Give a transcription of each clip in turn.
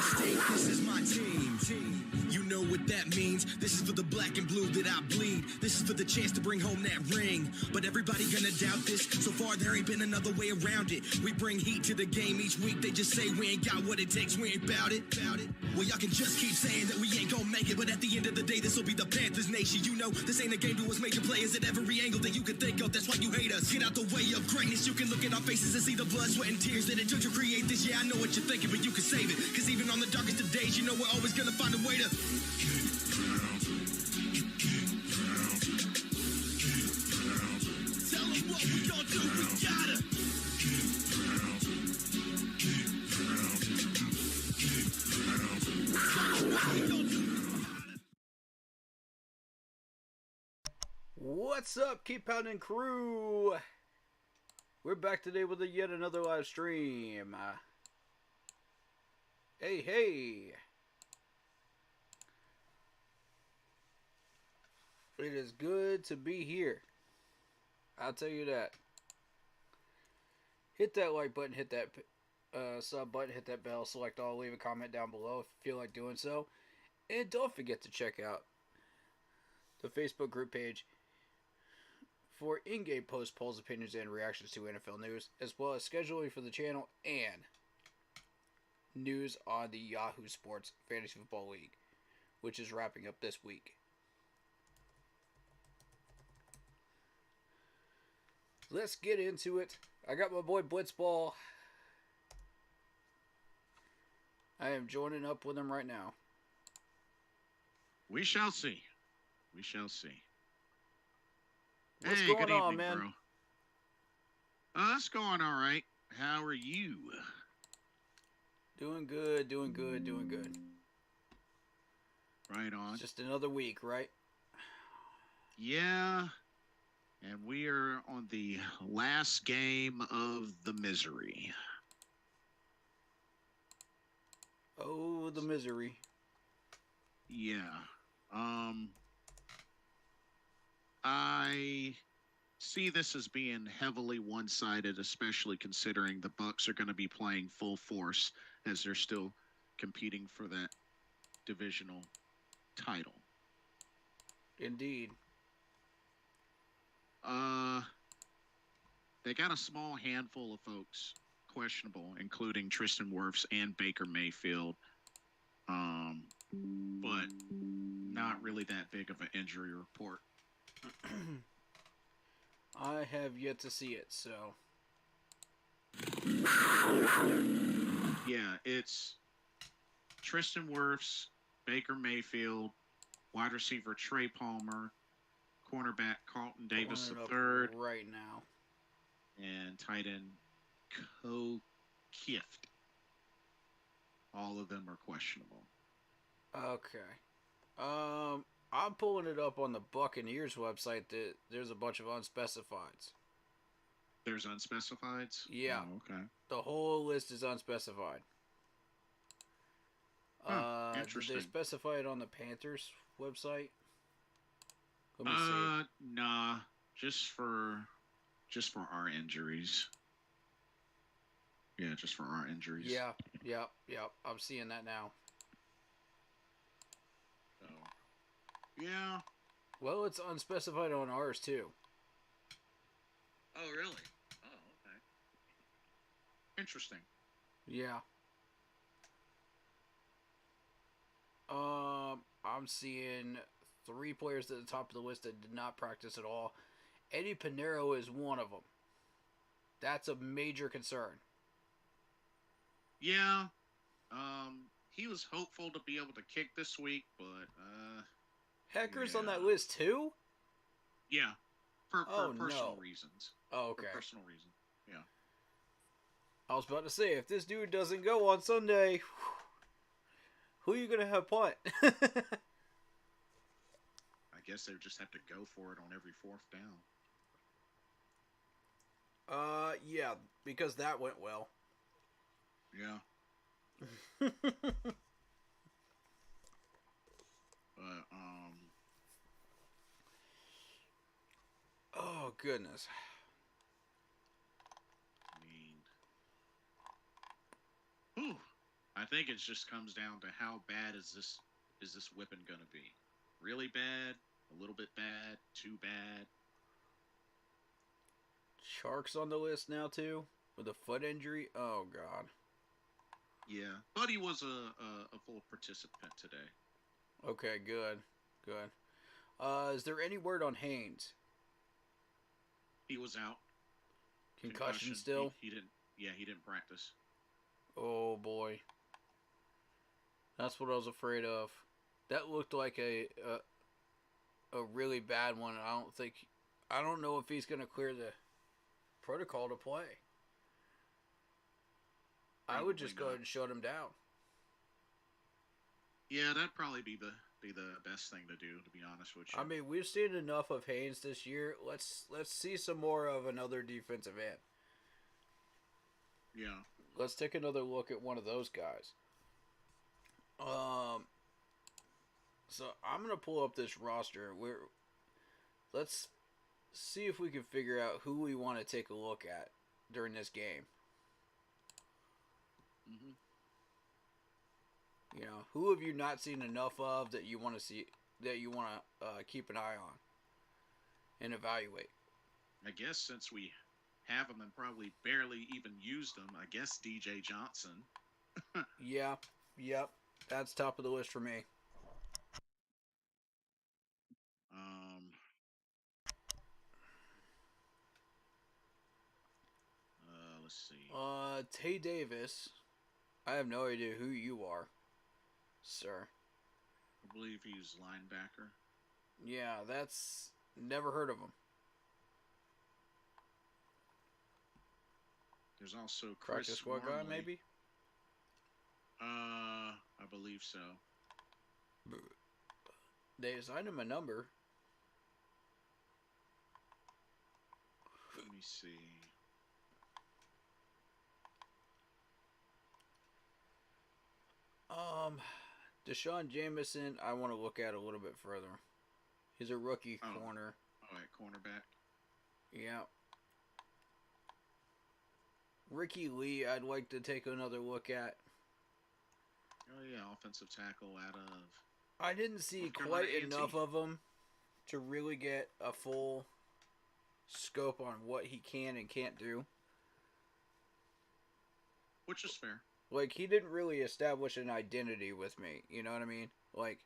state, this is my team. You know what that means. This is for the black and blue that I bleed. This is for the chance to bring home that ring. But everybody gonna doubt this. So far there ain't been another way around it. We bring heat to the game each week. They just say we ain't got what it takes. We ain't bout it. Well, y'all can just keep saying that we ain't gonna make it. But at the end of the day, this will be the Panthers nation. You know, this ain't a game to us major players at every angle that you can think of. That's why you hate us. Get out the way of greatness. You can look at our faces and see the blood, sweat, and tears that it took to create this. Yeah, I know what you're thinking, but you can save it. Cause even on the darkest of days, you know we're always gonna find a way to tell them what we gonna do. We gotta What's up, Keep Pounding crew? We're back today with yet another live stream. Hey. It is good to be here. I'll tell you that. Hit that like button, hit that sub button, hit that bell, select all, leave a comment down below if you feel like doing so. And don't forget to check out the Facebook group page for in-game posts, polls, opinions, and reactions to NFL news, as well as scheduling for the channel and news on the Yahoo Sports Fantasy Football League, which is wrapping up this week. Let's get into it. I got my boy Blitzball. I am joining up with him right now. We shall see. We shall see. What's hey, going good on, evening, man? Bro. It's going all right. How are you? Doing good. Right on. It's just another week, right? Yeah. And we are on the last game of the misery. Oh, the misery. Yeah. I see this as being heavily one-sided, especially considering the Bucs are going to be playing full force as they're still competing for that divisional title. Indeed. They got a small handful of folks questionable, including Tristan Wirfs and Baker Mayfield. But not really that big of an injury report. I have yet to see it, so. Yeah, it's Tristan Wirfs, Baker Mayfield, wide receiver Trey Palmer, cornerback Carlton Davis III, right now, and tight end Ko Kieft. All of them are questionable. Okay. I'm pulling it up on the Buccaneers website that there's a bunch of unspecifieds. There's unspecifieds? Yeah. Oh, okay. The whole list is unspecified. Interesting. Did they specify it on the Panthers website? Let me see. Nah. Just for our injuries. Yeah, just for our injuries. Yeah. I'm seeing that now. So, yeah. Well, it's unspecified on ours too. Oh, really? Oh, okay. Interesting. Yeah. I'm seeing 3 players at the top of the list that did not practice at all. Eddie Pinheiro is one of them. That's a major concern. Yeah. He was hopeful to be able to kick this week, but Hecker's yeah. on that list too? Yeah. For personal no. reasons. Oh, okay. For personal reasons. Yeah. I was about to say, if this dude doesn't go on Sunday, who are you going to have punt? I guess they would just have to go for it on every 4th down. Yeah, because that went well. Yeah. But, oh, goodness. I I think it just comes down to how bad is this whipping going to be? Really bad, a little bit bad, too bad. Sharks on the list now too with a foot injury. Oh God. Yeah, but he was a full participant today. Okay, good, good. Is there any word on Haynes? He was out, Concussion concussion. He still? he didn't. Yeah, he didn't practice. Oh boy, that's what I was afraid of. That looked like a really bad one. I don't know if he's gonna clear the protocol to play. I would Probably just go not. ahead and shut him down. Yeah, that'd probably be the best thing to do. To be honest with you. I mean, we've seen enough of Haynes this year. Let's see some more of another defensive end. Yeah. Let's take another look at one of those guys. Um, so I'm gonna pull up this roster. Let's see if we can figure out who we want to take a look at during this game. Hmm. You know, who have you not seen enough of that you want to see, that you want to keep an eye on and evaluate? I guess since we have him and probably barely even used him, I guess DJ Johnson. Yeah, yep, that's top of the list for me. Um, let's see. Tay Davis. I have no idea who you are, sir. I believe he's linebacker. Yeah, that's never heard of him. There's also Practice Chris squad guy, Wormley. maybe. I believe so. They assigned him a number. Let me see. Deshaun Jameson, I want to look at a little bit further. He's a rookie Oh, corner. all right, cornerback. Yeah. Ricky Lee, I'd like to take another look at. Oh yeah, offensive tackle out of I didn't see North Carolina quite A&T. enough of him to really get a full scope on what he can and can't do. Which is fair. Like, he didn't really establish an identity with me. You know what I mean? Like,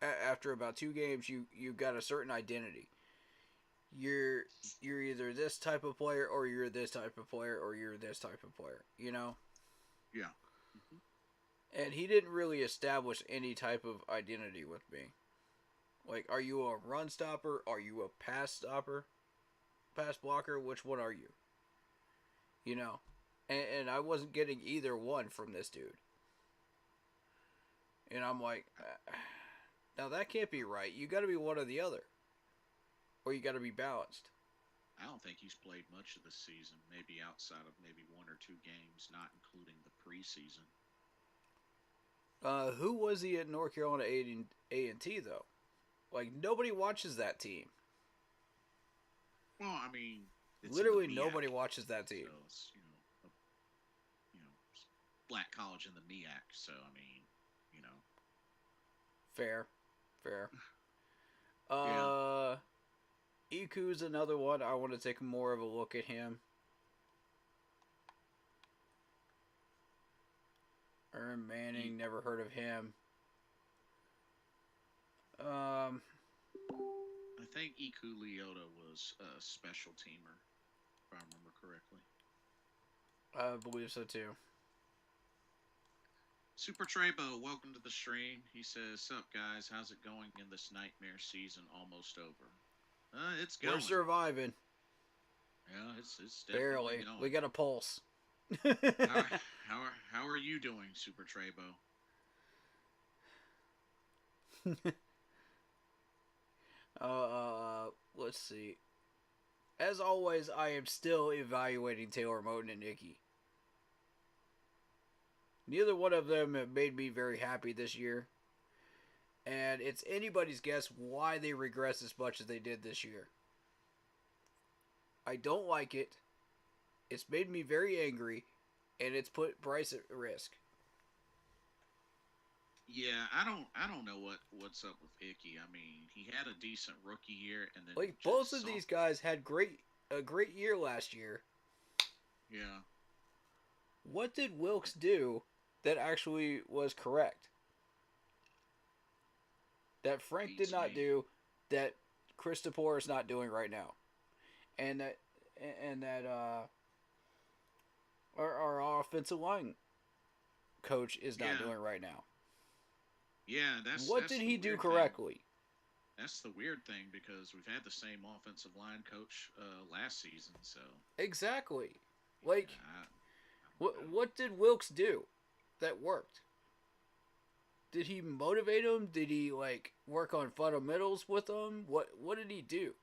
after about 2 games, you got a certain identity. You're either this type of player, or you're this type of player, or you're this type of player. You know? Yeah. Mm-hmm. And he didn't really establish any type of identity with me. Like, are you a run stopper? Are you a pass stopper? Pass blocker? Which one are you? You know? And I wasn't getting either one from this dude. And I'm like, now that can't be right. You got to be one or the other. Or you got to be balanced. I don't think he's played much of the season. Maybe outside of maybe 1 or 2 games, not including the preseason. Who was he at North Carolina A&T though? Like, nobody watches that team. Well, I mean, it's Literally in the nobody MEAC, watches that team. so it's black college in the MEAC. So I mean, Fair. Fair. yeah. Iku's another one. I want to take more of a look at him. Aaron Manning, never heard of him. I think Iku Leota was a special teamer, if I remember correctly. I believe so too. Super Trebo, welcome to the stream. He says, "Sup guys, how's it going in this nightmare season almost over?" It's going. We're surviving. Yeah, it's definitely Barely. going. We got a pulse. How are you doing, Super Trebo? Let's see. As always, I am still evaluating Taylor Moton and Icky. Neither one of them have made me very happy this year. And it's anybody's guess why they regress as much as they did this year. I don't like it. It's made me very angry. And it's put Bryce at risk. Yeah, I don't know what's up with Icky. I mean, he had a decent rookie year and then Like both just of these soft. guys had a great year last year. Yeah, What did Wilkes do that actually was correct? That Frank did beats not me. do, that Christopher is not doing right now, and that and that our offensive line coach is not Yeah, doing right now. yeah. What That's did the he do weird thing. correctly? That's the weird thing because we've had the same offensive line coach last season. So Exactly. yeah, Like I don't know. what did Wilkes do that worked? Did he motivate him? Did he like work on fundamentals with him? What did he do?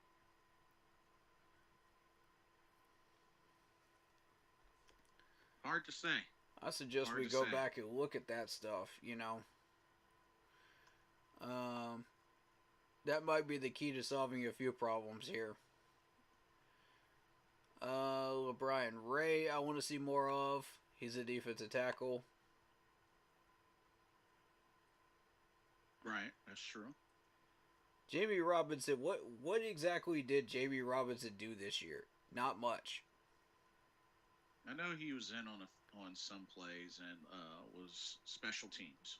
Hard to say. I suggest Hard we to go say. back and look at that stuff. Um, that might be the key to solving a few problems here. LeBrian Ray, I want to see more of. He's a defensive tackle. Right, that's true. Jamie Robinson, what exactly did Jamie Robinson do this year? Not much. I know he was in on some plays and was special teams.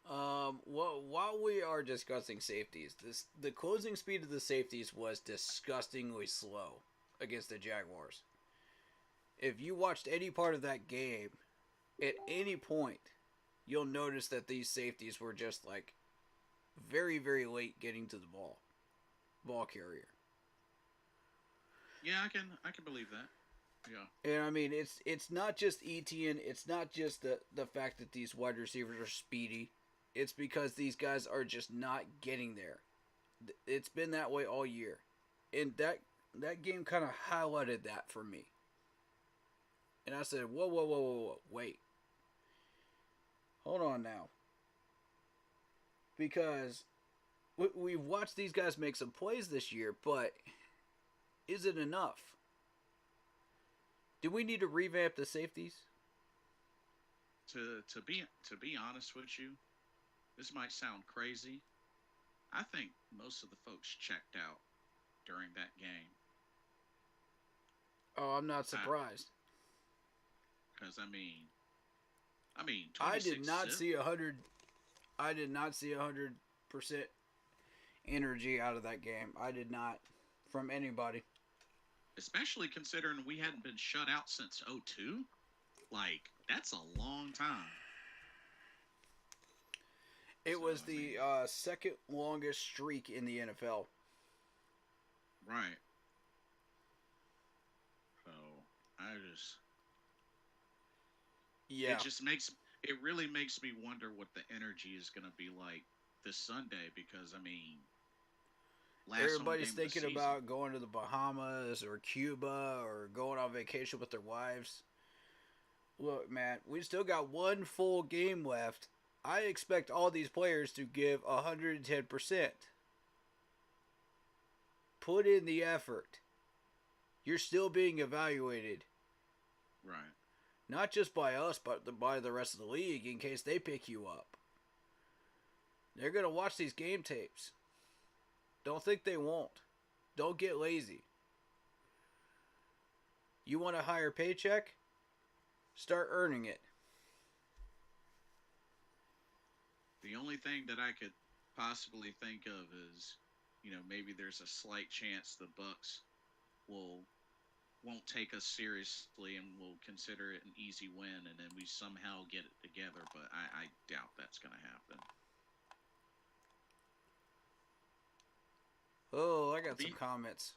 While we are discussing safeties, the closing speed of the safeties was disgustingly slow against the Jaguars. If you watched any part of that game, at any point, you'll notice that these safeties were just like very, very late getting to the ball carrier. Yeah, I can believe that. Yeah. And I mean, it's not just Etienne. It's not just the fact that these wide receivers are speedy. It's because these guys are just not getting there. It's been that way all year, and that game kind of highlighted that for me. And I said, whoa, whoa, whoa, whoa, whoa, wait, hold on now, because we've watched these guys make some plays this year, but is it enough? Do we need to revamp the safeties? To be honest with you, this might sound crazy. I think most of the folks checked out during that game. Oh, I'm not surprised. Because I mean, I did 26 not zip. see 100. I did not see 100% energy out of that game. I did not from anybody. Especially considering we hadn't been shut out since '02. Like that's a long time. It So was I the mean, second longest streak in the NFL. right. So I just Yeah, it just makes it really makes me wonder what the energy is going to be like this Sunday because I mean, last home everybody's game of the thinking season. about going to the Bahamas or Cuba or going on vacation with their wives. Look, man, we still got one full game left. I expect all these players to give 110%. Put in the effort. You're still being evaluated, Right. not just by us, but by the rest of the league in case they pick you up. They're going to watch these game tapes. Don't think they won't. Don't get lazy. You want a higher paycheck? Start earning it. The only thing that I could possibly think of is, maybe there's a slight chance the Bucks will won't take us seriously and will consider it an easy win, and then we somehow get it together. But I doubt that's going to happen. Oh, I got some The, comments.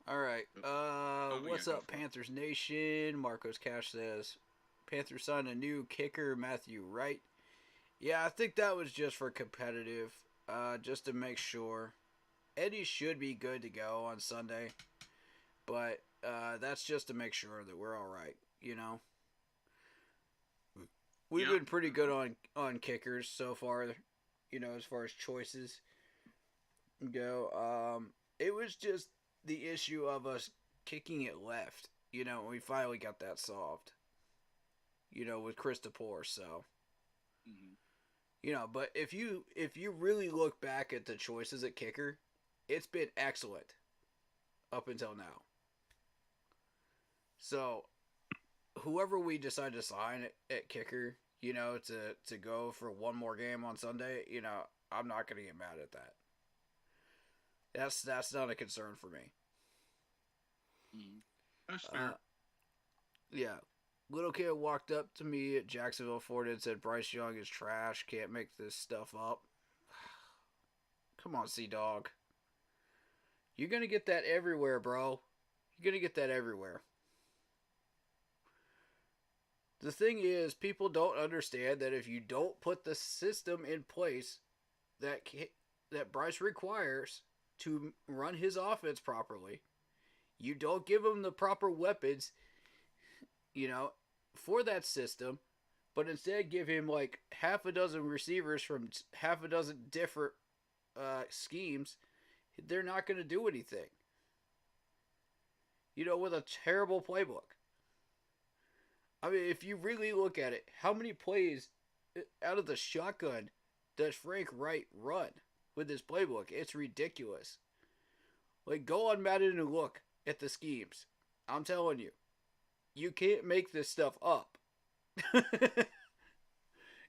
All right. yeah, What's go up, for it. Panthers Nation? Marcos Cash says Panthers signed a new kicker, Matthew Wright. Yeah, I think that was just for competitive, just to make sure. Eddie should be good to go on Sunday, but that's just to make sure that we're all right. We've Yep. been pretty good on kickers so far. As far as choices go. It was just the issue of us kicking it left. We finally got that solved. With Chris Tepper, so Mm-hmm. You know, but if you really look back at the choices at kicker, it's been excellent up until now. So whoever we decide to sign at kicker, you know, to go for one more game on Sunday, you know, I'm not gonna get mad at that. That's not a concern for me. Mm-hmm. That's Uh, fair. yeah. Little kid walked up to me at Jacksonville Ford and said Bryce Young is trash, can't make this stuff up. Come on, Sea Dog. You're gonna get that everywhere, bro. You're gonna get that everywhere. The thing is, people don't understand that if you don't put the system in place that that Bryce requires to run his offense properly, you don't give him the proper weapons, you know, for that system, but instead give him like half a dozen receivers from half a dozen different schemes, they're not going to do anything. You know, with a terrible playbook. I mean, if you really look at it, how many plays out of the shotgun does Frank Wright run with his playbook? It's ridiculous. Like, go on Madden and look at the schemes. I'm telling you, you can't make this stuff up.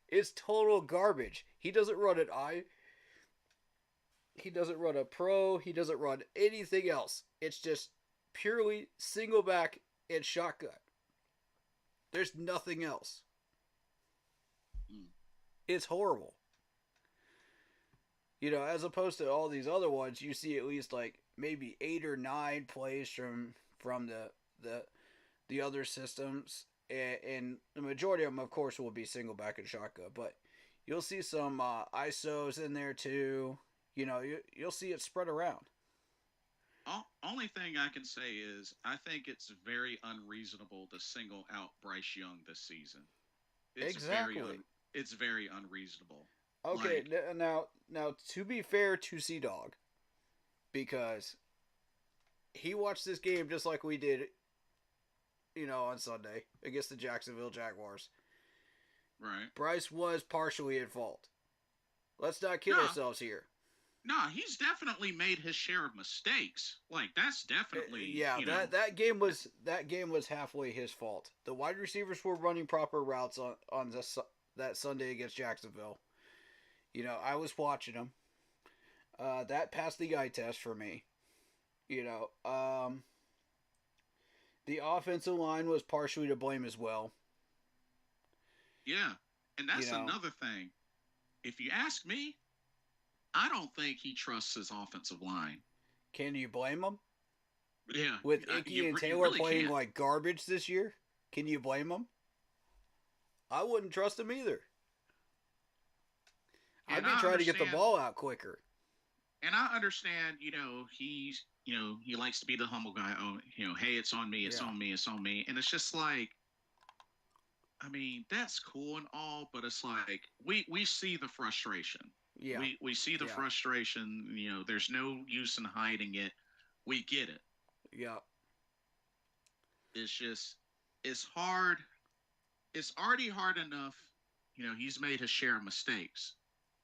It's total garbage. He doesn't run an I. He doesn't run a pro. He doesn't run anything else. It's just purely single back and shotgun. There's nothing else. Mm. It's horrible. You know, as opposed to all these other ones, you see at least like maybe 8 or 9 plays from the other systems, and the majority of them, of course, will be single back and shotgun. But you'll see some ISOs in there too. You know, you'll see it spread around. Only thing I can say is I think it's very unreasonable to single out Bryce Young this season. It's very Exactly. it's very unreasonable. Okay, Like, now to be fair to Sea Dog, because he watched this game just like we did, you know, on Sunday against the Jacksonville Jaguars. right? Bryce was partially at fault. Let's not kid No, ourselves here. no, he's definitely made his share of mistakes. Like, that's definitely, Yeah, you know, that game was halfway his fault. The wide receivers were running proper routes on that Sunday against Jacksonville. You know, I was watching them. That passed the eye test for me. You know, the offensive line was partially to blame as well. yeah. And You that's know, another thing. If you ask me, I don't think he trusts his offensive line. can you blame them? Yeah, With Icky and you Taylor really playing can't. like garbage this year, can you blame them? I wouldn't trust them either. I'd And be I trying to get the understand ball out quicker. and I understand, he likes to be the humble guy. Oh, hey, it's on me, it's Yeah, on me, it's on me. And it's just like, I mean, that's cool and all, but it's like we see the frustration. yeah, We see the yeah, frustration. There's no use in hiding it. We get it. yeah. It's just it's hard. It's already hard enough. He's made his share of mistakes.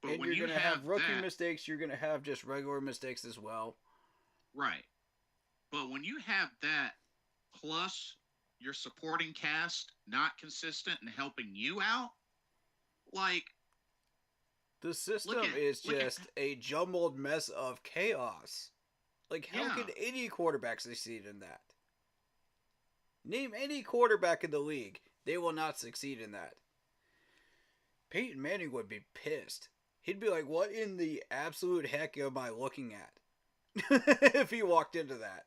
But And when you're you gonna have have rookie that, mistakes. You're gonna have just regular mistakes as well. right. But when you have that plus your supporting cast not consistent and helping you out, like The look system at is look at just a jumbled mess of chaos. Like, how yeah. can any quarterback succeed in that? Name any quarterback in the league. They will not succeed in that. Peyton Manning would be pissed. He'd be like, what in the absolute heck am I looking at? If he walked into that.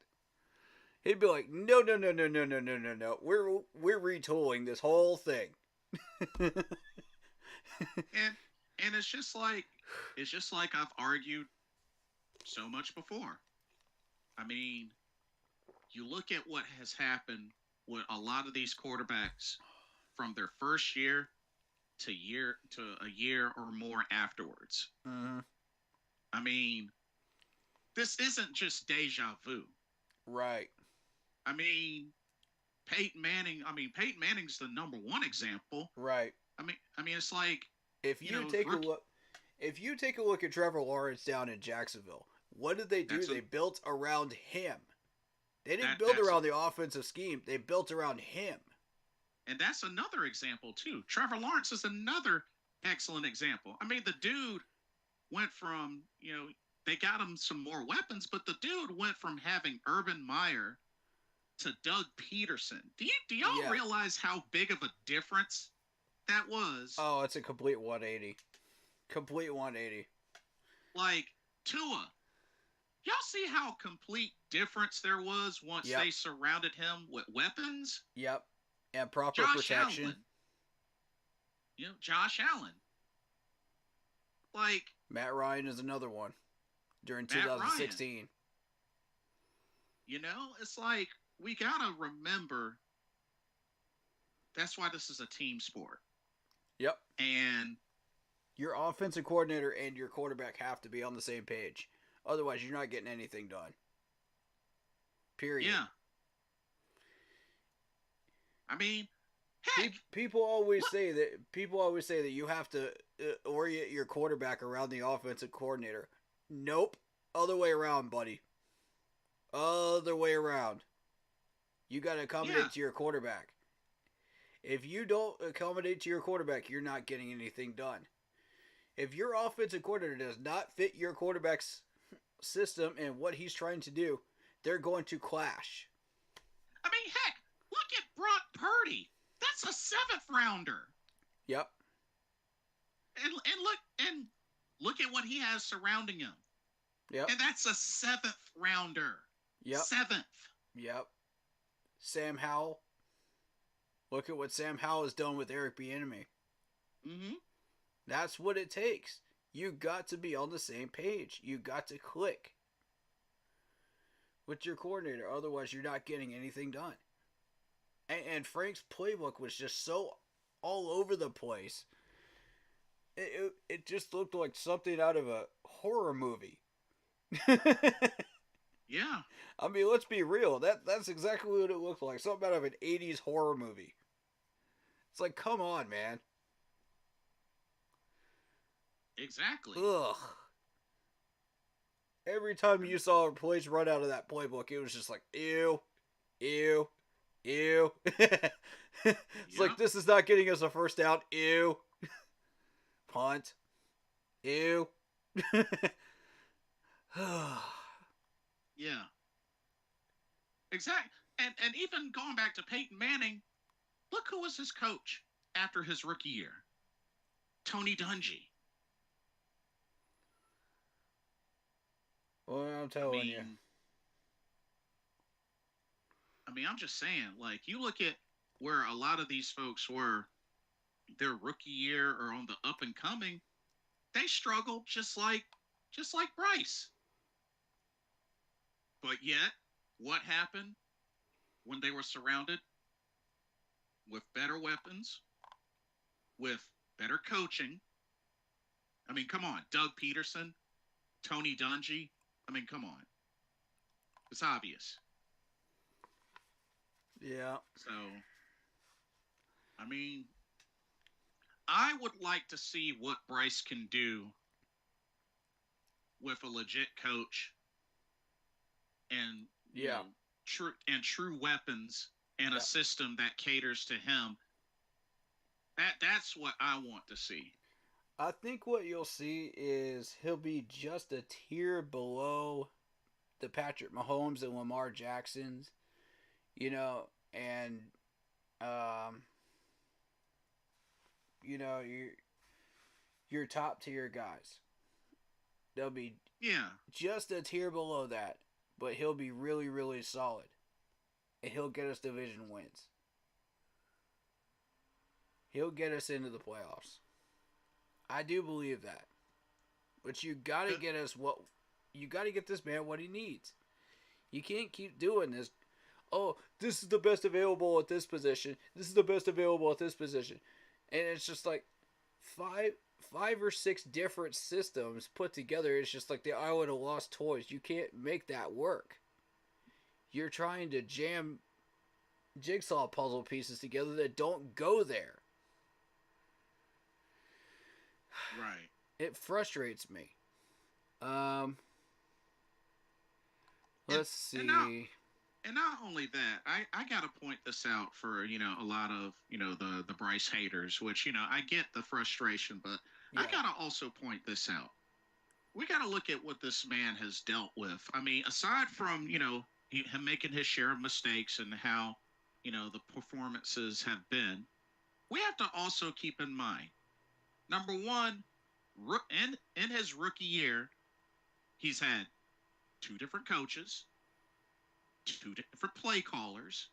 He'd be like, no, no, no, no, no, no, no, no, no. We're retooling this whole thing. And it's just like I've argued so much before. I mean, you look at what has happened with a lot of these quarterbacks from their first year to a year or more afterwards. Mm-hmm. I mean, this isn't just deja vu. Right. I mean, Peyton Manning's the number one example. Right. I mean, it's like If You you know, take a look, if you take a look at Trevor Lawrence down in Jacksonville, what did they do? That's a- They built around him. They didn't that build that's around the offensive scheme. They built around him. and that's another example too. Trevor Lawrence is another excellent example. I mean, the dude went from, they got him some more weapons, but the dude went from having Urban Meyer to Doug Peterson. Do y'all Yeah. realize how big of a difference that was? Oh, it's a complete 180. Complete 180. Like Tua, y'all see how complete difference there was once Yep. they surrounded him with weapons? Yep. And proper Josh protection. Allen. Josh Allen. Like Matt Ryan is another one during Matt 2016. It's like we gotta remember that's why this is a team sport. Yep. And Your offensive coordinator and your quarterback have to be on the same page. Otherwise, you're not getting anything done. Period. yeah. I mean, heck, People always say that you have to orient your quarterback around the offensive coordinator. Nope. Other way around, buddy. Other way around. You got to accommodate to your quarterback. If you don't accommodate to your quarterback, you're not getting anything done. If your offensive coordinator does not fit your quarterback's system and what he's trying to do, they're going to clash. I mean, heck, look at Brock Purdy. That's a 7th rounder. Yep. And look at what he has surrounding him. Yep. And that's a 7th rounder. Yep. 7th. Yep. Sam Howell. Look at what Sam Howell has done with Eric Bieniemy. Mm-hmm. That's what it takes. You got to be on the same page. You got to click with your coordinator. Otherwise, you're not getting anything done. And Frank's playbook was just so all over the place. It just looked like something out of a horror movie. Yeah. I mean, let's be real. That's exactly what it looked like. Something out of an 80s horror movie. It's like, come on, man. Exactly. Ugh. Every time you saw a place run out of that playbook, it was just like, ew, ew, ew. It's like, this is not getting us a first down. Ew. Punt. Ew. Yeah. Exactly. And even going back to Peyton Manning, look who was his coach after his rookie year. Tony Dungy. Well, I'm telling you. I mean, I'm just saying, like, you look at where a lot of these folks were their rookie year or on the up and coming, they struggled just like Bryce. But yet, what happened when they were surrounded with better weapons, with better coaching? I mean, come on, Doug Peterson, Tony Dungy. I mean, come on. It's obvious. Yeah. So, I mean, I would like to see what Bryce can do with a legit coach and true weapons and a system that caters to him. That's what I want to see. I think what you'll see is he'll be just a tier below the Patrick Mahomes and Lamar Jacksons, and your top tier guys. They'll be just a tier below that, but he'll be really, really solid, and he'll get us division wins. He'll get us into the playoffs. I do believe that. But you gotta get this man what he needs. You can't keep doing this. Oh, this is the best available at this position. This is the best available at this position. And it's just like five or six different systems put together. It's just like the Island of Lost Toys. You can't make that work. You're trying to jam jigsaw puzzle pieces together that don't go there. Right. It frustrates me. Um, And let's and not see. and not only that, I gotta point this out for a lot of the Bryce haters, which I get the frustration, but I Yeah, gotta also point this out. We gotta look at what this man has dealt with. I mean, aside from him making his share of mistakes and how the performances have been, we have to also keep in mind number one, in his rookie year, he's had two different coaches, two different play callers,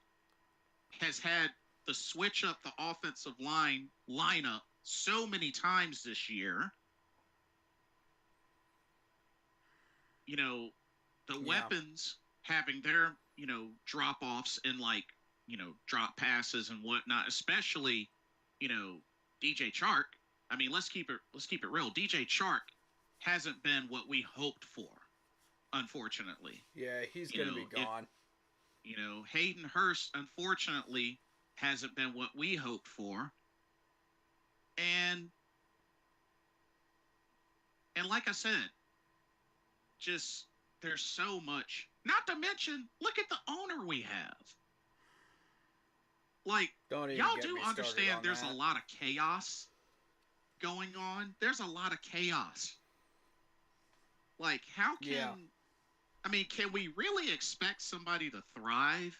has had the switch up the offensive lineup so many times this year. You know, the yeah, weapons having their drop offs and like drop passes and whatnot, especially DJ Chark. I mean, let's keep it real. DJ Chark hasn't been what we hoped for, unfortunately. yeah. He's You gonna be know, it gone. Hayden Hurst unfortunately hasn't been what we hoped for. And like I said, just there's so much. Not to mention, look at the owner we have. Like, Don't even y'all get do me started understand on there's a that. lot of chaos going on. There's a lot of chaos. Like, how Yeah, can we really expect somebody to thrive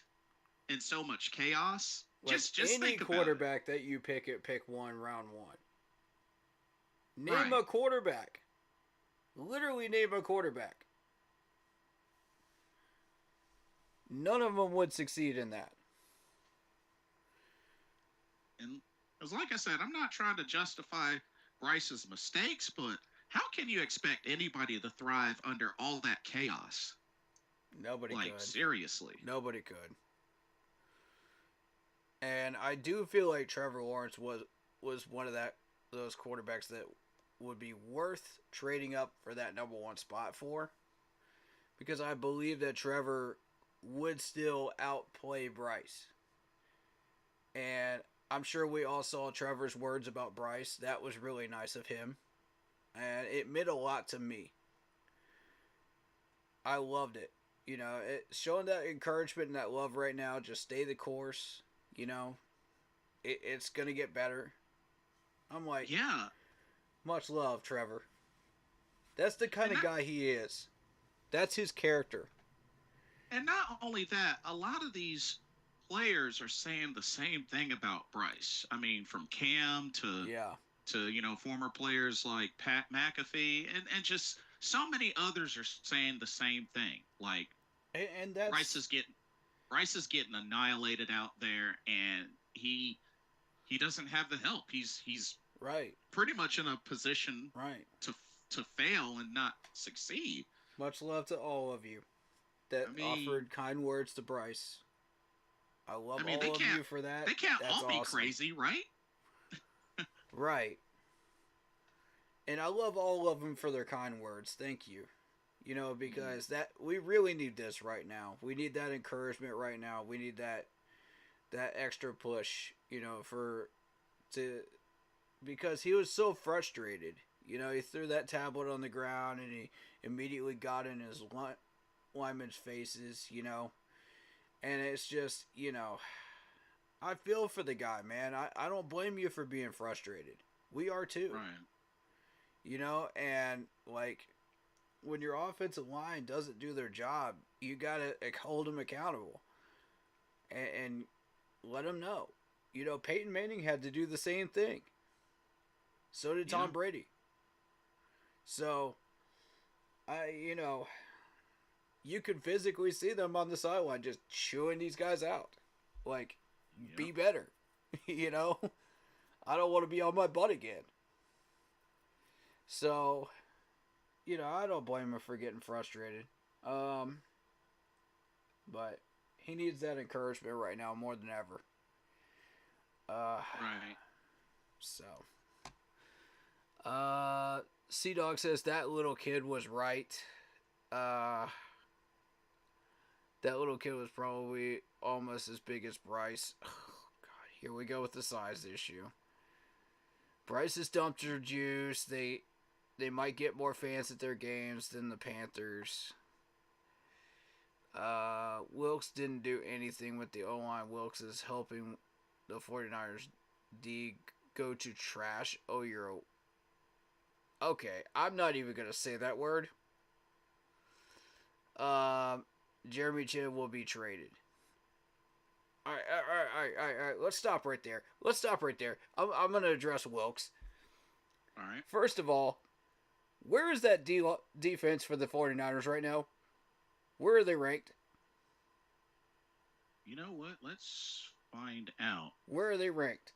in so much chaos? like Just any think about it. quarterback that you pick at pick one, round one. Name a Right. quarterback. Literally name a quarterback. None of them would succeed in that. And as like I said, I'm not trying to justify Bryce's mistakes, but how can you expect anybody to thrive under all that chaos? Nobody Like, could. seriously. Nobody could. And I do feel like Trevor Lawrence was one of those quarterbacks that would be worth trading up for that number one spot for, because I believe that Trevor would still outplay Bryce. And I'm sure we all saw Trevor's words about Bryce. That was really nice of him. And it meant a lot to me. I loved it. Showing that encouragement and that love right now, just stay the course. You know, it's going to get better. I'm like, Yeah. much love, Trevor. That's the kind And of not, guy he is. That's his character. and not only that, a lot of these players are saying the same thing about Bryce. I mean, from Cam Yeah. to former players like Pat McAfee and just so many others are saying the same thing. Like And Bryce that's is getting Bryce is getting annihilated out there, and he doesn't have the help. He's right. pretty much in a position Right. to fail and not succeed. Much love to all of you that I mean, offered kind words to Bryce. I love they all of can't you for that. they can't That's all be awesome. crazy, right? Right. And I love all of them for their kind words. Thank you. Because that we really need this right now. We need that encouragement right now. We need that extra push, for to because he was so frustrated. He threw that tablet on the ground and he immediately got in his linemen's faces, and it's just, I feel for the guy, man. I don't blame you for being frustrated. We are too. Right. And like when your offensive line doesn't do their job, you gotta hold them accountable and let them know. Peyton Manning had to do the same thing. So did Yeah. Tom Brady. So, you could physically see them on the sideline just chewing these guys out. Like, Yep. be better. I don't want to be on my butt again. So, I don't blame him for getting frustrated. But he needs that encouragement right now more than ever. Right. So, Sea Dog says that little kid was right. That little kid was probably almost as big as Bryce. Oh, God, here we go with the size issue. Bryce's dumpster juice. They might get more fans at their games than the Panthers. Wilkes didn't do anything with the O-line. Wilkes is helping the 49ers D go to trash. Oh, you're okay. I'm not even going to say that word. Jeremy Chin will be traded. All right. Let's stop right there. I'm going to address Wilkes. All right. First of all, where is that defense for the 49ers right now? Where are they ranked? You know what? Let's find out. Where are they ranked?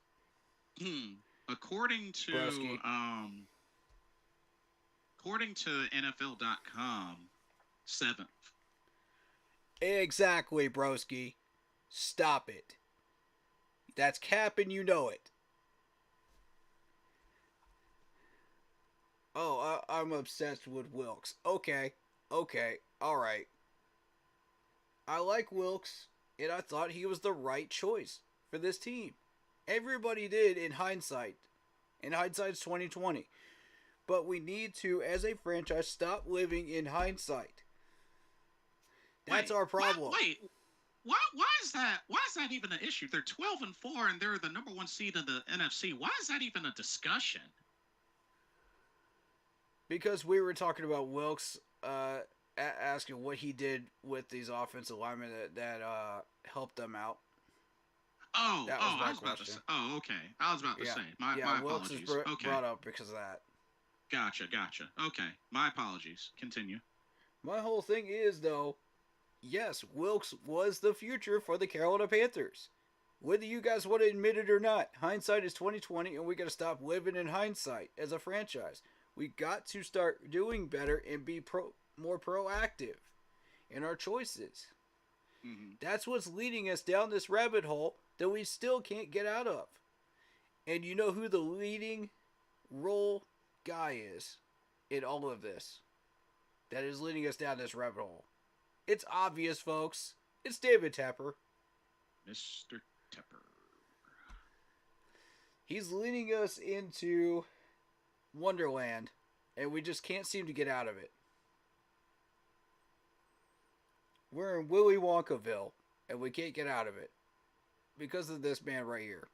According to Broski. According to NFL.com, 7th. Exactly, broski. Stop it. That's cap and you know it. Oh, I'm obsessed with Wilkes. Okay, alright. I like Wilkes, and I thought he was the right choice for this team. Everybody did in hindsight. In hindsight's 2020. But we need to, as a franchise, stop living in hindsight. That's our problem. Why is that? Why is that even an issue? They're 12-4, and they're the number 1 seed in the NFC. Why is that even a discussion? Because we were talking about Wilkes, asking what he did with these offensive linemen that helped them out. I was about to say. Oh, okay. I was about to say. My Wilkes apologies. is brought up because of that. Gotcha. Okay. My apologies. Continue. My whole thing is, though, yes, Wilkes was the future for the Carolina Panthers. Whether you guys want to admit it or not, hindsight is 2020, and we got to stop living in hindsight as a franchise. We got to start doing better and be more proactive in our choices. Mm-hmm. That's what's leading us down this rabbit hole that we still can't get out of. And you know who the leading role guy is in all of this that is leading us down this rabbit hole? It's obvious, folks. It's David Tepper. Mr. Tepper. He's leading us into Wonderland, and we just can't seem to get out of it. We're in Willy Wonkaville, and we can't get out of it because of this man right here.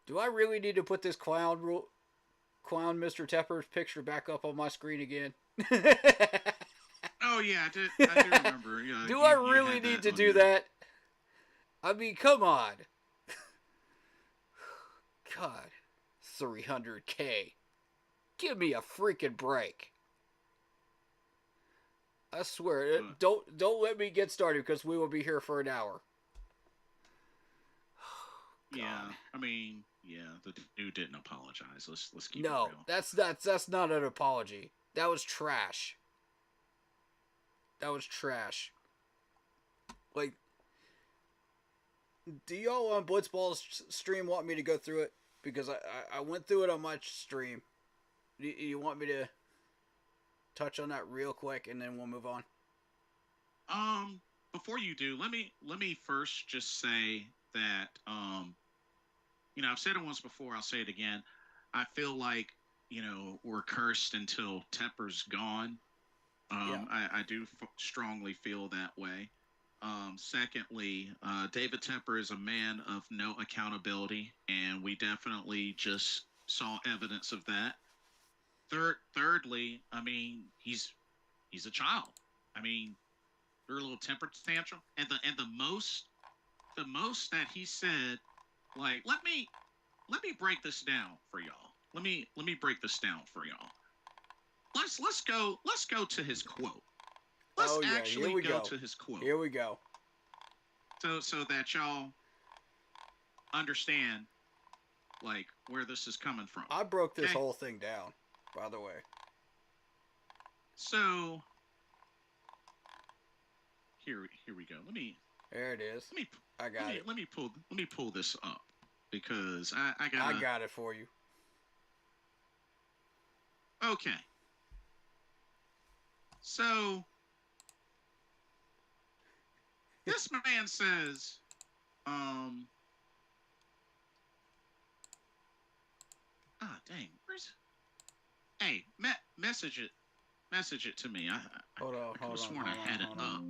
Do I really need to put this clown Mr. Tepper's picture back up on my screen again? Oh yeah, I do remember. Yeah, do I really need to do that? I mean, come on. God, 300K. Give me a freaking break. I swear, don't let me get started because we will be here for an hour. Yeah, I mean, the dude didn't apologize. Let's keep it real. No, that's not an apology. That was trash. Like, do y'all on Blitzball's stream want me to go through it? Because I went through it on my stream. Do you want me to touch on that real quick and then we'll move on? Before you do, let me first just say that I've said it once before, I'll say it again. I feel like, we're cursed until Tepper's gone. I do strongly feel that way. Secondly, David Tepper is a man of no accountability, and we definitely just saw evidence of that. Thirdly, I mean, he's a child. I mean, threw a little temper tantrum, and the most that he said, like, let me break this down for y'all. Let me break this down for y'all. Let's go to his quote. Let's actually go to his quote. Here we go. So that y'all understand, like, where this is coming from. I broke this whole thing down, by the way. So here we go. There it is. I got it. Let me pull this up because I got it for you. Okay. So this man says, Ah, dang. Where's? Hey, message it. Message it to me. I Hold on, could have sworn I had it up.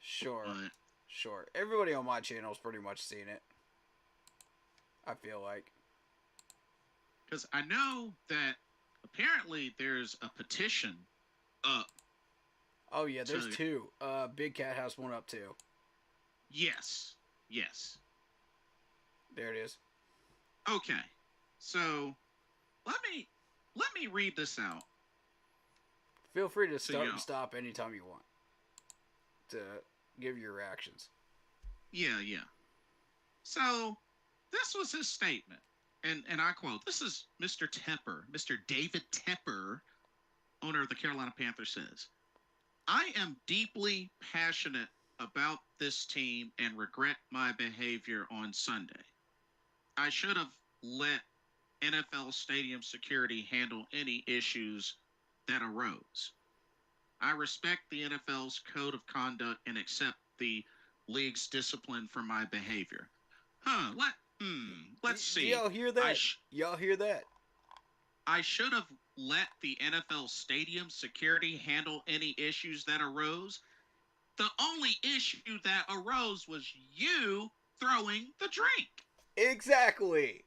Sure, But sure. Everybody on my channel's pretty much seen it. I feel like. because I know that apparently there's a petition up. Oh yeah, there's two. Big Cat has one up too. Yes. Yes. There it is. Okay. So let me read this out. Feel free to start and stop anytime you want to give your reactions. Yeah, yeah. So this was his statement. And I quote, this is Mr. Tepper, Mr. David Tepper, owner of the Carolina Panthers, says, I am deeply passionate about this team and regret my behavior on Sunday. I should have let NFL stadium security handle any issues that arose. I respect the NFL's code of conduct and accept the league's discipline for my behavior. Let's see. Y'all hear that? Y'all hear that? I should have let the NFL stadium security handle any issues that arose. The only issue that arose was you throwing the drink. Exactly.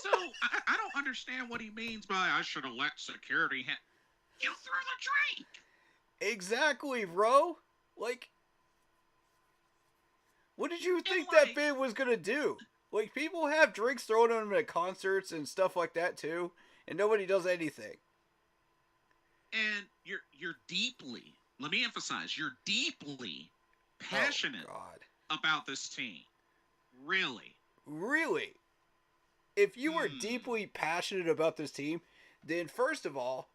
So I don't understand what he means by I should have let security handle. You threw the drink. Exactly, bro. Like, what did you think that band was gonna do? Like, people have drinks thrown on them at concerts and stuff like that too, and nobody does anything. And you're deeply, let me emphasize, you're deeply passionate about this team. Really? Really? If you were deeply passionate about this team, then first of all,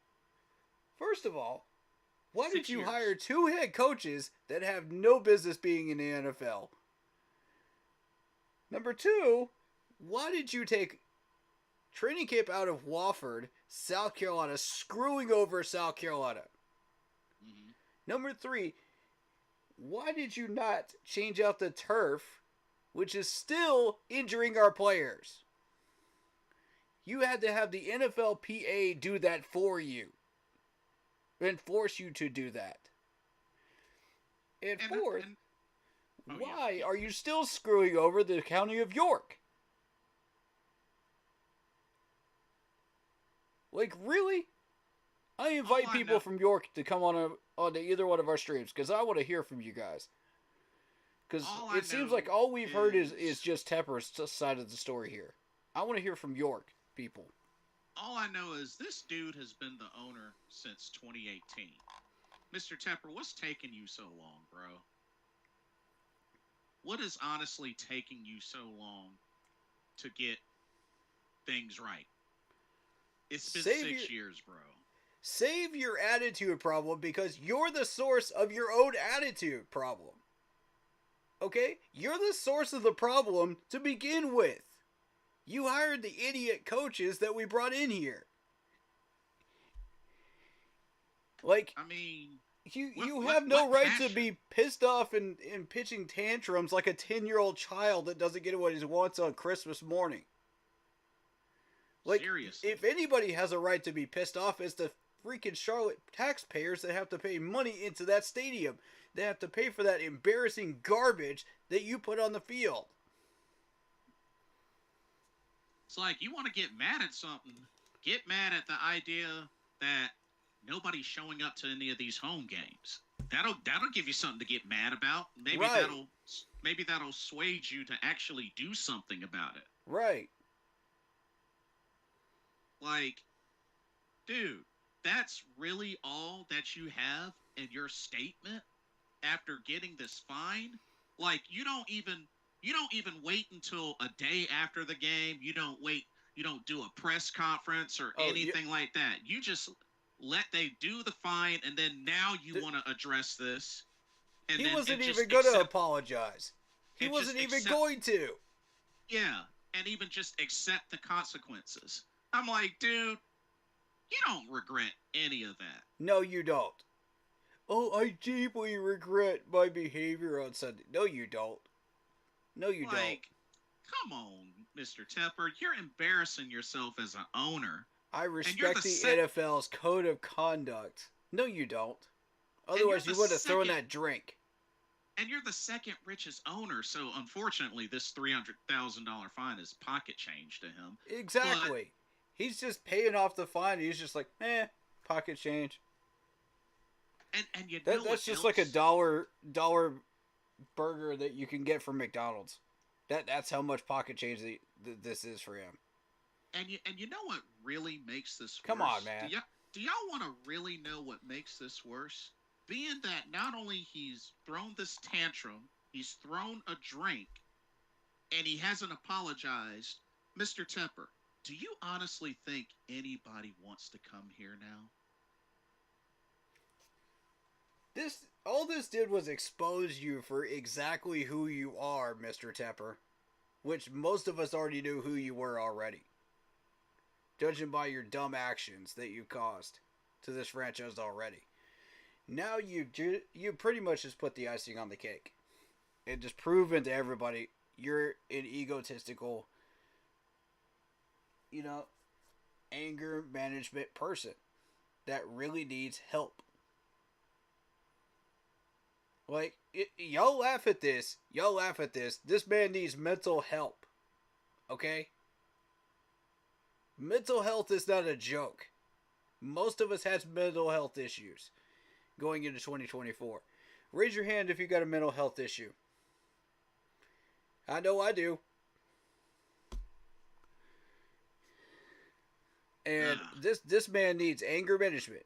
why did you hire two head coaches that have no business being in the NFL? Number two, why did you take training camp out of Wofford, South Carolina, screwing over South Carolina? Mm-hmm. Number three, why did you not change out the turf, which is still injuring our players? You had to have the NFLPA do that for you and force you to do that. And fourth, why are you still screwing over the county of York? Like, really? I invite people from York to come on to either one of our streams because I want to hear from you guys. Because it seems like all we've heard is just Tepper's side of the story here. I want to hear from York people. All I know is this dude has been the owner since 2018. Mr. Tepper, what's taking you so long, bro? What is honestly taking you so long to get things right? It's been 6 years, bro. Save your attitude problem because you're the source of your own attitude problem. Okay? You're the source of the problem to begin with. You hired the idiot coaches that we brought in here. Like, I mean, you have no right to be pissed off and pitching tantrums like a 10-year-old child that doesn't get what he wants on Christmas morning. Like, seriously. If anybody has a right to be pissed off, it's the freaking Charlotte taxpayers that have to pay money into that stadium. They have to pay for that embarrassing garbage that you put on the field. It's like, you want to get mad at something, get mad at the idea that nobody's showing up to any of these home games. That'll give you something to get mad about. Maybe that'll sway you to actually do something about it. Right. Like, dude, that's really all that you have in your statement after getting this fine? Like, you don't even wait until a day after the game. You don't do a press conference or anything like that. You just they do the fine, and then now you want to address this. And he wasn't even going to apologize. He wasn't even going to. Yeah, and even just accept the consequences. I'm like, dude, you don't regret any of that. No, you don't. Oh, I deeply regret my behavior on Sunday. No, you don't. No, you don't. Like, come on. Mr. Tepper. You're embarrassing yourself as an owner. I And you're respect the the NFL's code of conduct. No, you don't. and you're Otherwise, the you would have thrown second that drink. and you're the second richest owner. So unfortunately, this $300,000 fine is pocket change to him. Exactly. He's just paying off the fine. He's just like, pocket change. And you That, know that's just what like a else? dollar burger that you can get from McDonald's. That's how much pocket change this is for him. And you know what really makes this worse? Come on, man. Do y'all want to really know what makes this worse? Being that not only he's thrown this tantrum, he's thrown a drink, and he hasn't apologized. Mr. Tepper, do you honestly think anybody wants to come here now? All this did was expose you for exactly who you are, Mr. Tepper, which most of us already knew who you were already. Judging by your dumb actions that you caused to this franchise already. Now you pretty much just put the icing on the cake. And just proven to everybody you're an egotistical, anger management person that really needs help. Like, y'all laugh at this. This man needs mental help. Okay? Mental health is not a joke. Most of us has mental health issues going into 2024. Raise your hand if you got a mental health issue. I know I do. And this man needs anger management.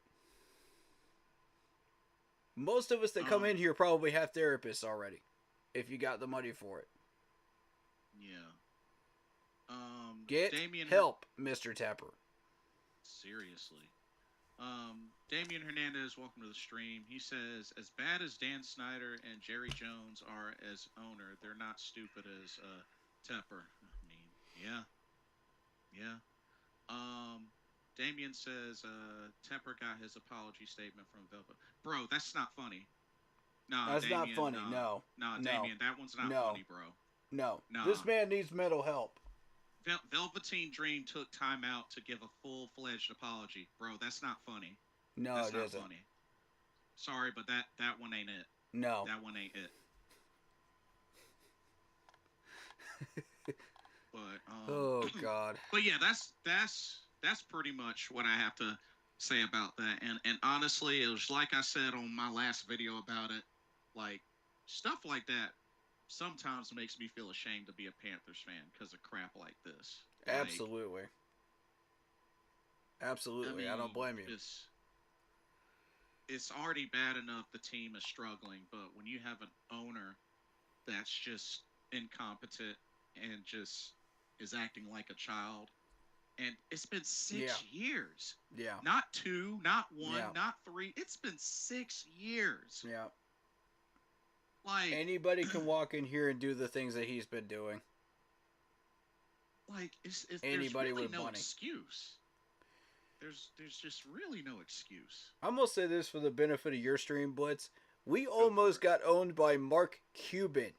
Most of us that come in here probably have therapists already, if you got the money for it. Yeah. Get help, Mr. Tepper. Seriously. Damian Hernandez, welcome to the stream. He says, as bad as Dan Snyder and Jerry Jones are as owner, they're not stupid as Tepper. I mean, yeah. Damian says, Tepper got his apology statement from Velvet. Bro, that's not funny. Nah, That's Damian, not funny. No. Damian, that one's not funny, bro. No. Nah. This man needs mental help. Velveteen Dream took time out to give a full-fledged apology. Bro, that's not funny. No, that's it not isn't. funny. Sorry, but that one ain't it. No. That one ain't it. But oh God. But yeah, that's pretty much what I have to say about that. And honestly, it was like I said on my last video about it, like stuff like that sometimes makes me feel ashamed to be a Panthers fan because of crap like this. Absolutely. Absolutely. I don't blame you. It's already bad enough the team is struggling, but when you have an owner that's just incompetent and just is acting like a child, and it's been 6 years. Yeah. Not 2, not 1, not 3. It's been 6 years. Yeah. Like anybody can walk in here and do the things that he's been doing. Like anybody there's really with no money. Excuse. There's just really no excuse. I'm gonna say this for the benefit of your stream, Blitz. We almost got owned by Mark Cuban,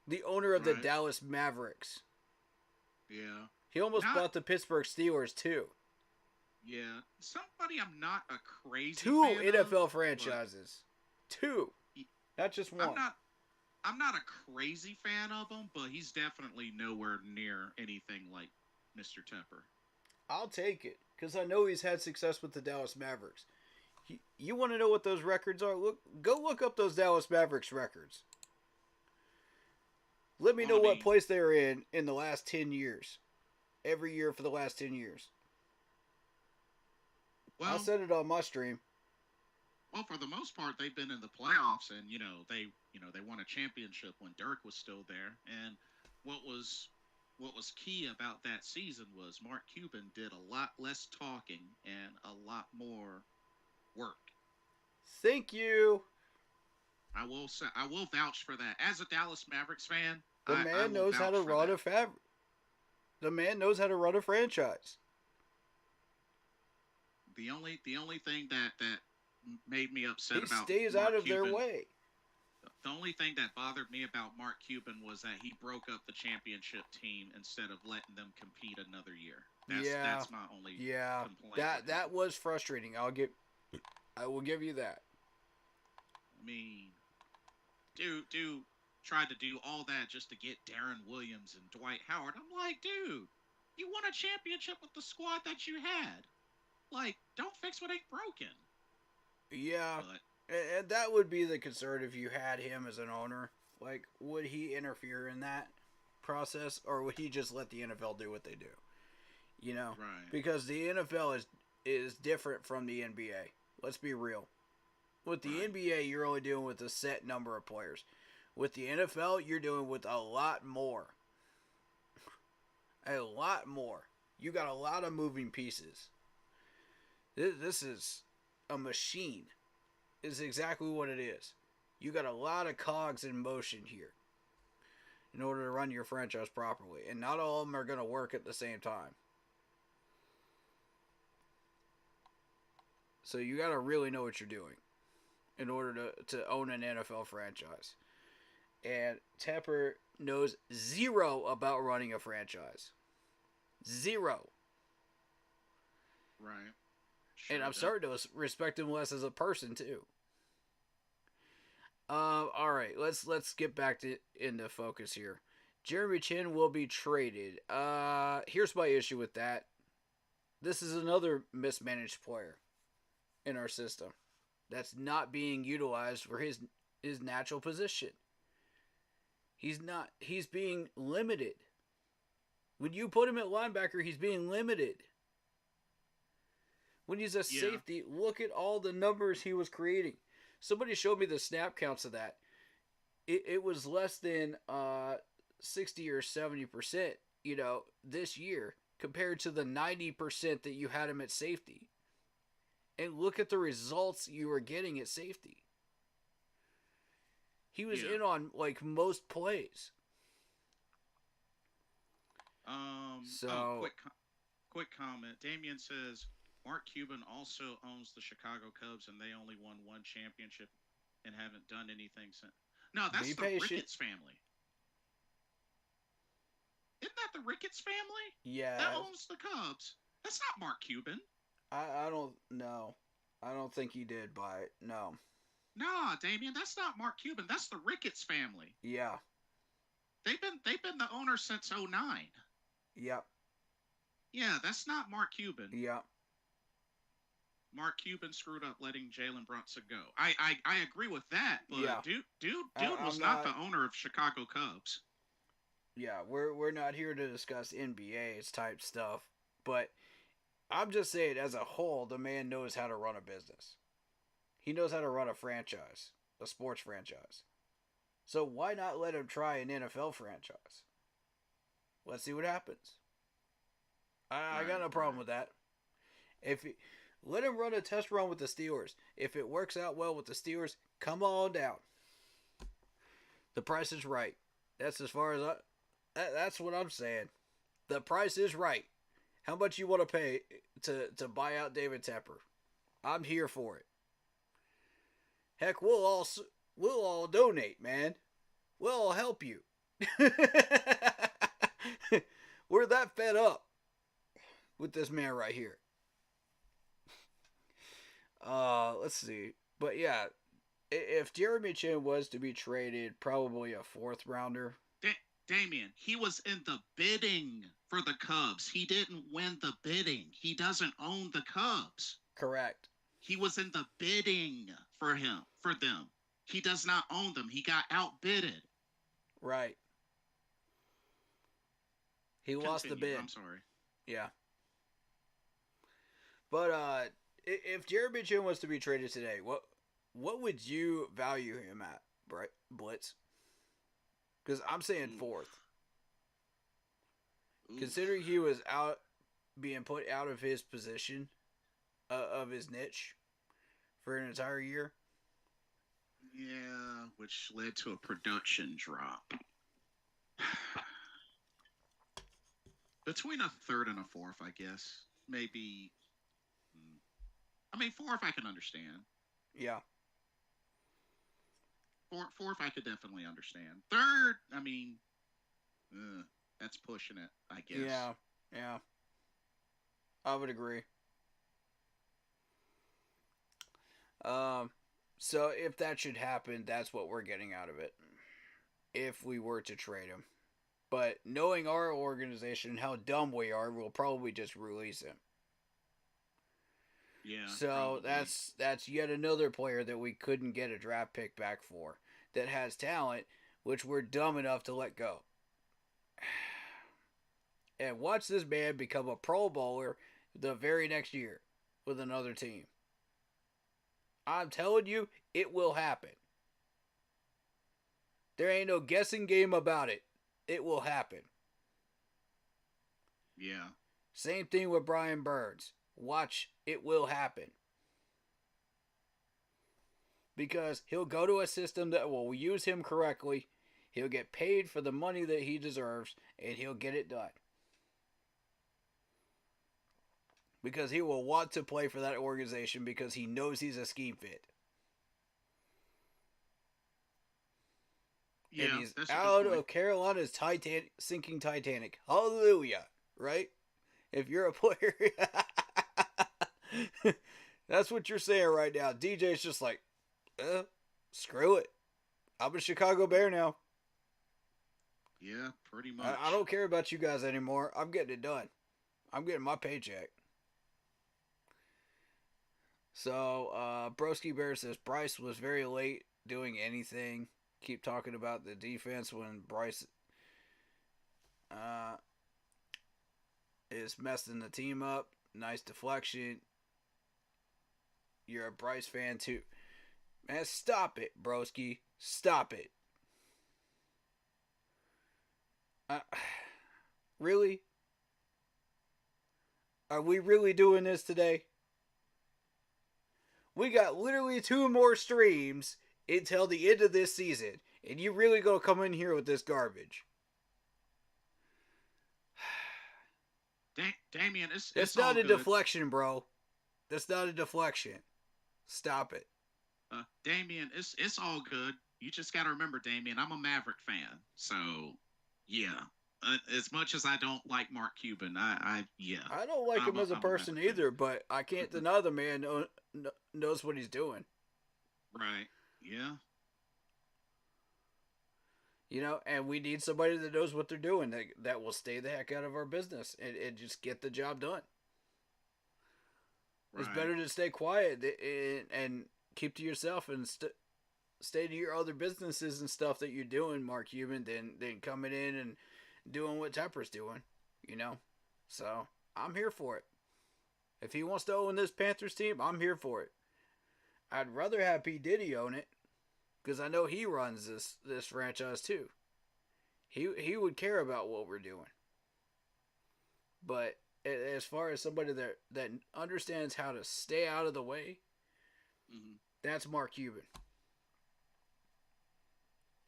the owner of the Dallas Mavericks. Yeah. He almost bought the Pittsburgh Steelers too. Yeah. Somebody I'm not a crazy Two fan NFL of, franchises. Two. Not just one. I'm not a crazy fan of him, but he's definitely nowhere near anything like Mr. Tepper. I'll take it, because I know he's had success with the Dallas Mavericks. You want to know what those records are? Go look up those Dallas Mavericks records. Let me know what place they're in the last 10 years. Every year for the last 10 years. Well, I said it on my stream. Well, for the most part, they've been in the playoffs, and they won a championship when Dirk was still there. And what was key about that season was Mark Cuban did a lot less talking and a lot more work. Thank you. I will vouch for that. As a Dallas Mavericks fan, the man knows how to run a fabric. The man knows how to run a franchise. The only thing that made me upset about he stays Mark out of Cuban, their way. The only thing that bothered me about Mark Cuban was that he broke up the championship team instead of letting them compete another year. Yeah, That's my only yeah. complaint with That him. was frustrating. I will give you that. I mean, dude tried to do all that just to get Darren Williams and Dwight Howard. I'm like, dude, you won a championship with the squad that you had. Like, don't fix what ain't broken. Yeah, But and that would be the concern if you had him as an owner. Like, would he interfere in that process, or would he just let the NFL do what they do? You know, right, because the NFL is different from the NBA. Let's be real. With the right, NBA, you're only dealing with a set number of players. With the NFL, you're dealing with a lot more. A lot more. You got a lot of moving pieces. This is a machine. Is exactly what it is. You got a lot of cogs in motion here in order to run your franchise properly, and not all of them are going to work at the same time. So you got to really know what you're doing in order to own an NFL franchise. And Tepper knows zero about running a franchise. Zero. right. Sure And I'm don't. starting to respect him less as a person too. All right, let's get back to into focus here. Jeremy Chin will be traded. Here's my issue with that. This is another mismanaged player in our system that's not being utilized for his natural position. He's not. He's being limited. When you put him at linebacker, he's being limited. When he's a Yeah, safety, look at all the numbers he was creating. Somebody showed me the snap counts of that. It was less than 60 or 70%, this year compared to the 90% that you had him at safety. And look at the results you were getting at safety. He was yeah. in on like most plays. Oh, So quick comment. Damien says Mark Cuban also owns the Chicago Cubs, and they only won one championship and haven't done anything since. No, be that's the patient. Ricketts family. Isn't that the Ricketts family that Yeah, owns the Cubs? That's not Mark Cuban. I don't know. I don't think he did buy it. No. Nah, Damien, that's not Mark Cuban. That's the Ricketts family. Yeah. They've been the owner since '09. Yep. Yeah, that's not Mark Cuban. Yep. Mark Cuban screwed up letting Jalen Brunson go. I agree with that, but Yeah. dude was I'm not not. the owner of Chicago Cubs. Yeah, we're not here to discuss NBA's type stuff, but I'm just saying, as a whole, the man knows how to run a business. He knows how to run a franchise, a sports franchise. So why not let him try an NFL franchise? Let's see what happens. I got Right, no problem right. with that. If he, Let him run a test run with the Steelers. If it works out well with the Steelers, come on down. The price is right. That's as far as that's what I'm saying. The price is right. How much you want to pay to buy out David Tepper? I'm here for it. Heck, we'll all donate, man. We'll all help you. We're that fed up with this man right here. Let's see. But yeah, if Jeremy Chin was to be traded, probably a fourth rounder. Damien, he was in the bidding for the Cubs. He didn't win the bidding. He doesn't own the Cubs. Correct. He was in the bidding for them. He does not own them. He got outbidded. Right. He lost the Continue. bid. I'm sorry. Yeah. But if Jeremy Chin was to be traded today, what would you value him at, Blitz? Because I'm saying fourth. Oof. Considering he was being put out of his position, of his niche, for an entire year. Yeah, which led to a production drop. Between a third and a fourth, I guess. Maybe. I mean, fourth I can understand. Yeah. Fourth, I could definitely understand. Third, I mean, that's pushing it, I guess. Yeah, yeah, I would agree. Um, so if that should happen, that's what we're getting out of it. If we were to trade him, but knowing our organization and how dumb we are, we'll probably just release him. Yeah, So probably. that's yet another player that we couldn't get a draft pick back for that has talent, which we're dumb enough to let go. And watch this man become a Pro Bowler the very next year with another team. I'm telling you, it will happen. There ain't no guessing game about it. It will happen. Yeah. Same thing with Brian Burns. Watch, it will happen. Because he'll go to a system that will use him correctly. He'll get paid for the money that he deserves, and he'll get it done. Because he will want to play for that organization because he knows he's a scheme fit. And Yeah, he's that's a good out point. of Carolina's sinking Titanic. Hallelujah. Right? If you're a player. That's what you're saying right now. DJ's just like, screw it. I'm a Chicago Bear now. Yeah, pretty I much. don't care about you guys anymore. I'm getting it done. I'm getting my paycheck. So, Broski Bear says Bryce was very late doing anything. Keep talking about the defense when Bryce uh, is messing the team up. Nice deflection. You're a Bryce fan too. Man, stop it, Broski. Stop it. Uh, really? Are we really doing this today? We got literally 2 more streams until the end of this season, and you really gonna come in here with this garbage? Damien, That's it's all not a good. deflection, bro. That's not a deflection. Stop it. Damien, it's all good. You just got to remember, Damien, I'm a Maverick fan, so yeah. As much as I don't like Mark Cuban, I yeah, I don't like him as a I'm a person Maverick fan. either, but I can't deny the man knows what he's doing. Right? Yeah. You know, and we need somebody that knows what they're doing that will stay the heck out of our business and just get the job done. It's Right. better to stay quiet and keep to yourself and stay to your other businesses and stuff that you're doing, Mark Cuban, than coming in and doing what Tepper's doing. You know, so I'm here for it. If he wants to own this Panthers team, I'm here for it. I'd rather have P Diddy own it because I know he runs this franchise too. He would care about what we're doing. But as far as somebody that understands how to stay out of the way, Hmm. that's Mark Cuban.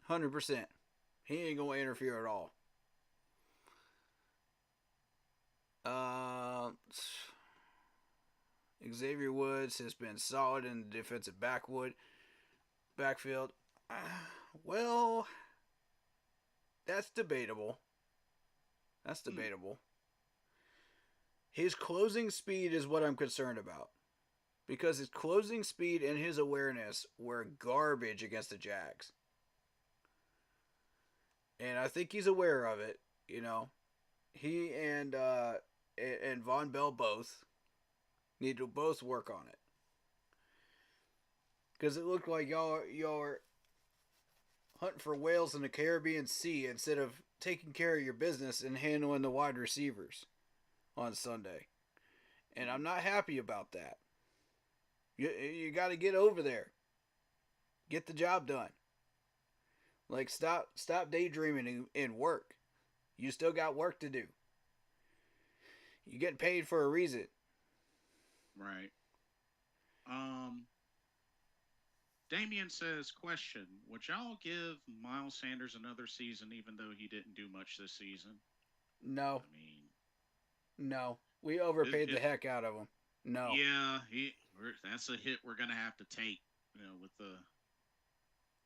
100%. He ain't gonna interfere at all. Uh, Xavier Woods has been solid in the defensive backfield. Uh, well, that's debatable. That's Hmm. debatable. His closing speed is what I'm concerned about because his closing speed and his awareness were garbage against the Jags, and I think he's aware of it. You know, he and Von Bell both need to both work on it because it looked like y'all are hunting for whales in the Caribbean Sea instead of taking care of your business and handling the wide receivers on Sunday. And I'm not happy about that. You got to get over there. Get the job done. Like stop daydreaming and work. You still got work to do. You get paid for a reason. Right. Um. Damien says, question: would y'all give Miles Sanders another season, even though he didn't do much this season? No, I mean, no. We overpaid the it heck out of him. No. yeah, that's a hit we're gonna have to take,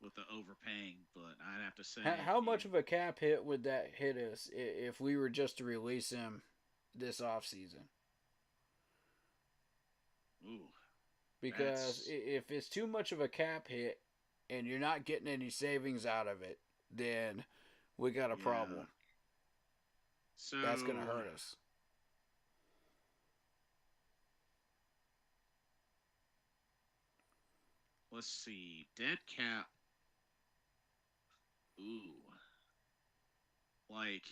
with with the overpaying, but I'd have to say, How much of a cap hit would that hit us if we were just to release him this offseason? ooh, Because that's if it's too much of a cap hit and you're not getting any savings out of it, then we got a yeah. problem. So That's going to hurt us. let's see, dead cap. Ooh, like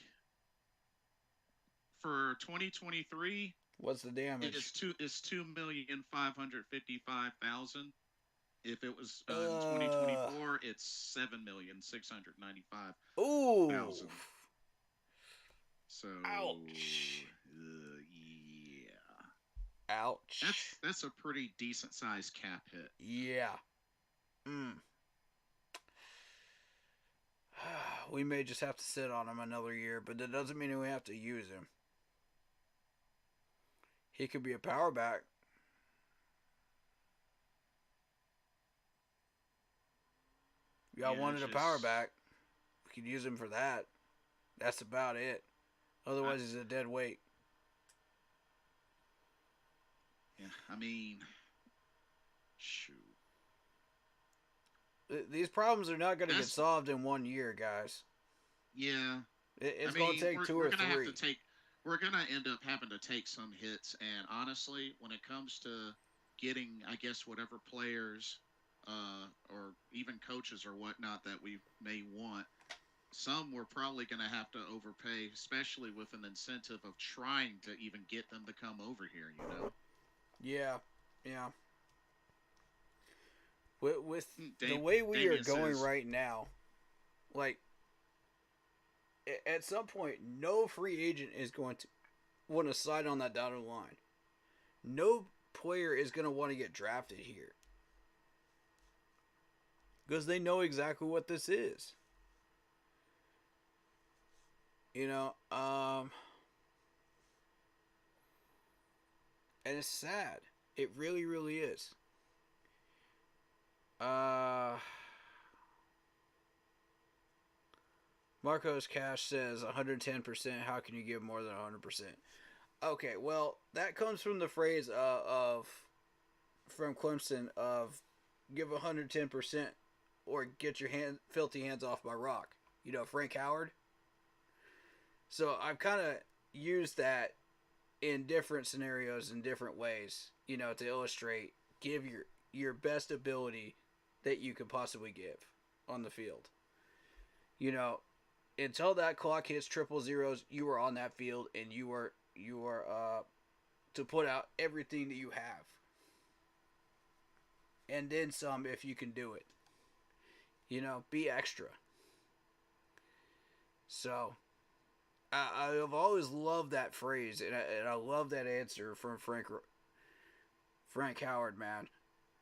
for 2023, What's the damage? it's 2,555,000. If it was in Uh, 2024, it's 7,695,000. ooh. So Ouch. yeah, Ouch. that's a pretty decent sized cap hit. Yeah. Mm. We may just have to sit on him another year, but that doesn't mean we have to use him. He could be a power back. Y'all Yeah, wanted a power just back. We could use him for that. That's about it. I, Otherwise, he's a dead weight. yeah. I mean, shoot. These problems are not going to get That's solved in 1 year, guys. yeah. I It's going to mean, take two we're or gonna have to three. take. We're gonna end up having to take some hits, and honestly, when it comes to getting, I guess, whatever players, or even coaches or whatnot that we may want, some we're probably gonna have to overpay, especially with an incentive of trying to even get them to come over here. You know, Yeah, yeah. With the Dave, way we are Damien going says, right now, like at some point, no free agent is going to want to sign on that dotted line. No player is going to want to get drafted here because they know exactly what this is. You know, and it's sad. It really, really is. Uh, Marcos Cash says 110%. How can you give more than 100%? Okay, well, that comes from the phrase from Clemson of give 110% or get your filthy hands off my rock. You know, Frank Howard. So I've kind of used that in different scenarios in different ways, you know, to illustrate give your best ability that you could possibly give on the field. You know, until that clock hits triple zeros, you are on that field and you are to put out everything that you have. And then some if you can do it. You know, be extra. So, I've always loved that phrase, and I love that answer from Frank Howard, man.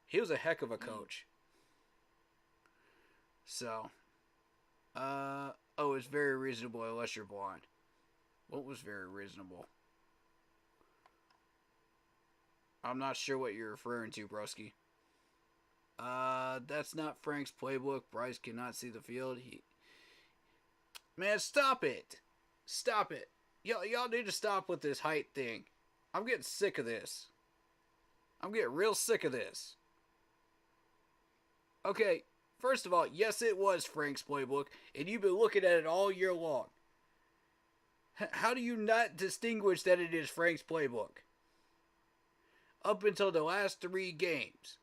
He was a heck of a coach. So, oh, it's very reasonable unless you're blind. What was very reasonable? I'm not sure what you're referring to, broski. That's not Frank's playbook. Bryce cannot see the field. Man, stop it. Stop it. Y'all need to stop with this height thing. I'm getting sick of this. I'm getting real sick of this. Okay, first of all, yes, it was Frank's playbook, and you've been looking at it all year long. How do you not distinguish that it is Frank's playbook? Up until the last 3 games.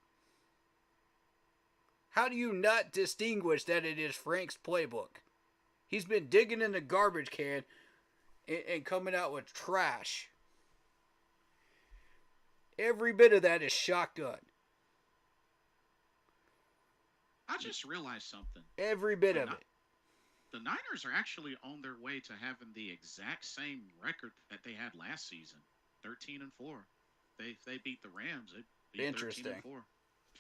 How do you not distinguish that it is Frank's playbook? He's been digging in the garbage can and coming out with trash. Every bit of that is shotgun. I just realized something. Every bit The, of it. the Niners are actually on their way to having the exact same record that they had last season, 13-4. They beat the Rams. It beat Interesting. 13-4,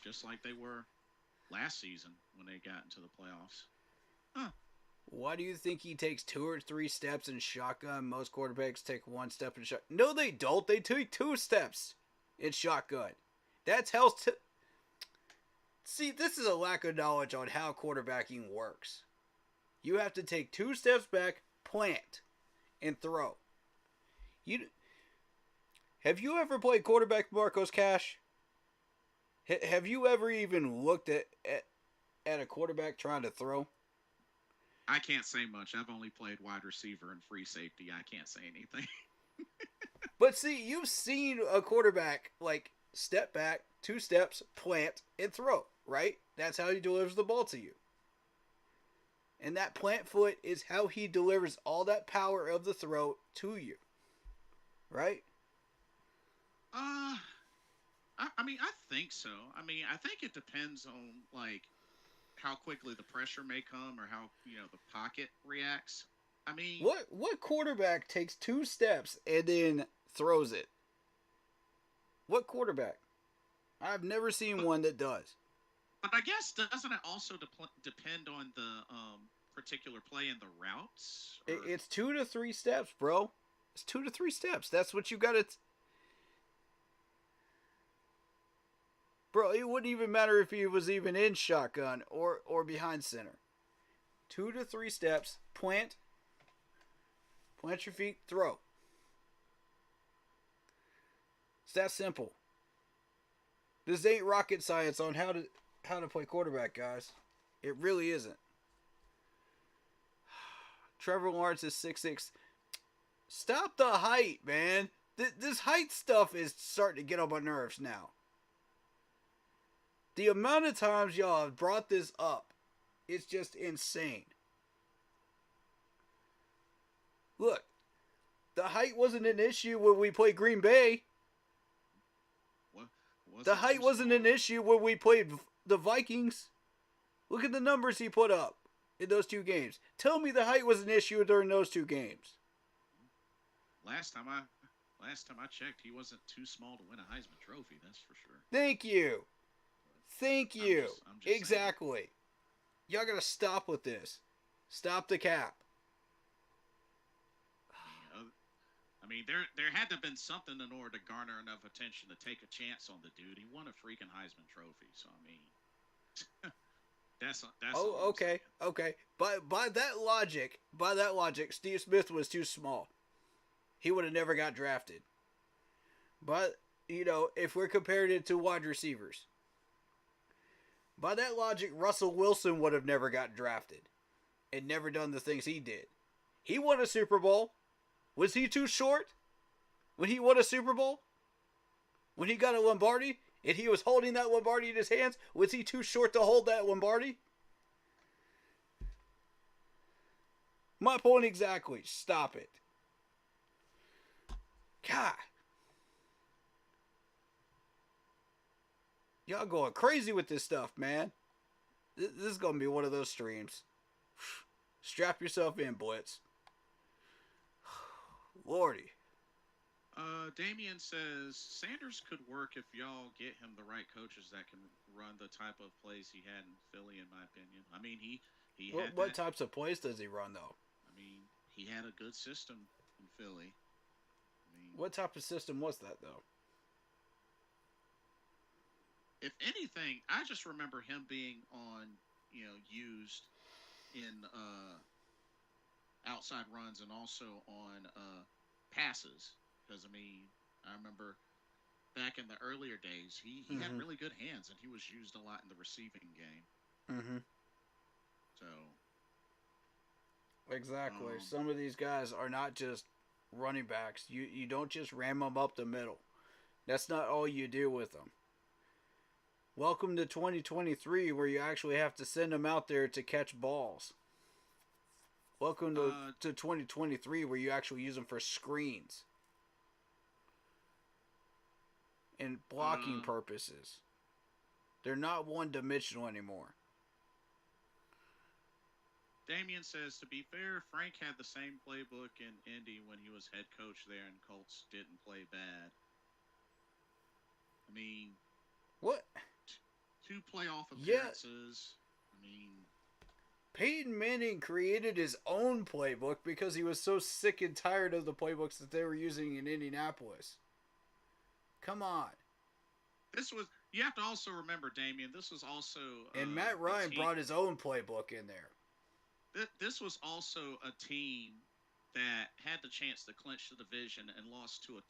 just like they were last season when they got into the playoffs. Huh. Why do you think he takes 2 or 3 steps in shotgun? Most quarterbacks take 1 step in shotgun. No, they don't. They take 2 steps in shotgun. That's hell's See, this is a lack of knowledge on how quarterbacking works. You have to take 2 steps back, plant, and throw. You have you ever played quarterback Marcos Cash? Have you ever even looked at a quarterback trying to throw? I can't say much. I've only played wide receiver and free safety. I can't say anything. But see, you've seen a quarterback like step back, 2 steps, plant, and throw, right? That's how he delivers the ball to you. And that plant foot is how he delivers all that power of the throw to you. Right? I mean, I think so. I mean, I think it depends on like how quickly the pressure may come or how the pocket reacts. I mean, what quarterback takes 2 steps and then throws it? What quarterback? I've never seen one that does. but I guess doesn't it also depend on the particular play and the routes? Or... It's 2 to 3 steps, bro. It's 2 to 3 steps. That's what you got to. Bro, it wouldn't even matter if he was even in shotgun or behind center. 2 to 3 steps, plant your feet, throw. It's that simple. This ain't rocket science on how to play quarterback, guys. It really isn't. Trevor Lawrence is 6'6". Stop the height, man. This height stuff is starting to get on my nerves now. The amount of times y'all have brought this up, it's just insane. Look, the height wasn't an issue when we played Green Bay. The height wasn't an issue when we played the Vikings. Look at the numbers he put up in those 2 games. Tell me the height was an issue during those 2 games. Last time I checked, he wasn't too small to win a Heisman Trophy. That's for sure. Thank you. Thank you. I'm just exactly. Saying. Y'all gotta stop with this. Stop the cap. I mean, there had to have been something in order to garner enough attention to take a chance on the dude. He won a freaking Heisman Trophy, so I mean, that's. Oh, okay. By that logic, Steve Smith was too small. He would have never got drafted. But if we're comparing it to wide receivers, by that logic, Russell Wilson would have never got drafted and never done the things he did. He won a Super Bowl. Was he too short when he won a Super Bowl? When he got a Lombardi and he was holding that Lombardi in his hands, was he too short to hold that Lombardi? My point exactly. Stop it. God. Y'all going crazy with this stuff, man. This is going to be one of those streams. Strap yourself in, Blitz. Lordy. Damien says Sanders could work if y'all get him the right coaches that can run the type of plays he had in Philly, in my opinion. I mean, he had what types of plays does he run, though? I mean, he had a good system in Philly. I mean, what type of system was that, though? If anything, I just remember him being on, used in outside runs and also on passes. Because, I mean, I remember back in the earlier days, he had really good hands, and he was used a lot in the receiving game. Mm-hmm. So. Exactly. Some of these guys are not just running backs. You don't just ram them up the middle. That's not all you do with them. Welcome to 2023, where you actually have to send them out there to catch balls. Welcome to 2023, where you actually use them for screens and blocking purposes. They're not one-dimensional anymore. Damien says, to be fair, Frank had the same playbook in Indy when he was head coach there, and Colts didn't play bad. I mean, what? 2 playoff appearances. Yeah. I mean, Peyton Manning created his own playbook because he was so sick and tired of the playbooks that they were using in Indianapolis. Come on. This You have to also remember, Damian, this was also And Matt a Ryan team. brought his own playbook in there. This was also a team that had the chance to clinch the division and lost to a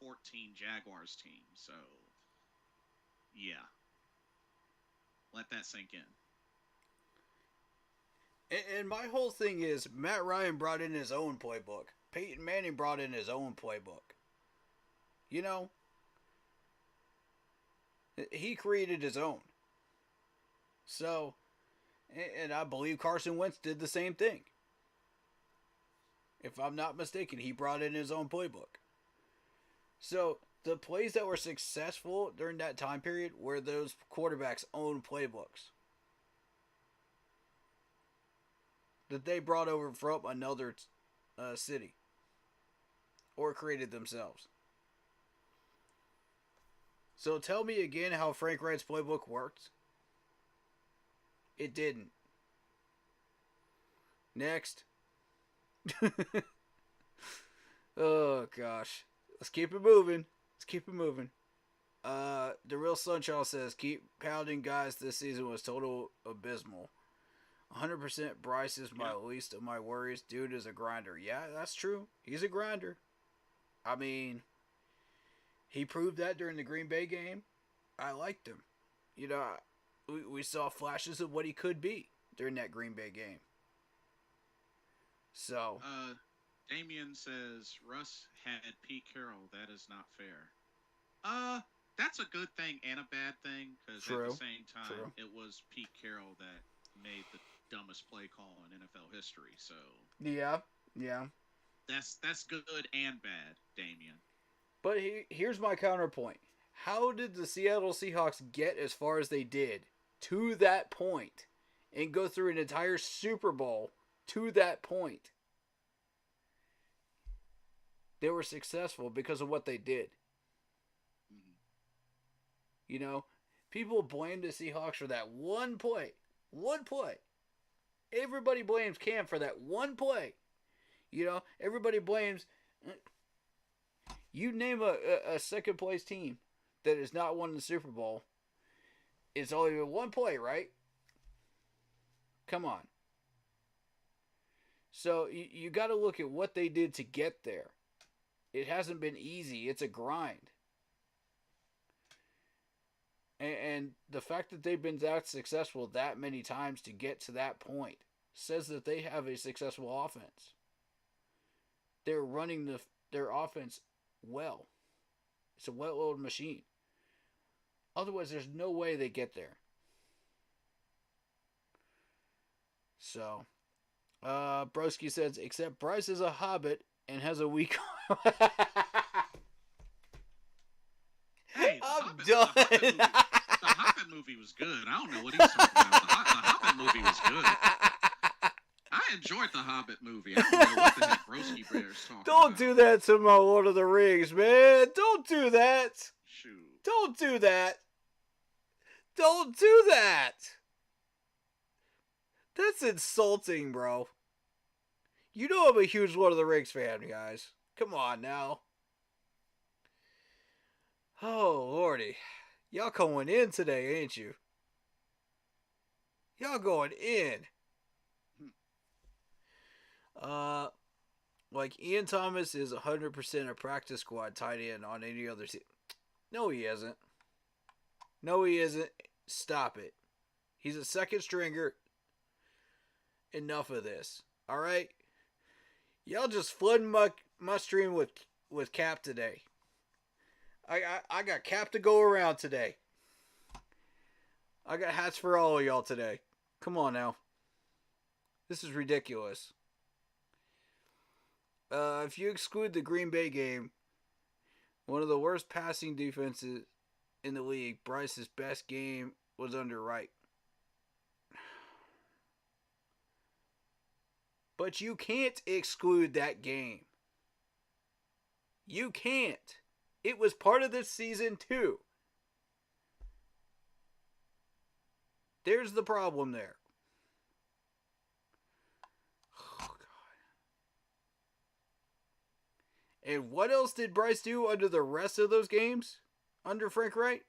2-14 Jaguars team. So, yeah, let that sink in. And my whole thing is Matt Ryan brought in his own playbook. Peyton Manning brought in his own playbook. You know, he created his own. So, and I believe Carson Wentz did the same thing. If I'm not mistaken, he brought in his own playbook. So, the plays that were successful during that time period were those quarterbacks' own playbooks that they brought over from another city or created themselves. So tell me again how Frank Wright's playbook worked. It didn't. Next. Oh gosh. Let's keep it moving. Let's keep it moving. The real Sunchild says, keep pounding guys this season was total abysmal. 100% Bryce is my least of my worries. Dude is a grinder. Yeah, that's true. He's a grinder. I mean, he proved that during the Green Bay game. I liked him. You know, we saw flashes of what he could be during that Green Bay game. So, Damien says Russ had Pete Carroll. That is not fair. That's a good thing and a bad thing because at the same time, it was Pete Carroll that made the dumbest play call in NFL history. So yeah. That's good and bad, Damien. But here's my counterpoint. How did the Seattle Seahawks get as far as they did to that point and go through an entire Super Bowl to that point? They were successful because of what they did. Mm-hmm. You know, people blame the Seahawks for that one play. One play. Everybody blames Cam for that one play. You know, everybody blames... You name a second place team that has not won the Super Bowl. It's only been one play, right? Come on. So you got to look at what they did to get there. It hasn't been easy. It's a grind. And the fact that they've been that successful that many times to get to that point says that they have a successful offense. They're running their offense well. It's a well-oiled machine. Otherwise, there's no way they get there. So, Broski says, except Bryce is a hobbit and has a weak... Hey, I'm done. The Hobbit movie was good. I don't know what he's talking about. The Hobbit movie was good. I enjoyed the Hobbit movie. I don't know what the heck Broski Bear's talking Don't about. do that to my Lord of the Rings, man. Don't do that. Shoot. Don't do that. Don't do that. That's insulting, bro. You know I'm a huge Lord of the Rings fan, guys. Come on now. Oh, Lordy. Y'all going in today, ain't you? Y'all going in. Like Ian Thomas is 100% a practice squad tight end on any other team. No, he isn't. No, he isn't. Stop it. He's a second stringer. Enough of this. All right? Y'all just flooding my stream with Cap today. I got Cap to go around today. I got hats for all of y'all today. Come on now. This is ridiculous. If you exclude the Green Bay game, one of the worst passing defenses in the league, Bryce's best game was under Wright. But you can't exclude that game. You can't. It was part of this season too. There's the problem there. Oh, God. And what else did Bryce do under the rest of those games? Under Frank Wright?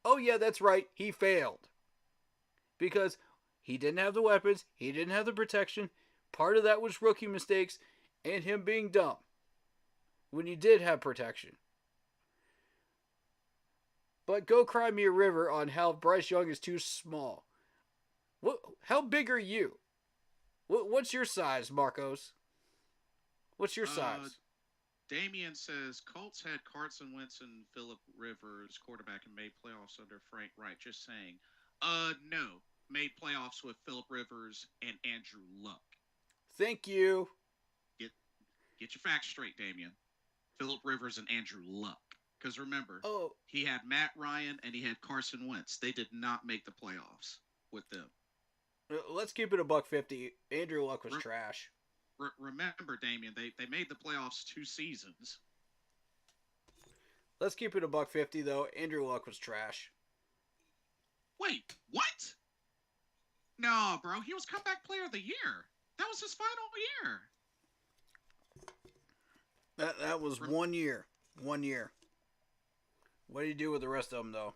Oh, yeah, that's right. He failed. Because he didn't have the weapons. He didn't have the protection. Part of that was rookie mistakes and him being dumb when he did have protection. But go cry me a river on how Bryce Young is too small. How big are you? What's your size, Marcos? What's your size? Damian says Colts had Carson Wentz and Phillip Rivers quarterback and made playoffs under Frank Reich. Just saying. No. Made playoffs with Phillip Rivers and Andrew Luck. Thank you. Get your facts straight, Damian. Phillip Rivers and Andrew Luck. Because remember, he had Matt Ryan and he had Carson Wentz. They did not make the playoffs with them. Let's keep it $150. Andrew Luck was trash. Remember, Damian, they made the playoffs 2 seasons. Let's keep it $150 though. Andrew Luck was trash. Wait, what? No, bro, he was comeback player of the year. That was his final year. That was 1 year. 1 year. What did he do with the rest of them though?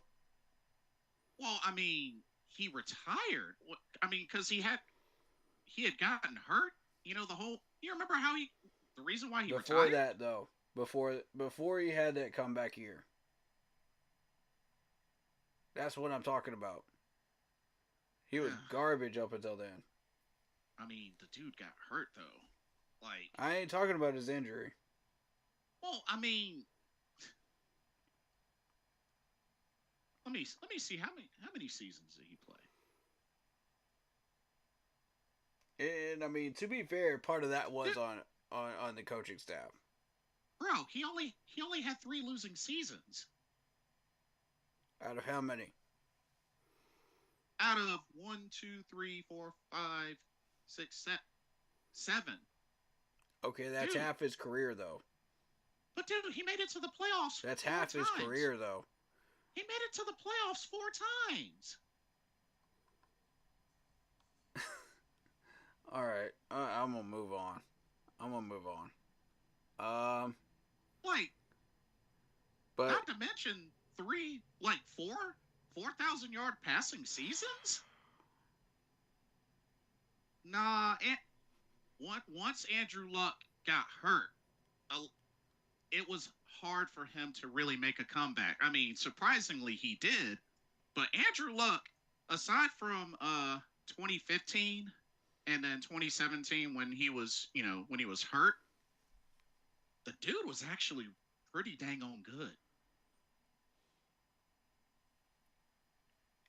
Well, I mean, he retired. I mean, because he had gotten hurt. You know, you remember how the reason why he retired? Before that, though. Before he had that comeback year. That's what I'm talking about. He was garbage up until then. I mean, the dude got hurt, though. Like, I ain't talking about his injury. Well, I mean, let me see how many seasons did he play? And I mean, to be fair, part of that was on the coaching staff. Bro, he only had 3 losing seasons. Out of how many? Out of 1, 2, 3, 4, 5, 6, 7. Okay, that's half his career though. But dude, he made it to the playoffs. That's half his career though. He made it to the playoffs 4 times. All right, I'm gonna move on. But not to mention 4,000-yard passing seasons. Nah, once Andrew Luck got hurt, it was hard for him to really make a comeback. I mean, surprisingly, he did. But Andrew Luck, aside from 2015 and then 2017 when he was hurt, the dude was actually pretty dang on good.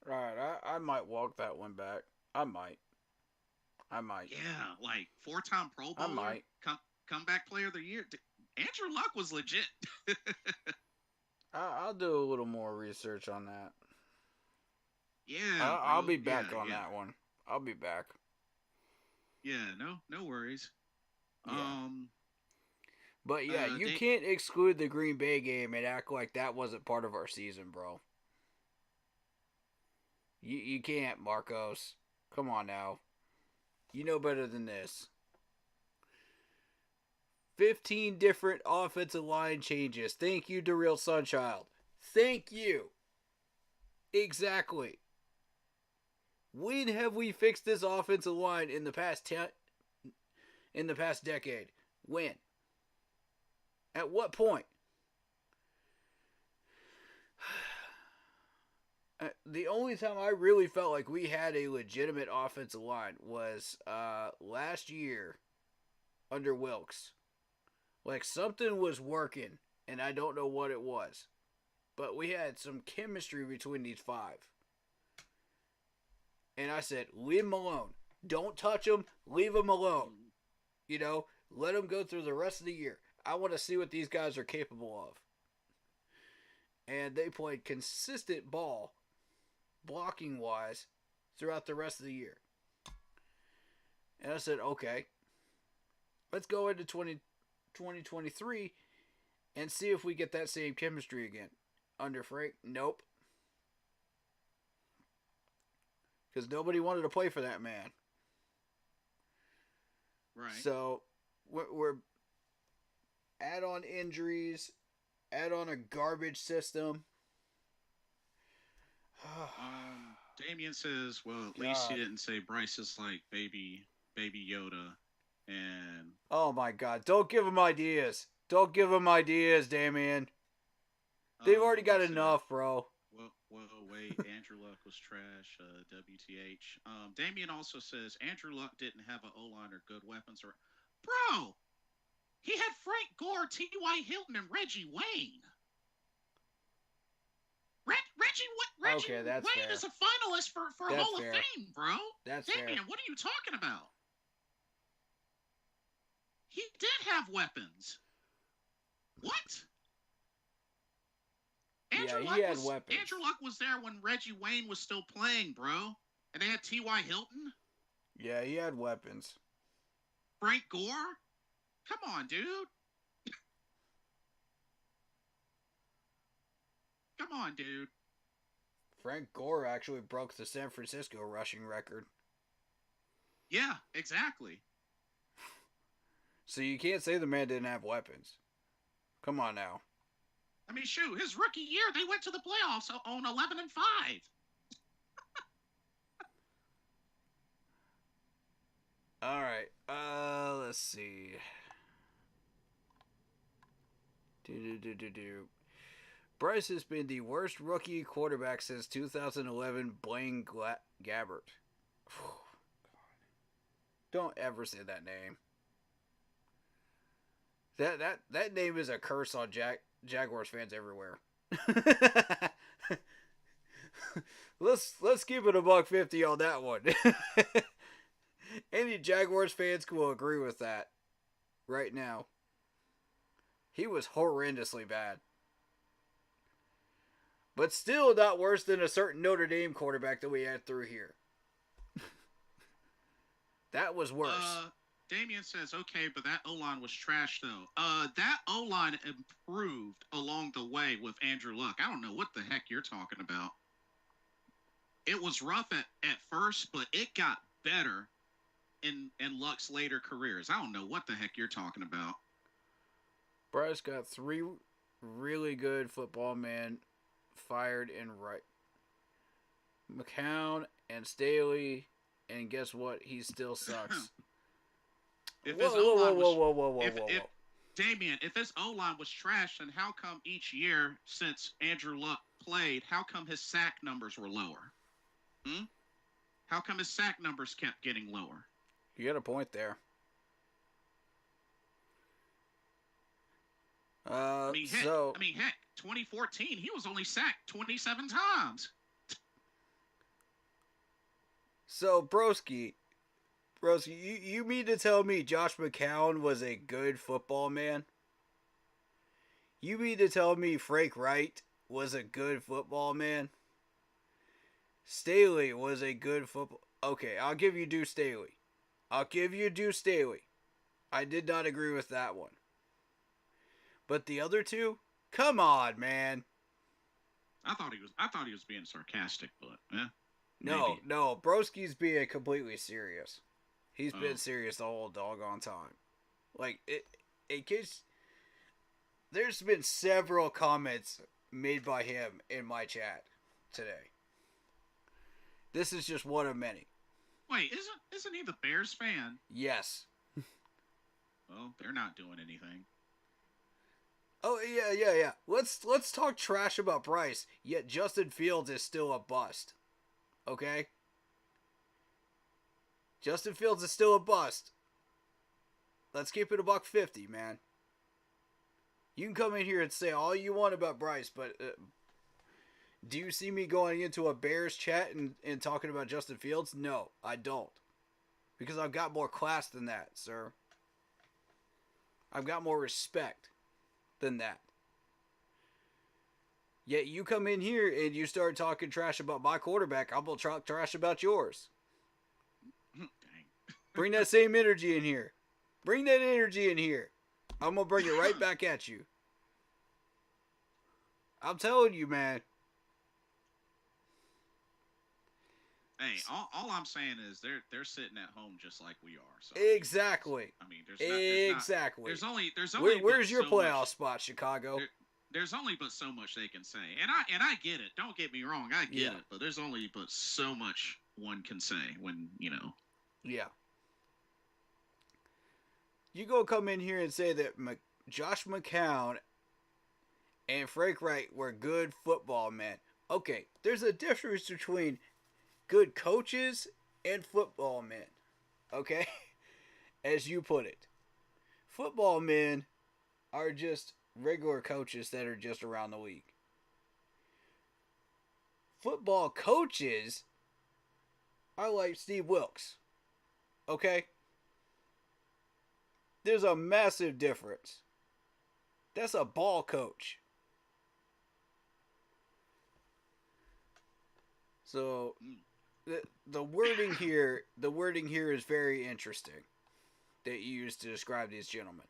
Right, I might walk that one back. I might. Yeah, like 4-time Pro Bowler. I might. Comeback player of the year. Andrew Luck was legit. I'll do a little more research on that. Yeah. I'll be back on that one. I'll be back. Yeah, no worries. Yeah. But yeah, you can't exclude the Green Bay game and act like that wasn't part of our season, bro. You can't, Marcos. Come on now. You know better than this. 15 different offensive line changes. Thank you, DeReal Sunchild. Thank you. Exactly. When have we fixed this offensive line in the past decade? When? At what point? The only time I really felt like we had a legitimate offensive line was last year under Wilkes. Like something was working, and I don't know what it was. But we had some chemistry between these 5. And I said, leave them alone. Don't touch them. Leave them alone. You know, let them go through the rest of the year. I want to see what these guys are capable of. And they played consistent ball, blocking-wise, throughout the rest of the year. And I said, okay, let's go into 2023 and see if we get that same chemistry again. Under Frank, nope. Because nobody wanted to play for that man. Right. So, we're add on injuries, add on a garbage system. Damien says, well, at least he didn't say Bryce is like baby Yoda. And oh my God, don't give him ideas. Don't give him ideas, Damien. They've already got enough, bro. Whoa, wait. Andrew Luck was trash. WTH. Damien also says Andrew Luck didn't have an O-line or good weapons. Bro, he had Frank Gore, T.Y. Hilton, and Reggie Wayne. Reggie Okay, that's Wayne fair. is a finalist for That's Hall fair. of Fame, bro. That's Damien, fair. what are you talking about? He did have weapons. What? Andrew Luck was there when Reggie Wayne was still playing, bro. And they had T.Y. Hilton. Yeah, he had weapons. Frank Gore? Come on, dude. Come on, dude. Frank Gore actually broke the San Francisco rushing record. Yeah, exactly. So you can't say the man didn't have weapons. Come on now. I mean, shoot, his rookie year, they went to the playoffs on 11-5. All right. Let's see. Bryce has been the worst rookie quarterback since 2011. Blaine Gabbert. Don't ever say that name. That name is a curse on Jaguars fans everywhere. Let's keep it $150 on that one. Any Jaguars fans will agree with that right now. He was horrendously bad. But still not worse than a certain Notre Dame quarterback that we had through here. That was worse. Damien says, okay, but that O-line was trash, though. That O-line improved along the way with Andrew Luck. I don't know what the heck you're talking about. It was rough at first, but it got better in Luck's later careers. I don't know what the heck you're talking about. Bryce got 3 really good football men fired in right. McCown and Staley, and guess what? He still sucks. Whoa. Damien, if his O-line was trash, then how come each year since Andrew Luck played, how come his sack numbers were lower? How come his sack numbers kept getting lower? You got a point there. Heck, 2014, he was only sacked 27 times. So, Broski, you mean to tell me Josh McCown was a good football man? You mean to tell me Frank Wright was a good football man? Staley was a good football... Okay, I'll give you Deuce Staley. I did not agree with that one. But the other two? Come on, man. I thought he was being sarcastic, but No, Broski's being completely serious. He's been serious the whole doggone time. Like, in case... There's been several comments made by him in my chat today. This is just one of many. Wait, isn't he the Bears fan? Yes. Well, they're not doing anything. Oh, yeah. Let's talk trash about Bryce, yet Justin Fields is still a bust. Okay? Justin Fields is still a bust. Let's keep it $150, man. You can come in here and say all you want about Bryce, but do you see me going into a Bears chat and talking about Justin Fields? No, I don't. Because I've got more class than that, sir. I've got more respect than that. Yet you come in here and you start talking trash about my quarterback, I'm going to talk trash about yours. Dang. Bring that same energy in here. Bring that energy in here. I'm going to bring it right back at you. I'm telling you, man. Hey, all I'm saying is they're sitting at home just like we are. So Exactly. I mean, there's exactly. There's only Where's your so playoff much, spot, Chicago? there's only but so much they can say, and I get it. Don't get me wrong, I get it, but there's only but so much one can say when Yeah. You go come in here and say that Josh McCown and Frank Wright were good football men. Okay, there's a difference between good coaches and football men. Okay? As you put it. Football men are just regular coaches that are just around the league. Football coaches are like Steve Wilkes. Okay? There's a massive difference. That's a ball coach. So the wording here is very interesting that you used to describe these gentlemen.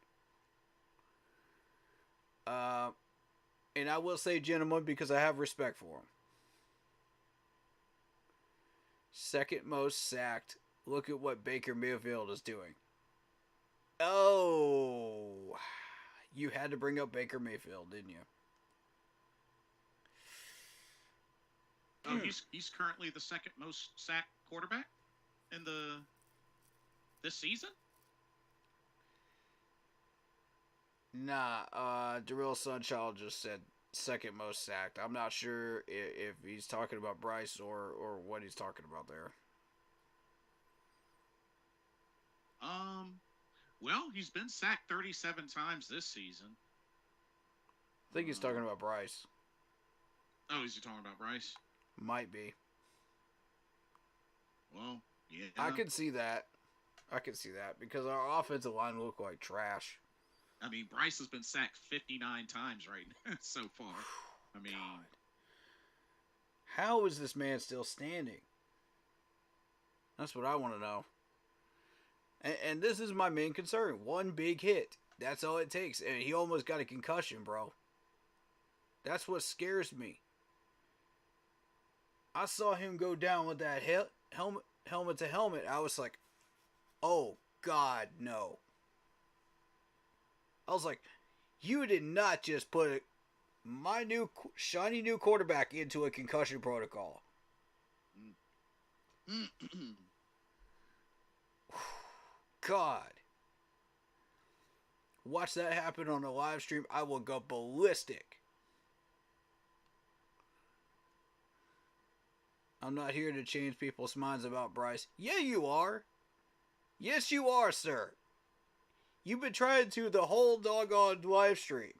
And I will say gentlemen because I have respect for them. Second most sacked. Look at what Baker Mayfield is doing. Oh, you had to bring up Baker Mayfield, didn't you? Oh, he's currently the second most sacked quarterback in this season. Nah, Darrell Sunchild just said second most sacked. I'm not sure if he's talking about Bryce or what he's talking about there. Well, he's been sacked 37 times this season. I think he's talking about Bryce. Oh, is he talking about Bryce? Might be. Well, yeah. I could see that. Because our offensive line looked like trash. I mean, Bryce has been sacked 59 times right now so far. I mean, God. How is this man still standing? That's what I want to know. And this is my main concern. One big hit. That's all it takes. And he almost got a concussion, bro. That's what scares me. I saw him go down with that helmet to helmet. I was like, oh, God, no. I was like, you did not just put my new shiny new quarterback into a concussion protocol. God. Watch that happen on a live stream. I will go ballistic. I'm not here to change people's minds about Bryce. Yeah, you are. Yes, you are, sir. You've been trying to the whole doggone live stream.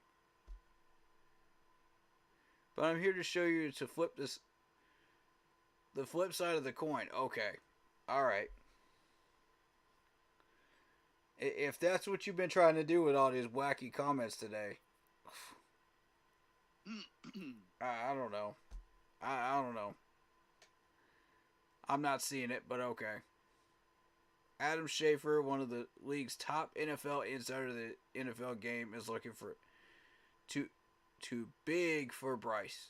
But I'm here to show you to flip this. The flip side of the coin. Okay. Alright. If that's what you've been trying to do with all these wacky comments today. I don't know. I don't know. I'm not seeing it, but okay. Adam Schefter, one of the league's top NFL insider of the NFL game, is looking for too big for Bryce.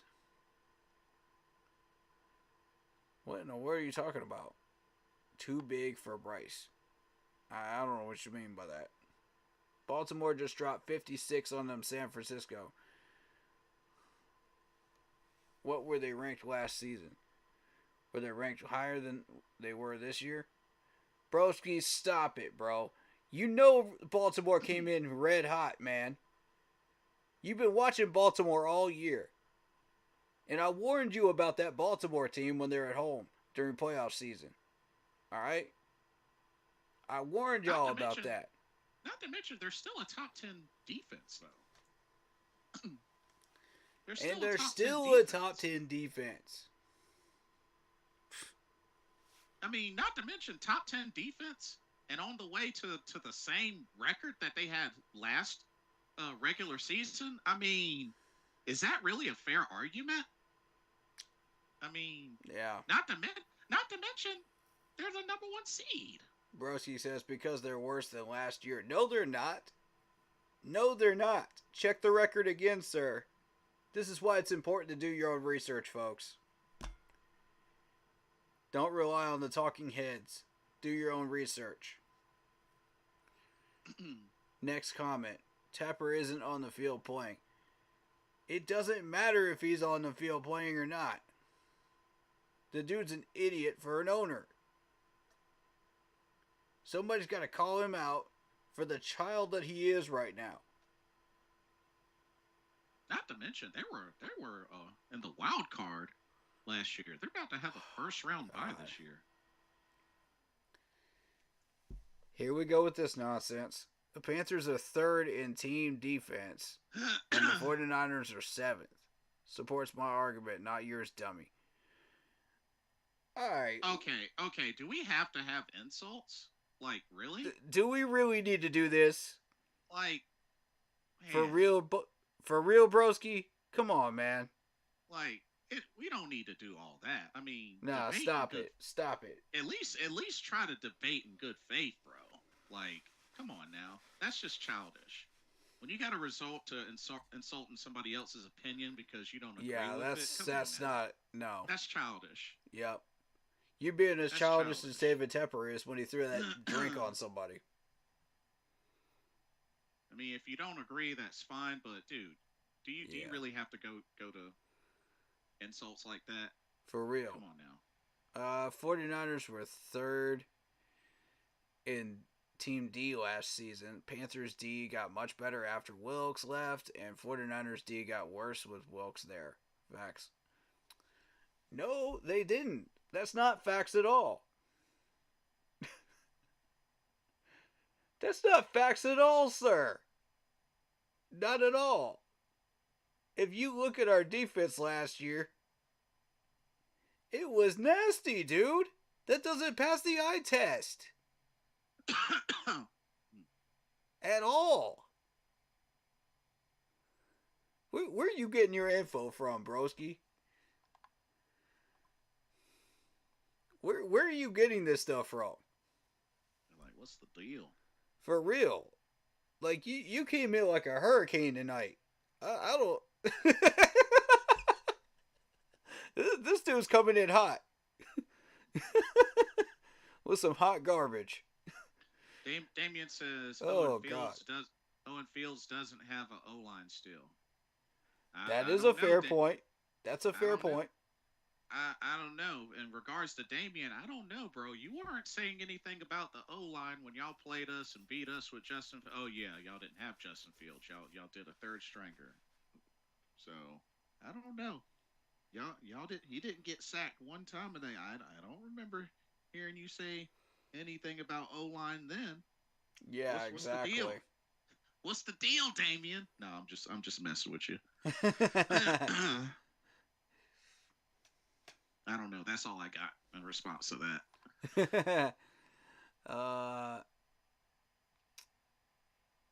What in the world are you talking about? Too big for Bryce. I don't know what you mean by that. Baltimore just dropped 56 on them San Francisco. What were they ranked last season? Were they ranked higher than they were this year? Broski, stop it, bro. You know Baltimore came in red hot, man. You've been watching Baltimore all year. And I warned you about that Baltimore team when they're at home during playoff season. Alright? I warned y'all about that. Not to mention, they're still a top 10 defense, though. They're still a top 10 defense. I mean, not to mention top 10 defense and on the way to the same record that they had last regular season. I mean, is that really a fair argument? I mean, yeah. Not to mention, they're the number 1 seed. Broski says because they're worse than last year. No, they're not. No, they're not. Check the record again, sir. This is why it's important to do your own research, folks. Don't rely on the talking heads. Do your own research. Next comment. Tepper isn't on the field playing. It doesn't matter if he's on the field playing or not. The dude's an idiot for an owner. Somebody's got to call him out for the child that he is right now. Not to mention, they were in the wild card last year. They're about to have a first round bye this year. Here we go with this nonsense. The Panthers are third in team defense, and the 49ers are seventh. Supports my argument, not yours, dummy. All right. Okay. Do we have to have insults? Like, really? Do we really need to do this? Like, man. For real, broski? Come on, man. Like, we don't need to do all that. I mean, nah, stop it. Stop it. At least try to debate in good faith, bro. Like, come on now. That's just childish. When you got to resort to insulting somebody else's opinion because you don't agree with it. That's not, no. That's childish. Yep. You being as childish as David Tepper is when he threw that drink on somebody. I mean, if you don't agree, that's fine. But dude, do you really have to go to insults like that? For real. Come on now. 49ers were third in Team D last season. Panthers D got much better after Wilkes left, and 49ers D got worse with Wilkes there. Facts. No, they didn't. That's not facts at all. That's not facts at all, sir. Not at all. If you look at our defense last year, it was nasty, dude. That doesn't pass the eye test. At all. Where are you getting your info from, broski? Where are you getting this stuff from? Like, what's the deal? For real. Like, you came in like a hurricane tonight. I don't... this dude's coming in hot. With some hot garbage. Damien says Owen Fields doesn't have an O-line still. That is a fair point. That's a fair point. I don't know. In regards to Damien, I don't know, bro. You weren't saying anything about the O-line when y'all played us and beat us with Justin. Oh yeah, y'all didn't have Justin Fields. Y'all did a third stringer. So I don't know. Y'all did. He didn't get sacked one time today. I don't remember hearing you say anything about O-line then. Yeah, exactly. The deal? What's the deal, Damien? No, I'm just messing with you. I don't know. That's all I got in response to that.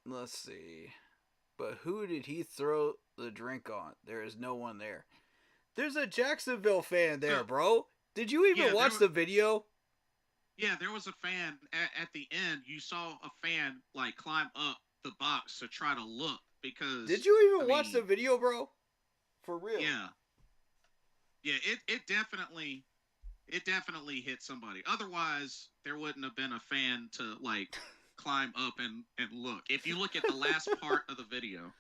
Let's see. But who did he throw the drink on? There is no one there. There's a Jacksonville fan there, bro. Did you even watch the video? Yeah, there was a fan at the end. You saw a fan like climb up the box to try to look because. Did you even watch the video, bro? For real? Yeah. Yeah, it definitely hit somebody. Otherwise, there wouldn't have been a fan to like climb up and look. If you look at the last part of the video,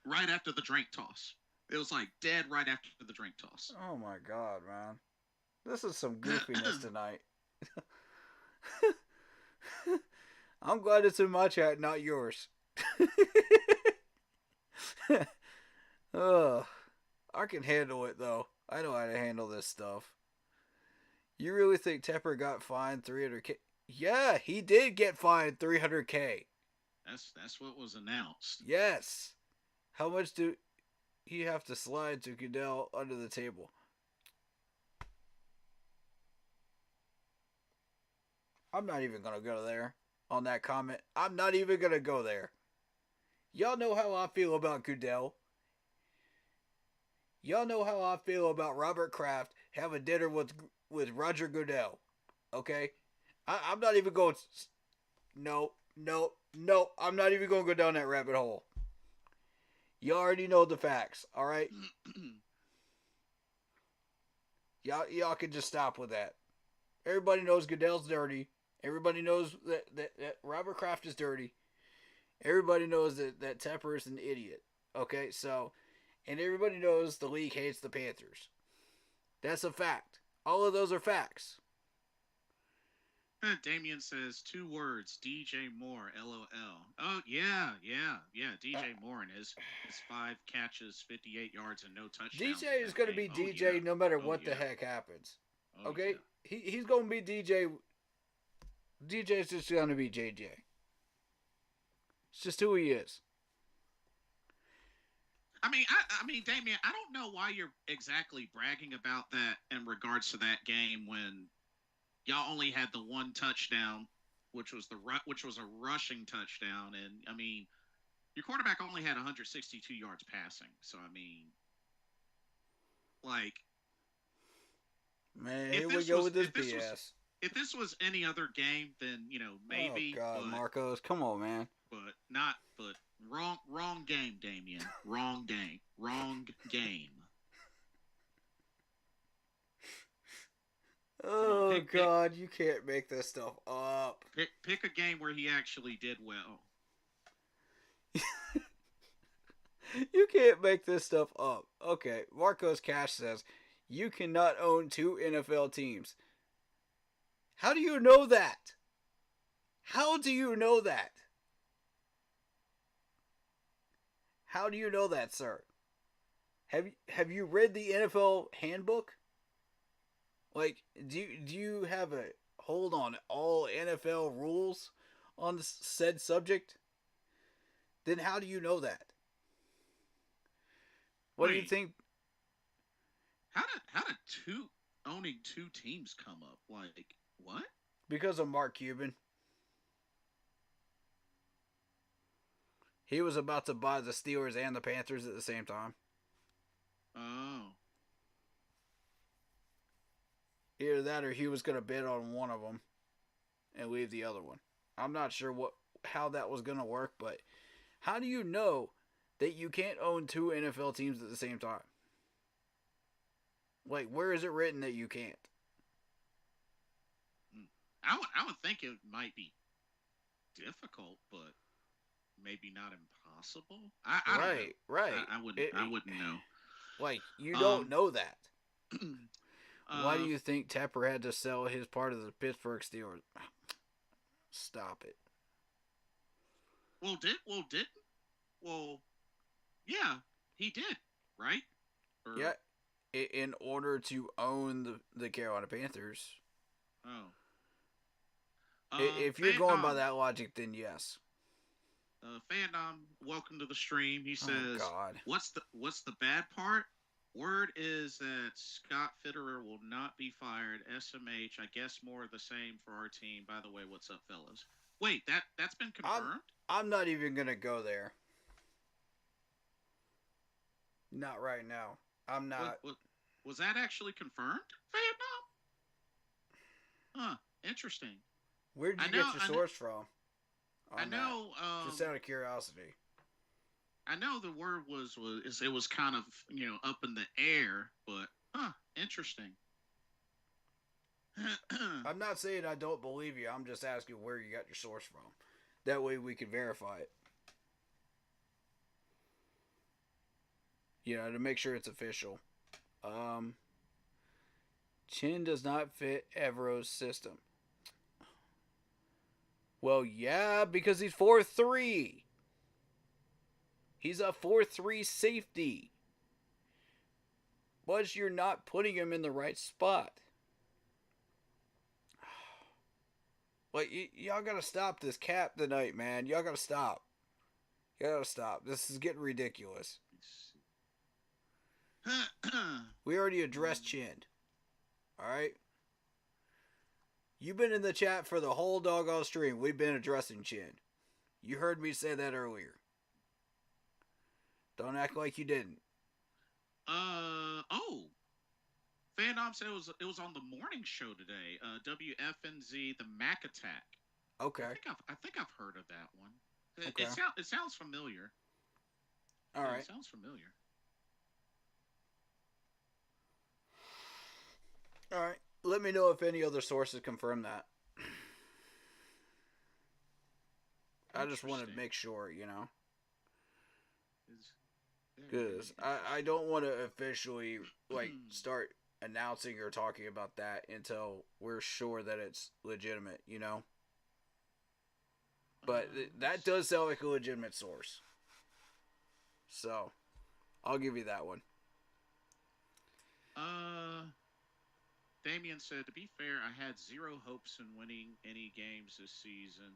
right after the drink toss, it was like dead right after the drink toss. Oh my god, man, this is some goofiness tonight. I'm glad it's in my chat, not yours. I can handle it though. I know how to handle this stuff. You really think Tepper got fined $300K? Yeah, he did get fined $300K. That's what was announced. Yes. How much do he have to slide to Goodell under the table? I'm not even going to go there on that comment. I'm not even going to go there. Y'all know how I feel about Goodell. Y'all know how I feel about Robert Kraft having dinner with Roger Goodell. Okay? I'm not even going... No. I'm not even going to go down that rabbit hole. You already know the facts, alright? Y'all can just stop with that. Everybody knows Goodell's dirty. Everybody knows that Robert Kraft is dirty. Everybody knows that Tepper is an idiot. Okay, so And everybody knows the league hates the Panthers. That's a fact. All of those are facts. Damien says 2 words: DJ Moore. LOL. Oh yeah. DJ Moore and his 5 catches, 58 yards, and no touchdowns. DJ is going to be DJ no matter what the heck happens. Okay, he's going to be DJ. DJ's just going to be JJ. It's just who he is. I mean, Damien, I don't know why you're exactly bragging about that in regards to that game when y'all only had the 1 touchdown, which was a rushing touchdown, and I mean, your quarterback only had 162 yards passing. So I mean, like, man, here we go with this BS. If this was any other game, then maybe. Oh God, Marcos, come on, man. But wrong game, Damien. Wrong game. Oh God, you can't make this stuff up. Pick a game where he actually did well. You can't make this stuff up. Okay, Marcos Cash says you cannot own 2 NFL teams. How do you know that? How do you know that? How do you know that, sir? Have you read the NFL handbook? Like, do you have a hold on all NFL rules on said subject? Then how do you know that? What do you think? How did owning 2 teams come up? Like, what? Because of Mark Cuban. He was about to buy the Steelers and the Panthers at the same time. Oh. Either that or he was going to bid on one of them and leave the other one. I'm not sure how that was going to work, but how do you know that you can't own 2 NFL teams at the same time? Like, where is it written that you can't? I would think it might be difficult, but maybe not impossible. I don't know. Right. I wouldn't know. Like, you don't know that. Why do you think Tepper had to sell his part of the Pittsburgh Steelers? Stop it. Yeah, he did, right? Yeah, in order to own the Carolina Panthers. Oh. If you're going by that logic, then yes. Fandom, welcome to the stream. He says, "Oh God, what's the bad part? Word is that Scott Fitterer will not be fired. SMH, I guess more of the same for our team. By the way, what's up, fellas? Wait, that's been confirmed? I'm not even gonna go there. Not right now. I'm not. Was that actually confirmed, Fandom? Huh. Interesting. Where did you get your source from? I know. Just out of curiosity. I know the word it was kind of up in the air, but interesting. I'm not saying I don't believe you. I'm just asking where you got your source from. That way we can verify it. To make sure it's official. Chin does not fit Evro's system. Well, yeah, because he's 4-3. He's a 4-3 safety. But you're not putting him in the right spot. Like, y'all gotta stop this cap tonight, man. Y'all gotta stop. This is getting ridiculous. We already addressed Chin. Alright? You've been in the chat for the whole doggone stream. We've been addressing Chin. You heard me say that earlier. Don't act like you didn't. Fandom said it was on the morning show today. WFNZ, the Mac Attack. Okay. I think I've heard of that one. Okay. It sounds familiar. All right. It sounds familiar. All right. Let me know if any other sources confirm that. I just wanted to make sure, Because I don't want to officially start announcing or talking about that until we're sure that it's legitimate, you know. But that does sound like a legitimate source. So, I'll give you that one. Damien said, to be fair, I had zero hopes in winning any games this season.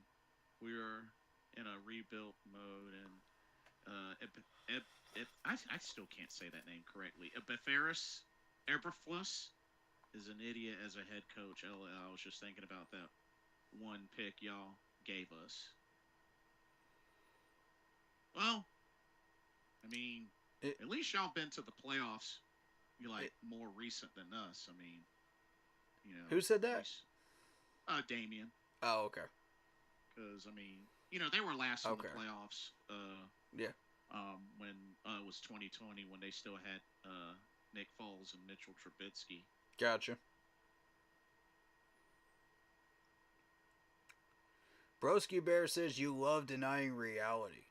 We are in a rebuild mode, and I still can't say that name correctly. Eberflus is an idiot as a head coach. I was just thinking about that one pick y'all gave us. Well, I mean, at least y'all been to the playoffs. You're more recent than us. I mean, you know. Who said that? Damien. Oh, okay. Because I mean, they were last in the playoffs. Yeah. When it was 2020, when they still had Nick Foles and Mitchell Trubisky. Gotcha. Broski Bear says you love denying reality.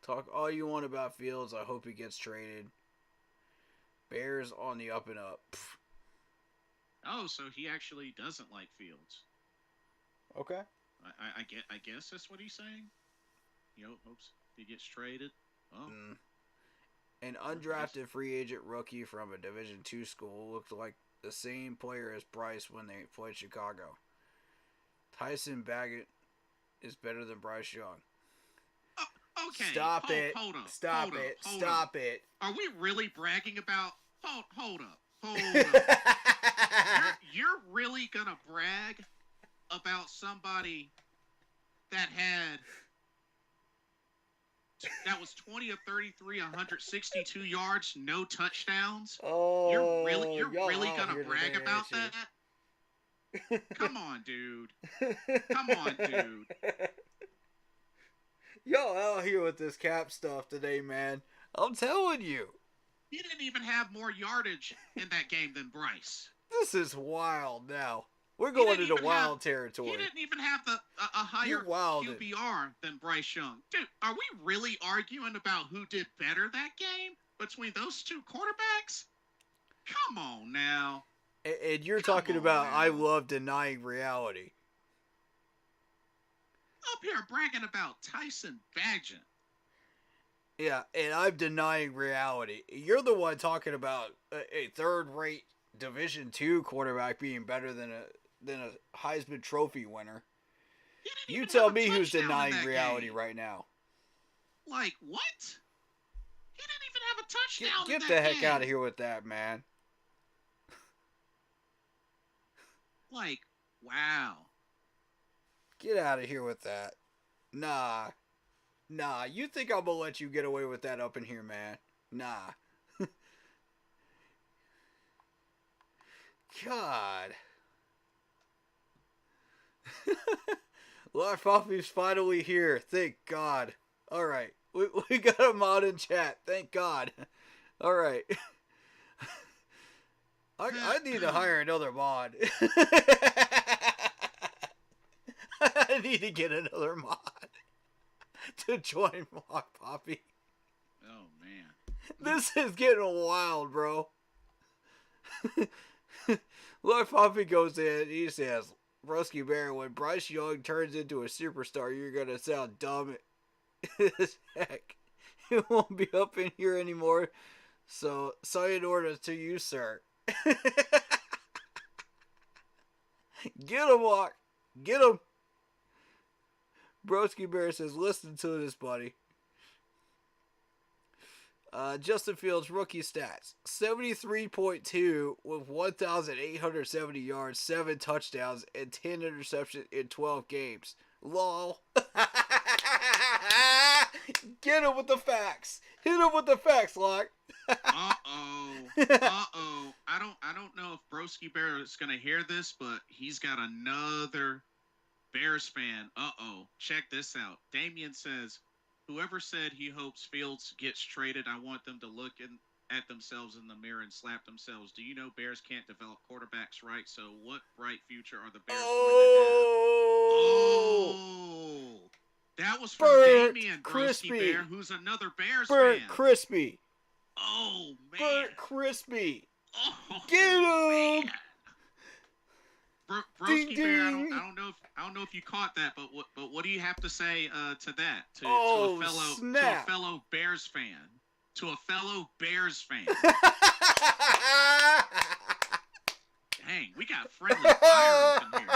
Talk all you want about Fields. I hope he gets traded. Bears on the up and up. Pfft. Oh, so he actually doesn't like Fields. Okay. I guess that's what he's saying. Hopes he gets traded. Oh. An undrafted free agent rookie from a Division II school looked like the same player as Bryce when they played Chicago. Tyson Baggett is better than Bryce Young. Okay. Stop it. Hold up. Stop it. Stop it. Are we really bragging about... Hold up. You're really going to brag about somebody that was 20 of 33, 162 yards, no touchdowns? Oh, you're really going to brag about that? Come on, dude. Y'all out here with this cap stuff today, man. I'm telling you. He didn't even have more yardage in that game than Bryce. This is wild now. We're going into wild territory. He didn't even have a higher QBR than Bryce Young. Dude, are we really arguing about who did better that game between those two quarterbacks? Come on now. And you're talking about I love denying reality. Up here bragging about Tyson Bagent. Yeah, and I'm denying reality. You're the one talking about a third-rate Division II quarterback being better than a Heisman Trophy winner. You tell me who's denying reality right now. Like what? He didn't even have a touchdown. Get the heck out of here with that, man. Like, wow. Get out of here with that. Nah, you think I'm gonna let you get away with that up in here, man? Nah. God. Lark Poppy's finally here. Thank God. Alright. We got a mod in chat. Thank God. Alright. I need to hire another mod. I need to get another mod to join Lark Poppy. Oh, man. This is getting wild, bro. Lark Poppy goes in. He says, Brusky Bear, when Bryce Young turns into a superstar, you're going to sound dumb as heck. He won't be up in here anymore. So, sign orders to you, sir. Get him, Lark. Get him. Broski Bear says, listen to this, buddy. Justin Fields rookie stats. 73.2 with 1,870 yards, 7 touchdowns, and 10 interceptions in 12 games. Lol. Get him with the facts. Hit him with the facts, Lark. Uh-oh. I don't know if Broski Bear is going to hear this, but he's got another Bears fan. Uh-oh. Check this out. Damien says, whoever said he hopes Fields gets traded, I want them to look at themselves in the mirror and slap themselves. Do you know Bears can't develop quarterbacks right? So what bright future are the Bears going to have? Oh! That was from Burnt Damian Broski crispy. Bear, who's another Bears Burnt fan. crispy. Oh man. Burnt crispy. Oh Get him. man. Ding, Broski Bear, ding. I don't know if you caught that, but what do you have to say to that? To Oh, a snap. fellow Bears fan. To a fellow Bears fan. Dang, we got friendly fire up in here.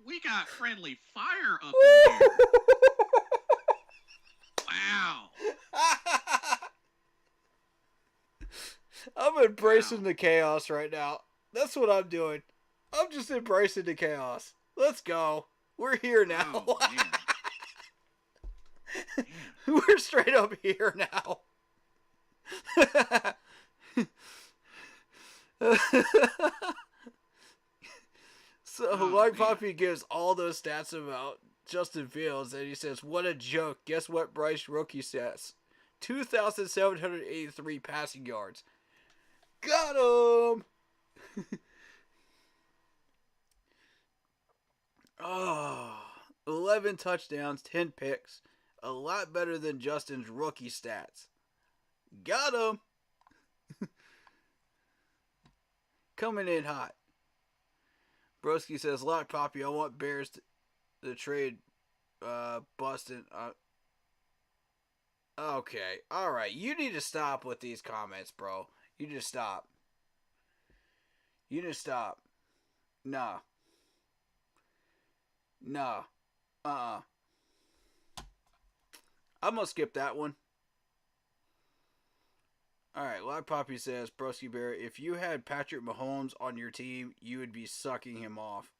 We got friendly fire up in here. Wow. I'm embracing the chaos right now. That's what I'm doing. I'm just embracing the chaos. Let's go. We're here now. Oh, man. We're straight up here now. So, White Poppy gives all those stats about Justin Fields, and he says, what a joke. Guess what Bryce rookie stats? 2,783 passing yards. Got him! Oh, 11 touchdowns, 10 picks. A lot better than Justin's rookie stats. Got him! Coming in hot. Broski says, Lock Poppy, I want Bears to trade Boston. Okay, alright. You need to stop with these comments, bro. You just stop. You just stop. Nah. Nah. I'm gonna skip that one. Alright, Live Poppy says, Broski Bear, if you had Patrick Mahomes on your team, you would be sucking him off.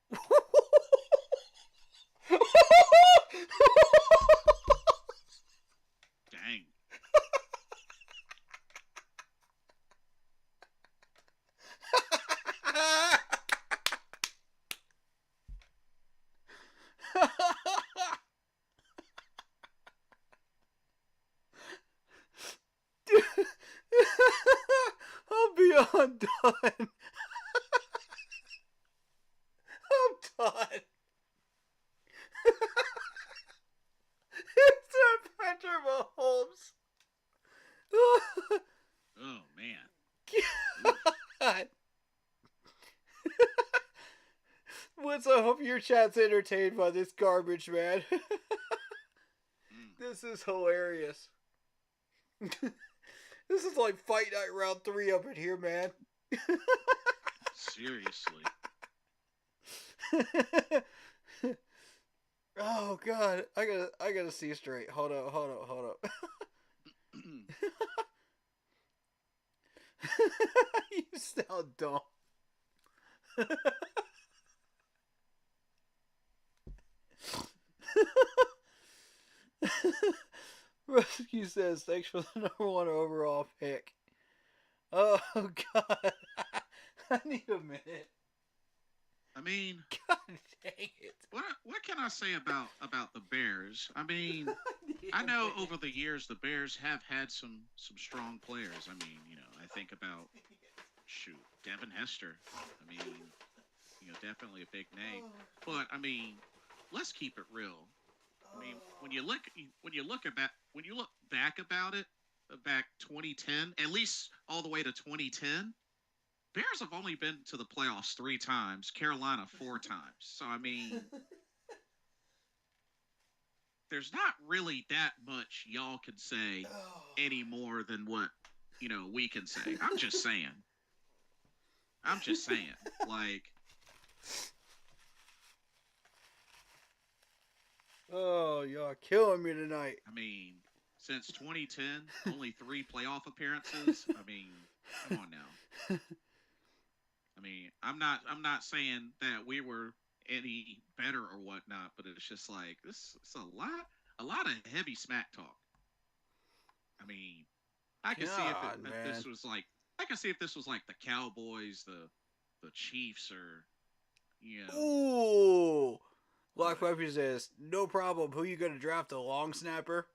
Dang. I'm beyond done. I'm done. It's Patrick Mahomes. Oh, man. God. What's I hope your chat's entertained by this garbage, man. This is hilarious. This is like Fight Night Round 3 up in here, man. Seriously. Oh God, I gotta see straight. Hold up. You sound dumb. Rescue says, thanks for the #1 overall pick. Oh, God. I need a minute. I mean, God dang it. What can I say about the Bears? I mean, I know over the years the Bears have had some strong players. I mean, I think about, Devin Hester. I mean, definitely a big name. But I mean, let's keep it real. I mean, when you look back about it, back 2010, at least all the way to 2010, Bears have only been to the playoffs 3 times, Carolina 4 times. So I mean, there's not really that much y'all can say any more than what we can say. I'm just saying. Like. Oh, y'all killing me tonight. I mean, since 2010, only 3 playoff appearances. I mean, come on now. I mean, I'm not saying that we were any better or whatnot, but it's just like it's a lot of heavy smack talk. I mean, I can see if this was like the Cowboys, the Chiefs, or Ooh. Black Puppy says, no problem. Who you gonna draft, a long snapper?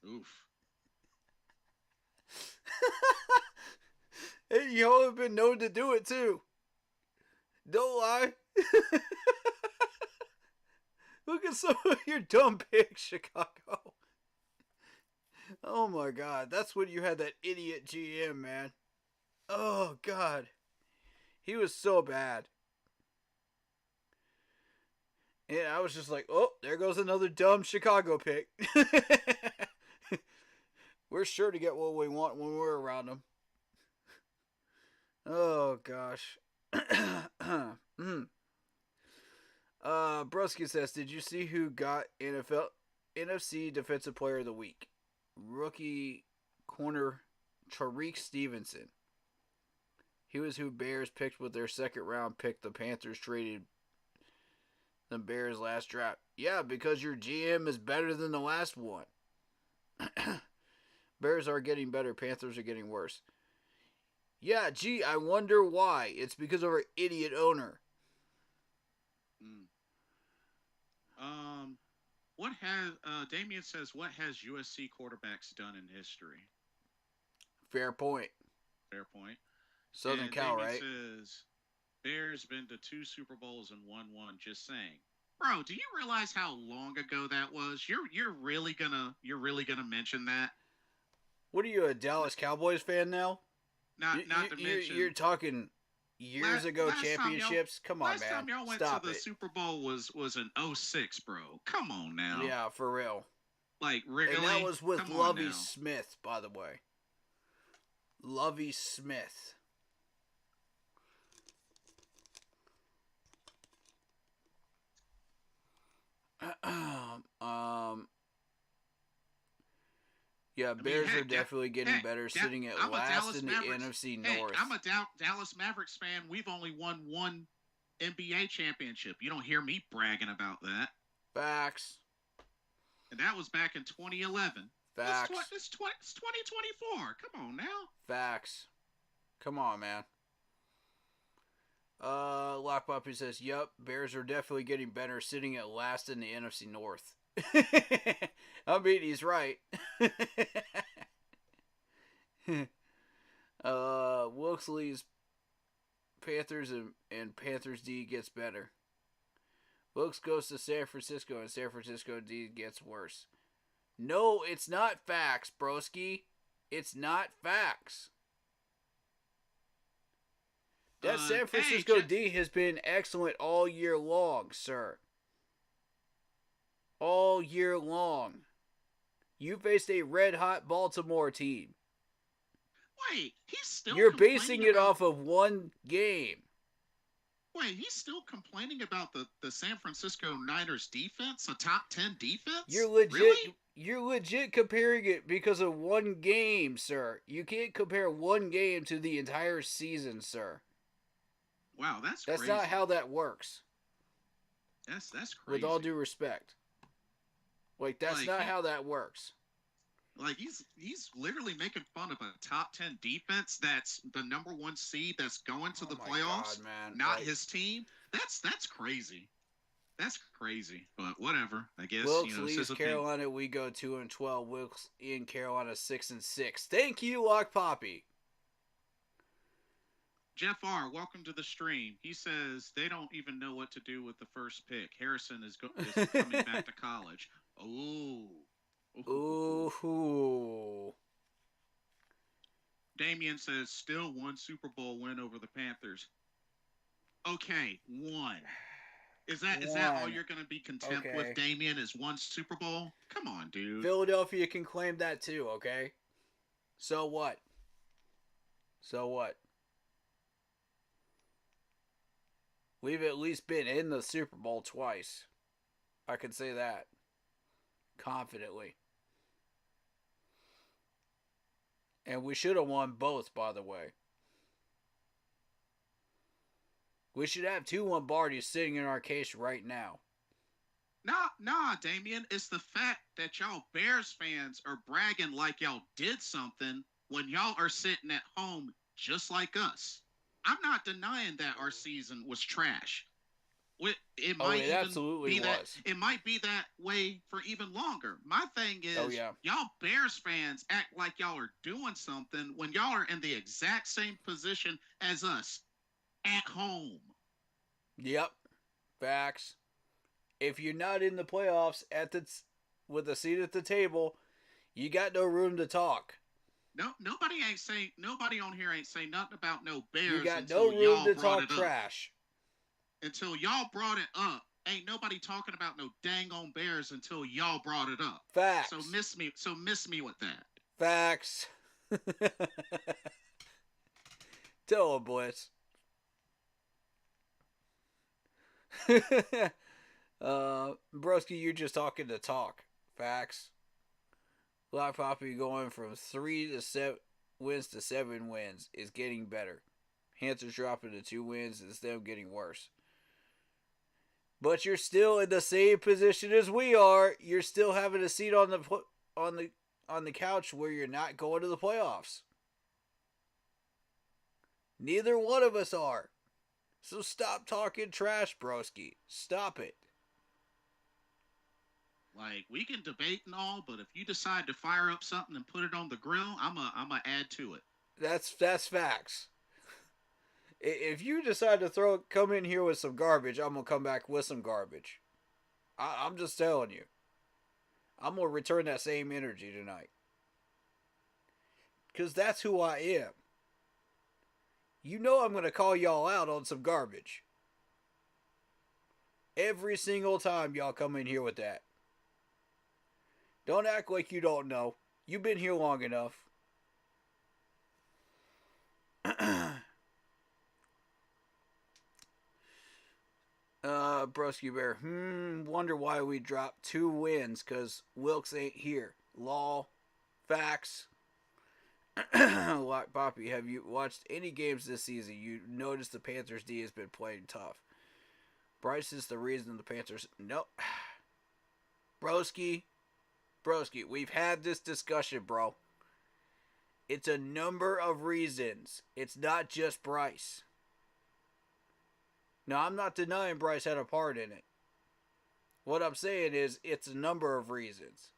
Oof. Hey, y'all have been known to do it too. Don't lie. Look at some of your dumb picks, Chicago. Oh my god, that's when you had that idiot GM, man. Oh god. He was so bad. And I was just like, oh, there goes another dumb Chicago pick. We're sure to get what we want when we're around them. Oh gosh. Brusky says, did you see who got NFC Defensive Player of the Week? Rookie corner Tariq Stevenson. He was who Bears picked with their second round pick. The Panthers traded the Bears last draft. Yeah, because your GM is better than the last one. Bears are getting better. Panthers are getting worse. Yeah, gee, I wonder why. It's because of our idiot owner. What has Damien says? What has USC quarterbacks done in history? Fair point. Fair point. Southern and Cal, Damien right? Says Bears been to 2 Super Bowls and won one. Just saying, bro. Do you realize how long ago that was? You're really gonna mention that? What are you, a Dallas Cowboys fan now? Not to mention you're talking years ago championships. Come on, man. Last time y'all went Stop to the Super Bowl was in 06, bro. Come on now. Yeah, for real. Like really? And that was with Lovie Smith, by the way. Lovie Smith. Yeah, Bears are definitely getting better, sitting at last in the NFC North. I'm a Dallas Mavericks fan. We've only won one NBA championship. You don't hear me bragging about that. Facts. And that was back in 2011. Facts. It's 2024. Come on now. Facts. Come on, man. Lock Puppy says, yup, Bears are definitely getting better, sitting at last in the NFC North. I mean, he's right. Wilksley's Panthers and Panthers D gets better. Wilkes goes to San Francisco and San Francisco D gets worse. No, it's not facts, broski. It's not facts. That San Francisco D has been excellent all year long, sir. All year long. You faced a red-hot Baltimore team. Wait, he's still You're basing it off of one game. Wait, he's still complaining about the San Francisco Niners defense, a top 10 defense? You're legit comparing it because of one game, sir. You can't compare one game to the entire season, sir. Wow, that's crazy. That's not how that works. That's crazy. With all due respect. Like, that's not how that works. Like, he's literally making fun of a top 10 defense that's the number 1 seed that's going to the playoffs. God, man. Not his team. That's crazy. That's crazy. But whatever. I guess Wilkes leaves Carolina. We go 2-12. Wilkes in Carolina 6-6. Thank you, Lock Poppy. Jeff R., welcome to the stream. He says they don't even know what to do with the first pick. Harrison is coming back to college. Ooh. Damien says still 1 Super Bowl win over the Panthers. Okay, 1. Is that all you're going to be content with, Damien, is 1 Super Bowl? Come on, dude. Philadelphia can claim that too, okay? So what? We've at least been in the Super Bowl twice. I can say that. Confidently. And we should have won both, by the way. We should have 2 Lombardis sitting in our case right now. Nah, Damien. It's the fact that y'all Bears fans are bragging like y'all did something when y'all are sitting at home just like us. I'm not denying that our season was trash. It might be that way for even longer. My thing is, y'all Bears fans act like y'all are doing something when y'all are in the exact same position as us at home. Yep. Facts. If you're not in the playoffs with a seat at the table, you got no room to talk. No, nobody on here ain't saying nothing about no You Bears got no until room y'all to brought talk it up. trash. Until y'all brought it up. Ain't nobody talking about no dang on Bears until y'all brought it up. Facts. So miss me with that. Facts. Tell him, Blitz. Broski, you're just talking to talk. Facts. Black Poppy going from 3 wins to 7 wins is getting better. Hansers dropping to 2 wins is them getting worse. But you're still in the same position as we are. You're still having a seat on the couch where you're not going to the playoffs. Neither one of us are. So stop talking trash, broski. Stop it. Like, we can debate and all, but if you decide to fire up something and put it on the grill, I'ma add to it. That's facts. If you decide to come in here with some garbage, I'm gonna come back with some garbage. I'm just telling you. I'm gonna return that same energy tonight. Cause that's who I am. You know I'm gonna call y'all out on some garbage. Every single time y'all come in here with that. Don't act like you don't know. You've been here long enough. Broski Bear. Wonder why we dropped 2 wins, cause Wilkes ain't here. Lol. Facts. Lock Poppy, have you watched any games this season? You noticed the Panthers D has been playing tough. Bryce is the reason the Panthers... Nope. Broski, we've had this discussion, bro. It's a number of reasons. It's not just Bryce. Now, I'm not denying Bryce had a part in it. What I'm saying is, it's a number of reasons.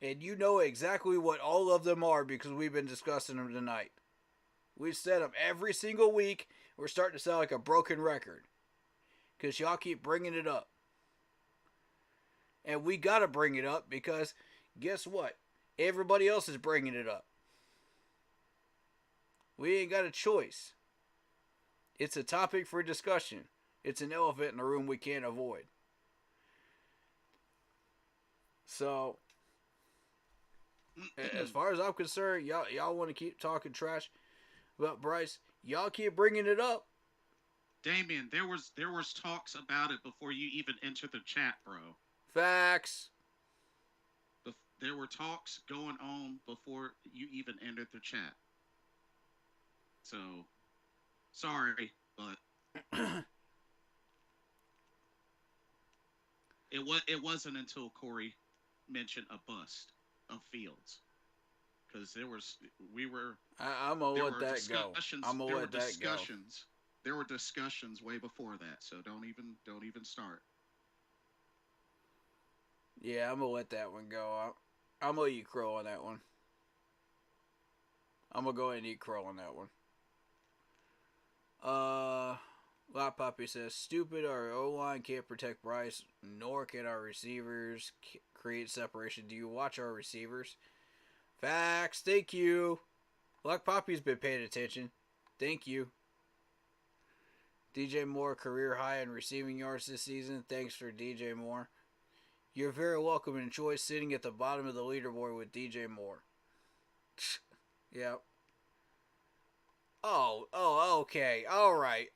And you know exactly what all of them are because we've been discussing them tonight. We've said them every single week. We're starting to sound like a broken record. Because y'all keep bringing it up. And we got to bring it up because guess what? Everybody else is bringing it up. We ain't got a choice. It's a topic for discussion. It's an elephant in the room we can't avoid. So, as far as I'm concerned, y'all want to keep talking trash about Bryce. Y'all keep bringing it up. Damien, there was talks about it before you even entered the chat, bro. Facts. There were talks going on before you even entered the chat. So, sorry, but it wasn't until Corey mentioned a bust of Fields, because I'm gonna let that go. I'm gonna let that go. There were discussions way before that, so don't even start. Yeah, I'm gonna let that one go. I'm gonna eat crow on that one. I'm gonna go ahead and eat crow on that one. Lot Poppy says, stupid, our O-line can't protect Bryce, nor can our receivers create separation. Do you watch our receivers? Facts, thank you. Lot Poppy's been paying attention. Thank you. DJ Moore, career high in receiving yards this season. Thanks for DJ Moore. You're very welcome and enjoy sitting at the bottom of the leaderboard with DJ Moore. Yep. Oh, okay. All right.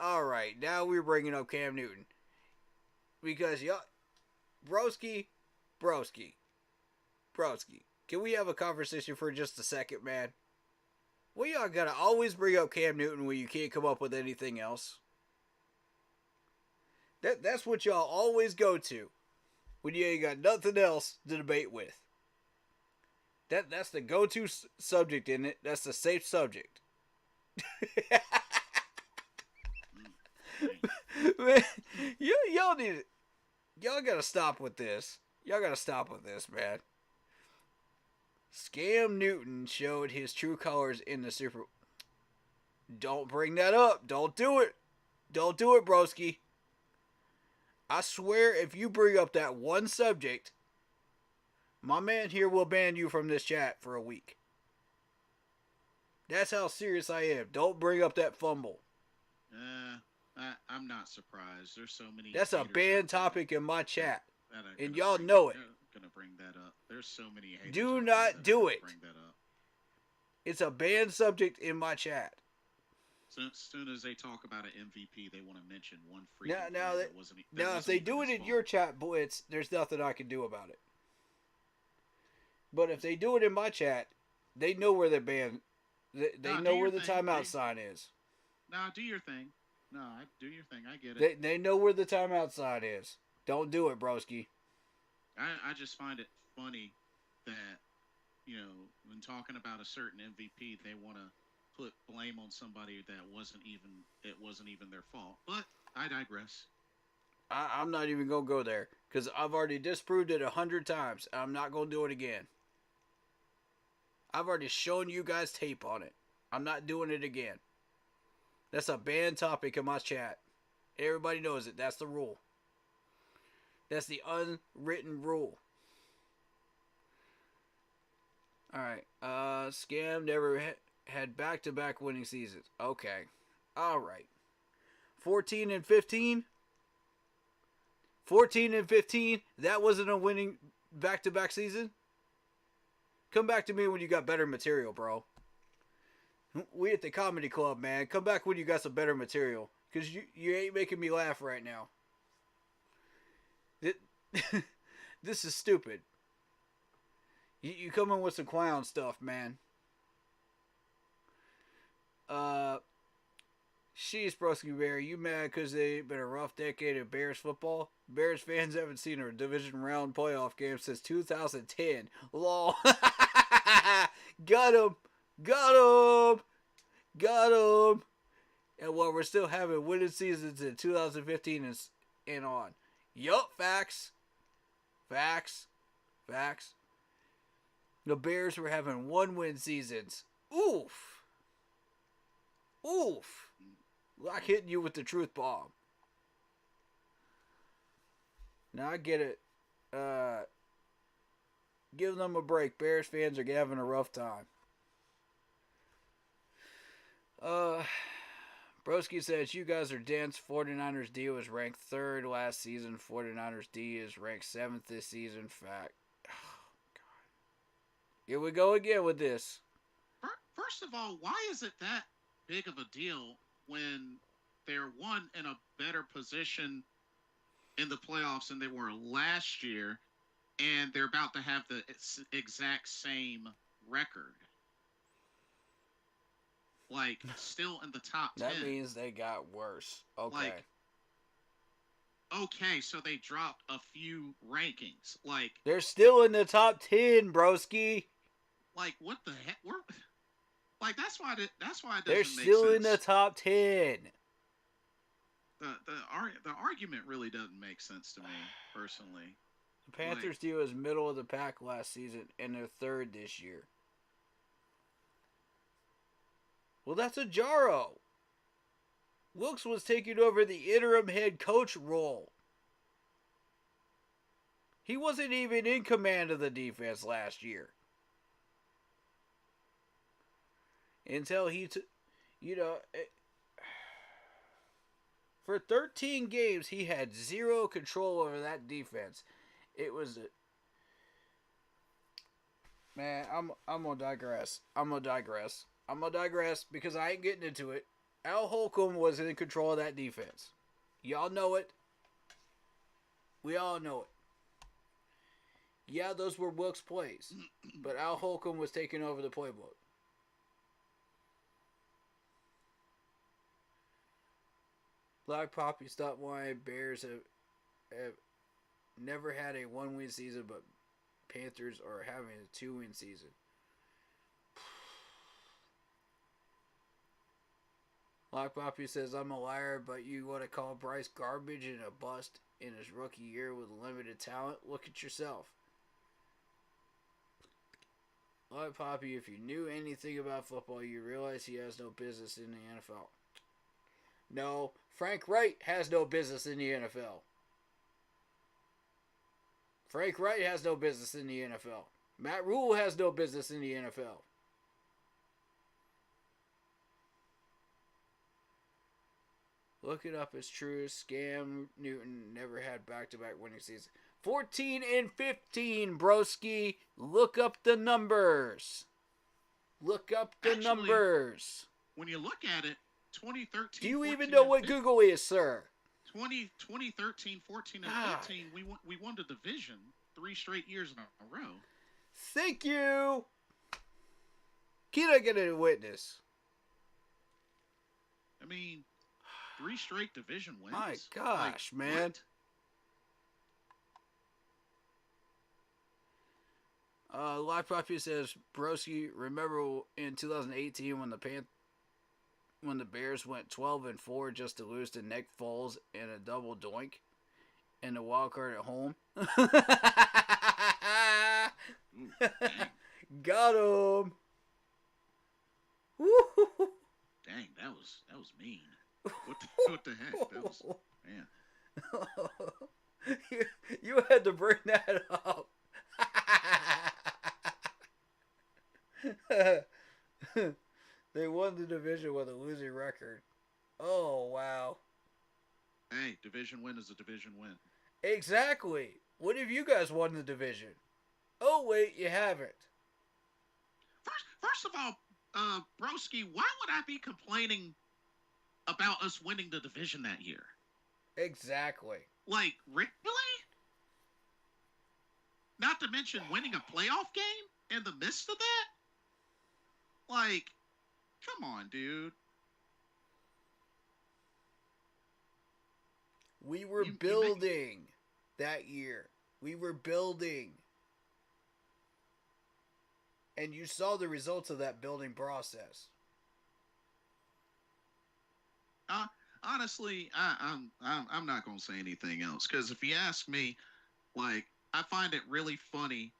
Now we're bringing up Cam Newton. Because, y'all, Broski. Can we have a conversation for just a second, man? We y'all gotta always bring up Cam Newton when you can't come up with anything else. That's what y'all always go to when you ain't got nothing else to debate with. That's the go-to subject, isn't it? That's the safe subject. Man, y'all need it. Y'all gotta stop with this. Man. Scam Newton showed his true colors in the Super. Don't bring that up. Don't do it. Don't do it, broski. I swear if you bring up that one subject, my man here will ban you from this chat for a week. That's how serious I am. Don't bring up that fumble. I'm not surprised. There's so many. That's a banned topic in my chat. And y'all bring, know it. Gonna bring that up. There's so many haters. Do not do it. Bring that up. It's a banned subject in my chat. So as soon as they talk about an MVP, they want to mention one freaking now, that wasn't. Now, if they do it in your chat, Blitz, there's nothing I can do about it. But if they do it in my chat, they know where they're banned. They know where the timeout sign is. Nah, do your thing. No, do your thing. I get it. They know where the timeout sign is. Don't do it, broski. I just find it funny that, when talking about a certain MVP, they want to put blame on somebody that wasn't even their fault. But I digress. I'm not even going to go there because I've already disproved it 100 times. I'm not going to do it again. I've already shown you guys tape on it. I'm not doing it again. That's a banned topic in my chat. Everybody knows it. That's the rule. That's the unwritten rule. Alright. Scam never had back-to-back winning seasons. Okay. Alright. 14 and 15? 14 and 15? That wasn't a winning back-to-back season? Come back to me when you got better material, bro. We at the comedy club, man. Come back when you got some better material. Because you ain't making me laugh right now. This is stupid. You come in with some clown stuff, man. Sheesh, Broski Bear, you mad because they've been a rough decade of Bears football? Bears fans haven't seen a division round playoff game since 2010. Lol. Got him. Got him. Got him. And while we're still having winning seasons in 2015 and on. Yup, facts. Facts. Facts. The Bears were having 1-win seasons. Oof. Oof. Like hitting you with the truth bomb. Now I get it. Give them a break. Bears fans are having a rough time. Broski says, you guys are dense. 49ers D was ranked 3rd last season. 49ers D is ranked 7th this season. Fact. Oh, God. Here we go again with this. First of all, why is it that big of a deal when they're in a better position in the playoffs than they were last year, and they're about to have the exact same record? Like, still in the top 10. That means they got worse. Okay. Okay, so they dropped a few rankings. Like, they're still in the top 10, broski. Like, what the heck? That's why it doesn't they're make sense. They're still in the top 10. The argument really doesn't make sense to me, personally. The Panthers D was middle of the pack last season, and they're 3rd this year. Well, that's a Jaro. Wilkes was taking over the interim head coach role. He wasn't even in command of the defense last year. Until he for 13 games, he had zero control over that defense. It was man, I'm gonna digress. I'm gonna digress because I ain't getting into it. Al Holcomb was in control of that defense. Y'all know it. We all know it. Yeah, those were Wilkes' plays, but Al Holcomb was taking over the playbook. Black Poppy, stop why Bears have never had a 1-win season, but Panthers are having a 2-win season. Black Poppy says, I'm a liar, but you want to call Bryce garbage and a bust in his rookie year with limited talent? Look at yourself. Black Poppy, if you knew anything about football, you realize he has no business in the NFL. No, Frank Wright has no business in the NFL. Frank Wright has no business in the NFL. Matt Rule has no business in the NFL. Look it up. It's true. Scam Newton never had back-to-back winning seasons. 14-15, broski. Look up the numbers. Look up the numbers. When you look at it, 2013. Do you even know what 15, Google is, sir? 2013, 14, and 15, we won the division 3 straight years in a row. Thank you. Can I get a witness? I mean, 3 straight division wins. My gosh, man. What? Live Property says, Broski, remember in 2018 when the Bears went 12-4 just to lose to Nick Foles in a double doink in the wild card at home? Got him. Dang, that was mean. What the heck? That was, man. You had to bring that up. They won the division with a losing record. Oh, wow. Hey, division win is a division win. Exactly. What if you guys won the division? Oh, wait, you haven't. First of all, Broski, why would I be complaining about us winning the division that year? Exactly. Like, really? Not to mention winning a playoff game in the midst of that? Like, come on, dude. We were building that year. We were building. And you saw the results of that building process. Honestly, I'm not gonna say anything else, because if you ask me, like, I find it really funny,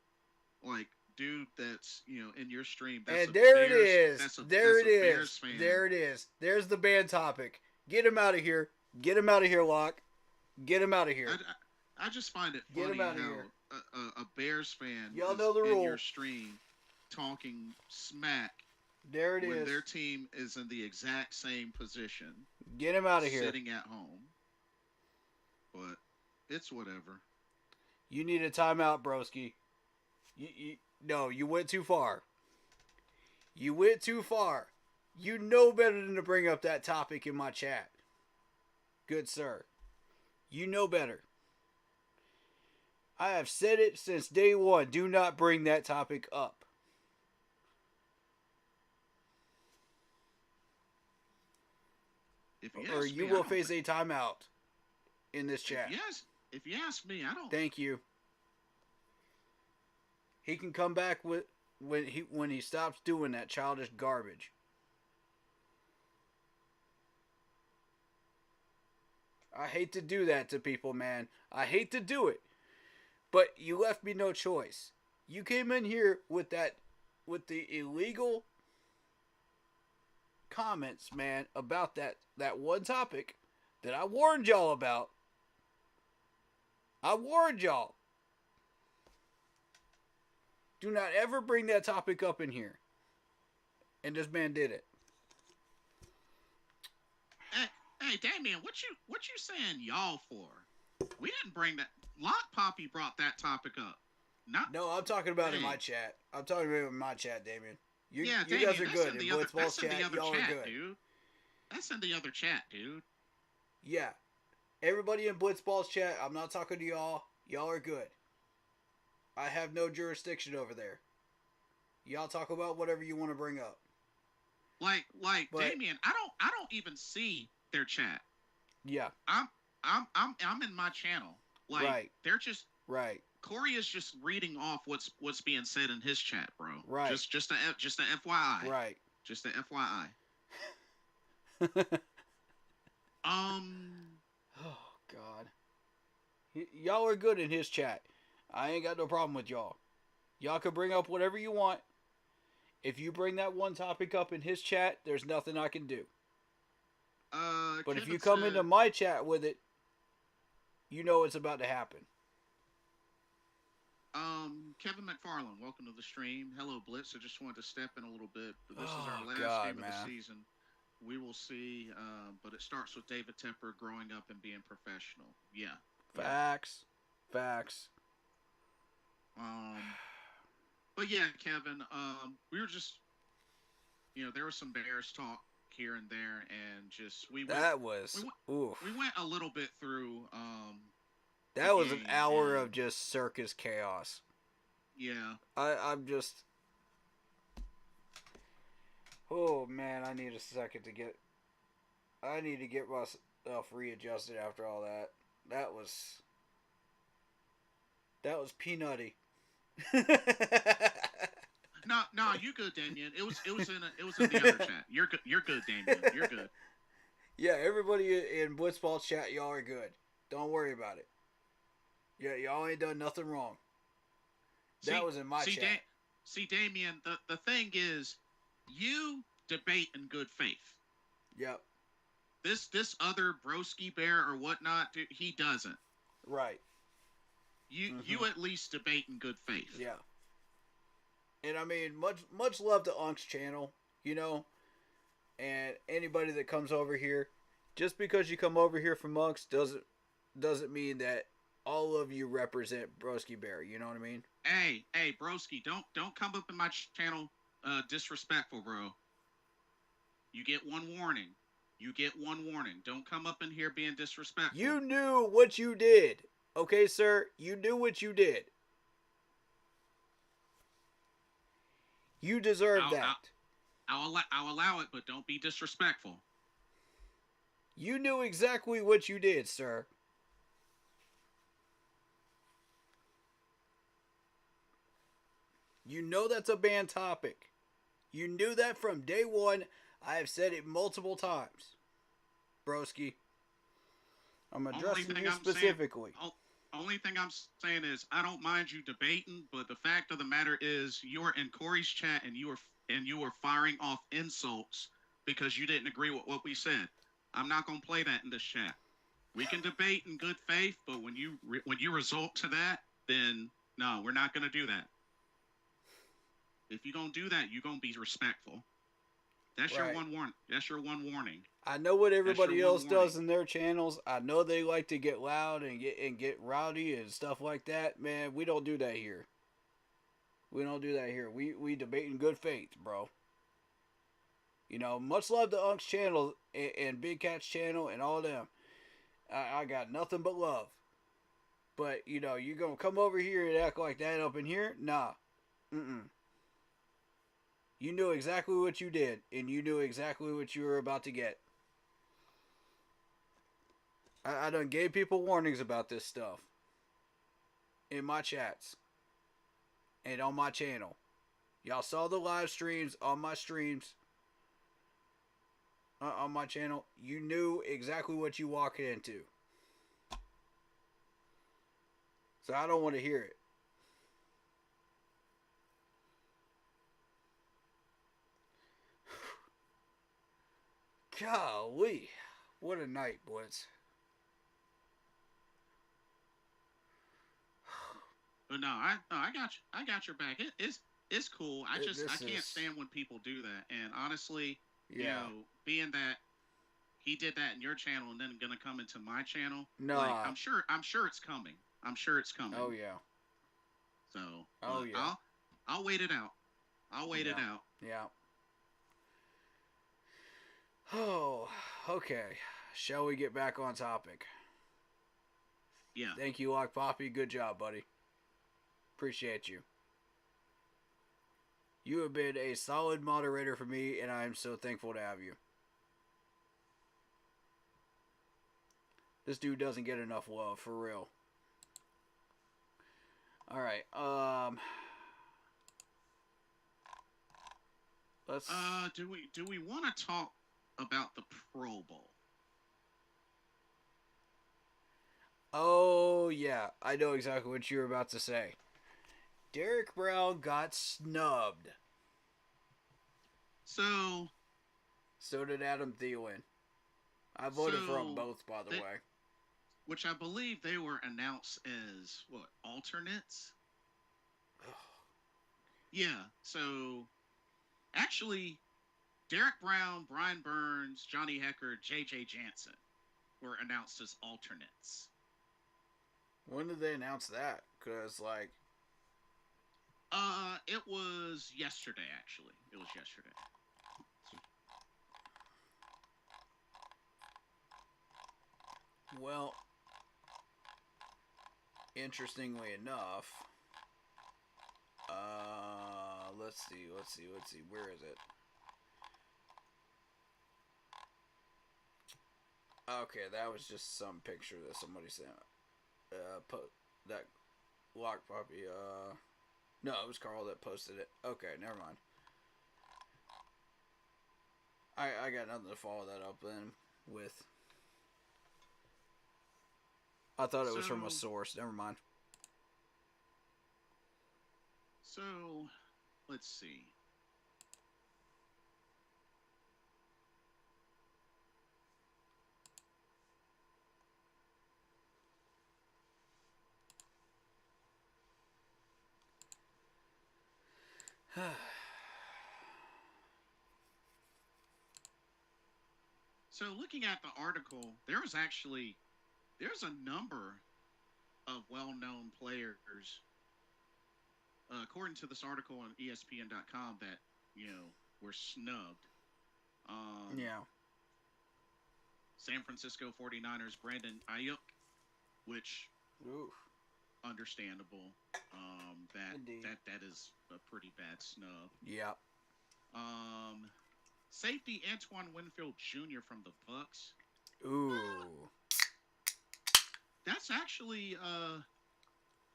like, dude, that's in your stream. That's and there it is. There it is. There's the band topic. Get him out of here. Get him out of here, Locke. Get him out of here. I just find it Get funny him out of how here. a Bears fan Y'all is know the in rule. your stream talking smack There it when is. their team is in the exact same position. Get him out of here. Sitting at home. But it's whatever. You need a timeout, broski. No, you went too far. You went too far. You know better than to bring up that topic in my chat. Good sir. You know better. I have said it since day one. Do not bring that topic up. Or you will face a timeout in this chat. If you ask me, I don't. Thank you. He can come back with when he stops doing that childish garbage. I hate to do that to people, man. I hate to do it. But you left me no choice. You came in here with the illegal comments, man, about that one topic that I warned y'all about. I warned y'all. Do not ever bring that topic up in here. And this man did it. Hey, Damien, what you saying y'all for? We didn't bring that. Lock Poppy brought that topic up. No, I'm talking about in my chat. I'm talking about in my chat, Damien. You Damien, guys are good. In Blitzball's chat, y'all are good. Dude. That's in the other chat, dude. Yeah. Everybody in Blitzball's chat, I'm not talking to y'all. Y'all are good. I have no jurisdiction over there. Y'all talk about whatever you want to bring up. But, Damien, I don't even see their chat. Yeah. I'm in my channel. Like, right. They're just right. Corey is just reading off what's being said in his chat, bro. Right. Just a FYI. Right. Just a FYI. Oh God. Y'all are good in his chat. I ain't got no problem with y'all. Y'all can bring up whatever you want. If you bring that one topic up in his chat, there's nothing I can do. But if Kevin you come said, into my chat with it, you know it's about to happen. Kevin McFarland, welcome to the stream. Hello, Blitz. I just wanted to step in a little bit, but this is our Oh, last God, game of man. the season. We will see, but it starts with David Tepper growing up and being professional. Yeah. Facts. Facts. But yeah, Kevin, we were just, there was some Bears talk here and there, and just That was, oof. we went a little bit through That was an game, hour and of just circus chaos. yeah. I'm just... Oh, man, I need a second to get... I need to get myself readjusted after all that. That was peanutty. No, you good, Damien. It was in the other chat. You're good, Damien. You're good. Yeah, everybody in Blitzball chat, y'all are good. Don't worry about it. Yeah, y'all ain't done nothing wrong. That was in my chat. See, Damien, the thing is, you debate in good faith. Yep. This other broski bear or whatnot, dude, he doesn't. Right. You at least debate in good faith. Yeah. And I mean, much love to Unk's channel, and anybody that comes over here. Just because you come over here from Unk's doesn't mean that all of you represent Broski Bear. You know what I mean? Hey, broski, don't come up in my channel disrespectful, bro. You get one warning. Don't come up in here being disrespectful. You knew what you did. Okay, sir? You knew what you did. You deserve that. I'll allow it, but don't be disrespectful. You knew exactly what you did, sir. You know that's a banned topic. You knew that from day one. I have said it multiple times. Broski. I'm addressing you specifically. Only thing I'm saying is I don't mind you debating, but the fact of the matter is you're in Corey's chat and you were firing off insults because you didn't agree with what we said. I'm not gonna play that in this chat. We can debate in good faith, but when you resort to that, then no, we're not gonna do that. If you're gonna do that, you're gonna be respectful. That's right. Your one warning. That's your one warning. I know what everybody else does in their channels. I know they like to get loud and get rowdy and stuff like that. Man, we don't do that here. We don't do that here. We debate in good faith, bro. Much love to Unk's channel and Big Cat's channel and all them. I got nothing but love. But, you're going to come over here and act like that up in here? Nah. You knew exactly what you did, and you knew exactly what you were about to get. I done gave people warnings about this stuff. In my chats. And on my channel. Y'all saw the live streams on my streams. On my channel. You knew exactly what you walked into. So I don't want to hear it. Golly. What a night, Blitz. But no, I got you. I got your back. It's cool. I can't stand when people do that. And honestly, being that he did that in your channel and then gonna come into my channel, I'm sure it's coming. I'm sure it's coming. Oh yeah. So I'll wait it out. I'll wait it out. Yeah. Oh, okay. Shall we get back on topic? Yeah. Thank you, Lock Poppy. Good job, buddy. Appreciate you. You have been a solid moderator for me, and I am so thankful to have you. This dude doesn't get enough love, for real. Alright, let's... Do we want to talk about the Pro Bowl? Oh, yeah. I know exactly what you were about to say. Derek Brown got snubbed. So did Adam Thielen. I voted for them So, both, by the they, way. which I believe they were announced as what, alternates? Yeah. So actually, Derek Brown, Brian Burns, Johnny Hecker, J.J. Jansen were announced as alternates. When did they announce that? Because, like, It was yesterday. Actually, it was yesterday. well, interestingly enough, let's see, where is it? Okay, that was just some picture that somebody sent. That Lock Puppy, no, it was Carl that posted it. Okay, never mind. I got nothing to follow that up then with. I thought it was from a source. Never mind. So, let's see. So, looking at the article, there's a number of well-known players, according to this article on ESPN.com, that were snubbed. Yeah. San Francisco 49ers Brandon Ayuk, which Oof. understandable. Indeed. That is a pretty bad snub. Yeah. Safety Antoine Winfield Jr. from the Bucks. Ooh. That's actually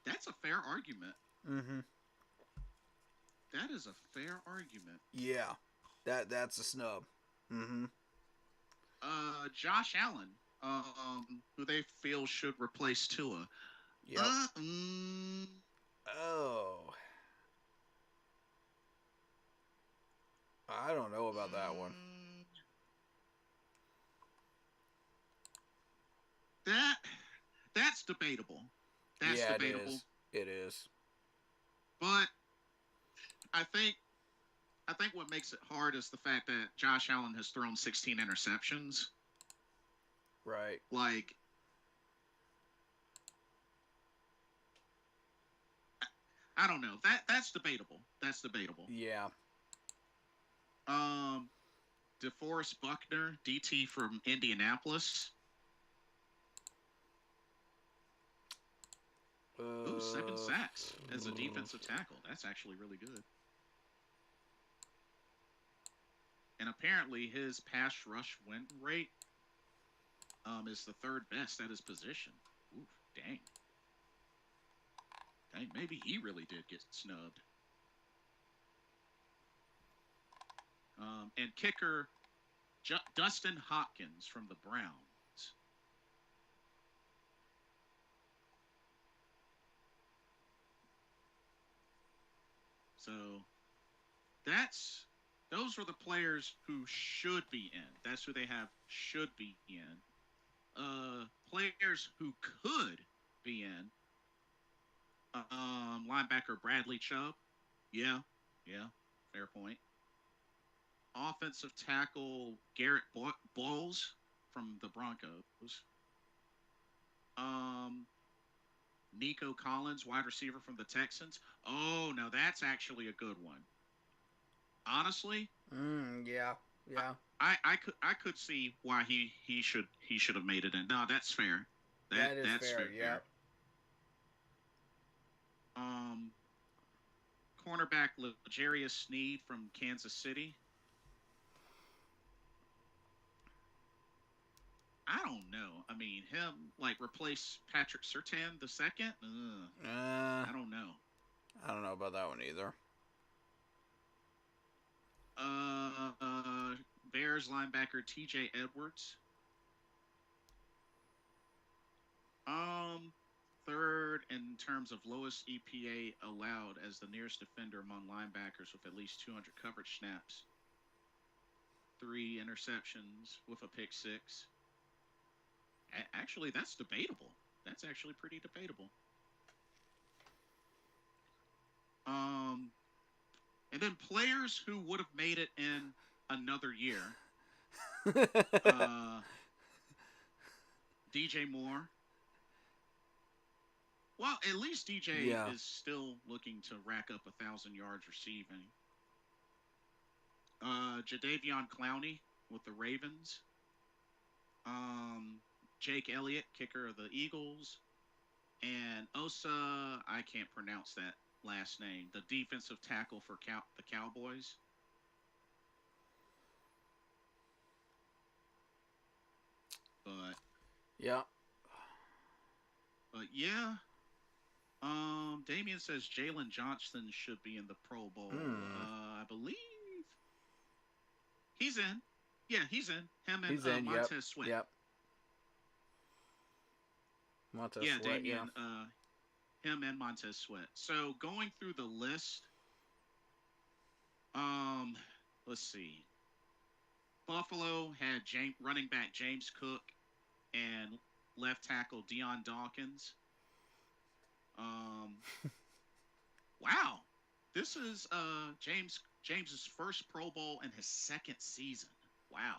that's a fair argument. Mm-hmm. That is a fair argument. Yeah. That's a snub. Mm-hmm. Josh Allen, who they feel should replace Tua. Yep. Oh. I don't know about that one. That's debatable. That's debatable. It is. But I think what makes it hard is the fact that Josh Allen has thrown 16 interceptions. Right. Like, I don't know. That's debatable. That's debatable. Yeah. DeForest Buckner, DT from Indianapolis. Ooh, 7 sacks as a defensive tackle. That's actually really good. And apparently his pass rush win rate is the third best at his position. Ooh, dang. Maybe he really did get snubbed. And kicker Dustin Hopkins from the Browns. So those were the players who should be in. That's who they have should be in. Players who could be in. Linebacker Bradley Chubb. Yeah, fair point. Offensive tackle Garrett Bowles from the Broncos. Nico Collins, wide receiver from the Texans. Oh, no, that's actually a good one. Honestly, Yeah. I could see why he should have made it in. No, that's fair. That's fair. Yeah. Cornerback L'Jarius Sneed from Kansas City. I don't know. I mean, him replace Patrick Surtain the second. I don't know. I don't know about that one either. Bears linebacker T.J. Edwards. Third in terms of lowest EPA allowed as the nearest defender among linebackers with at least 200 coverage snaps. 3 interceptions with a pick 6. Actually, that's debatable. That's actually pretty debatable. Um, and then players who would have made it in another year. Uh, DJ Moore. Well, at least DJ Yeah. is still looking to rack up 1,000 yards receiving. Jadavion Clowney with the Ravens. Um, Jake Elliott, kicker of the Eagles. And Osa, I can't pronounce that last name, the defensive tackle for the Cowboys. But Yeah. yeah, Damien says Jalen Johnson should be in the Pro Bowl. Hmm. I believe he's in. Yeah, he's in. Him and He's in. Yep. Montez Sweat. Yep. Montez Yeah, Sweat. Yeah. Damien. Him and Montez Sweat. So going through the list, um, let's see. Buffalo had running back James Cook and left tackle Deion Dawkins. Wow, this is James's first Pro Bowl in his second season. Wow,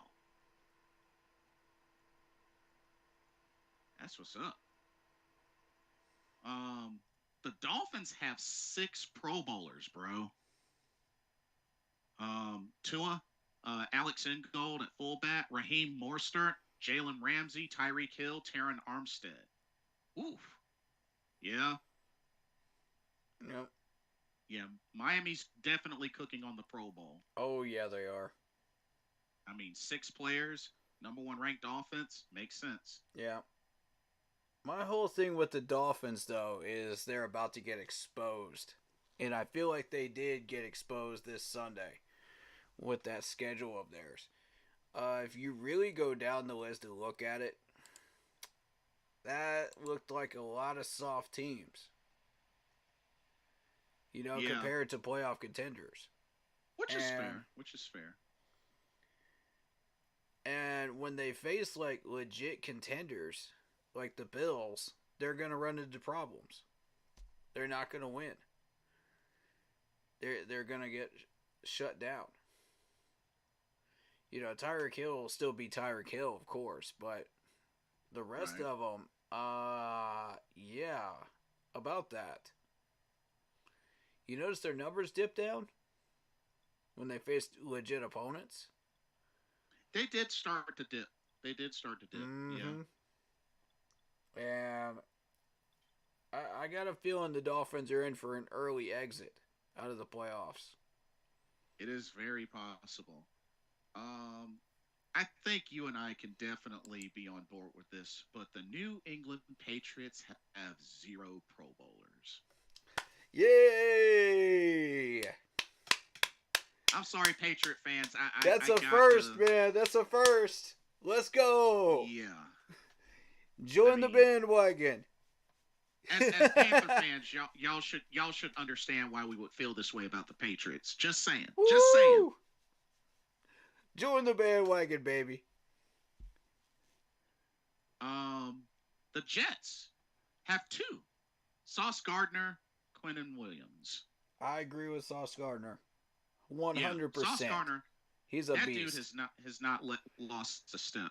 that's what's up. The Dolphins have 6 Pro Bowlers, bro. Tua, Alex Ingold at fullback, Raheem Mostert, Jalen Ramsey, Tyreek Hill, Taron Armstead. Oof. Yeah. Yep. Yeah. Miami's definitely cooking on the Pro Bowl. Oh yeah, they are. I mean, 6 players, number 1 ranked offense, makes sense. Yeah. My whole thing with the Dolphins, though, is they're about to get exposed. And I feel like they did get exposed this Sunday with that schedule of theirs. If you really go down the list and look at it, that looked like a lot of soft teams. Yeah. Compared to playoff contenders. Which is fair. Which is fair. And when they face, like, legit contenders, like the Bills, they're going to run into problems. They're not going to win. They're going to get shut down. Tyreek Hill will still be Tyreek Hill, of course, but the rest of them, yeah, about that. You notice their numbers dip down when they faced legit opponents? They did start to dip. Mm-hmm. Yeah. And I got a feeling the Dolphins are in for an early exit out of the playoffs. It is very possible. I think you and I can definitely be on board with this, but the New England Patriots have 0 Pro Bowlers. Yay! I'm sorry, Patriot fans. That's a first, man. That's a first. Let's go. Yeah. Join the bandwagon. As Panther fans, y'all should understand why we would feel this way about the Patriots. Just saying. Woo! Just saying. Join the bandwagon, baby. The Jets have 2. Sauce Gardner, Quinnen Williams. I agree with Sauce Gardner. 100%. Sauce Gardner, he's a that beast. Dude has not lost a step.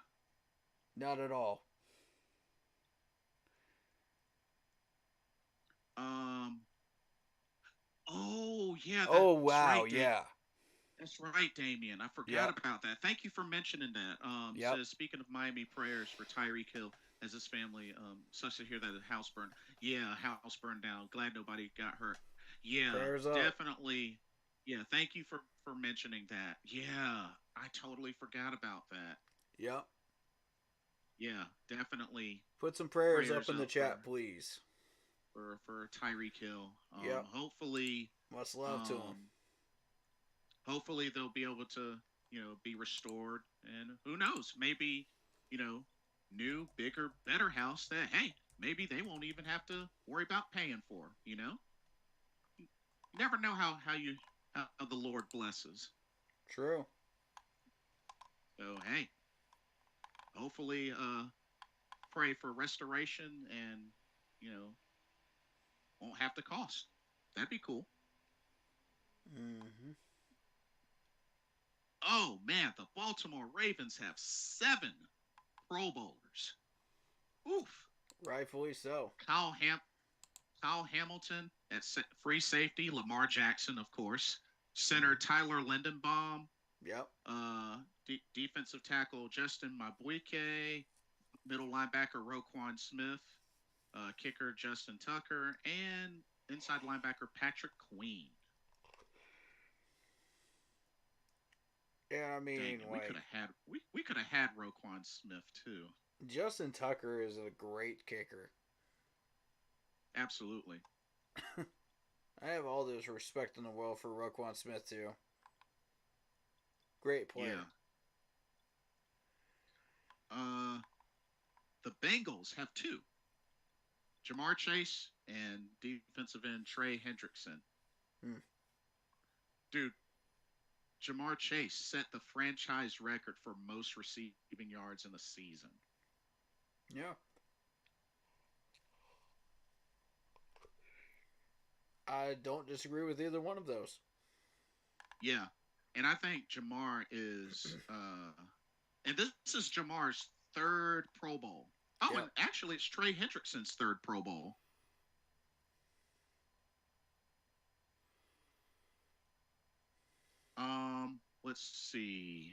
Not at all. Oh yeah. Oh wow, right, yeah. That's right, Damien. I forgot about that. Thank you for mentioning that. Says, speaking of Miami, prayers for Tyreek Hill as his family. Sucks to hear that the house burned. Yeah, house burned down. Glad nobody got hurt. Yeah, prayers up. Definitely. Yeah, thank you for mentioning that. Yeah, I totally forgot about that. Yep. Yeah, definitely. Put some prayers up in the chat, please. For Tyreek Hill. Yep. Hopefully. Much love to him. Hopefully they'll be able to, be restored. And who knows? Maybe, new, bigger, better house that, hey, maybe they won't even have to worry about paying for, You never know how the Lord blesses. True. So, hey, hopefully pray for restoration and, you know, won't have to cost. That'd be cool. Mm-hmm. Oh man, the Baltimore Ravens have 7 Pro Bowlers. Oof. Rightfully so. Kyle Hamilton at free safety, Lamar Jackson, of course. Center Tyler Lindenbaum. Yep. Defensive tackle Justin Mabuike. Middle linebacker Roquan Smith. Kicker Justin Tucker. And inside linebacker Patrick Queen. Yeah, I mean, Dang, like we could have had Roquan Smith too. Justin Tucker is a great kicker. Absolutely. I have all this respect in the world for Roquan Smith too. Great player. Yeah. The Bengals have 2. Jamar Chase and defensive end Trey Hendrickson. Dude, Jamar Chase set the franchise record for most receiving yards in a season. Yeah. I don't disagree with either one of those. Yeah. And I think Jamar is and this is Jamar's 3rd Pro Bowl. Oh, Yep. and actually it's Trey Hendrickson's 3rd Pro Bowl. Let's see.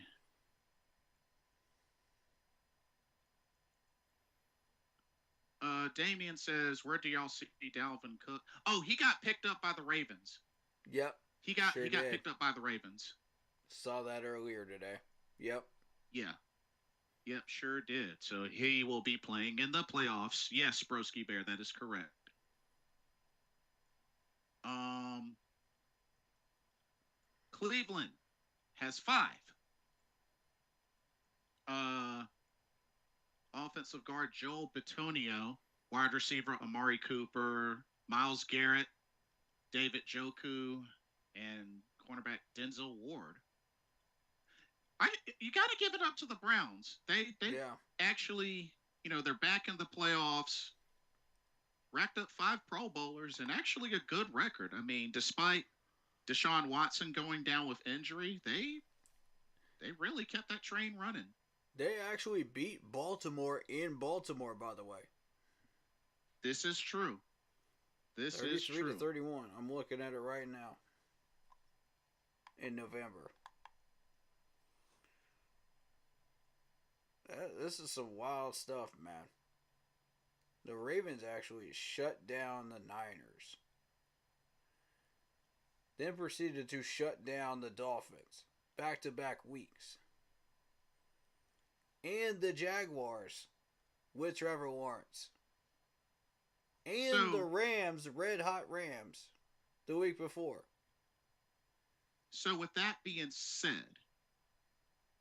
Damien says, "Where do y'all see Dalvin Cook?" Oh, he got picked up by the Ravens. Yep. He got Sure got did. picked up by the Ravens. Saw that earlier today. Yep. Yeah. Yep, sure did. So he will be playing in the playoffs. Yes, Broski Bear, that is correct. Cleveland has 5. Offensive guard Joel Bitonio, wide receiver Amari Cooper, Myles Garrett, David Joku, and cornerback Denzel Ward. You got to give it up to the Browns. They actually, they're back in the playoffs. Racked up 5 Pro Bowlers and actually a good record. I mean, despite Deshaun Watson going down with injury, they really kept that train running. They actually beat Baltimore in Baltimore, by the way. This is true. This is true. 33 to 31. I'm looking at it right now. In November. This is some wild stuff, man. The Ravens actually shut down the Niners. Then proceeded to shut down the Dolphins. Back-to-back weeks. And the Jaguars with Trevor Lawrence. And the Rams, red-hot Rams, the week before. So with that being said,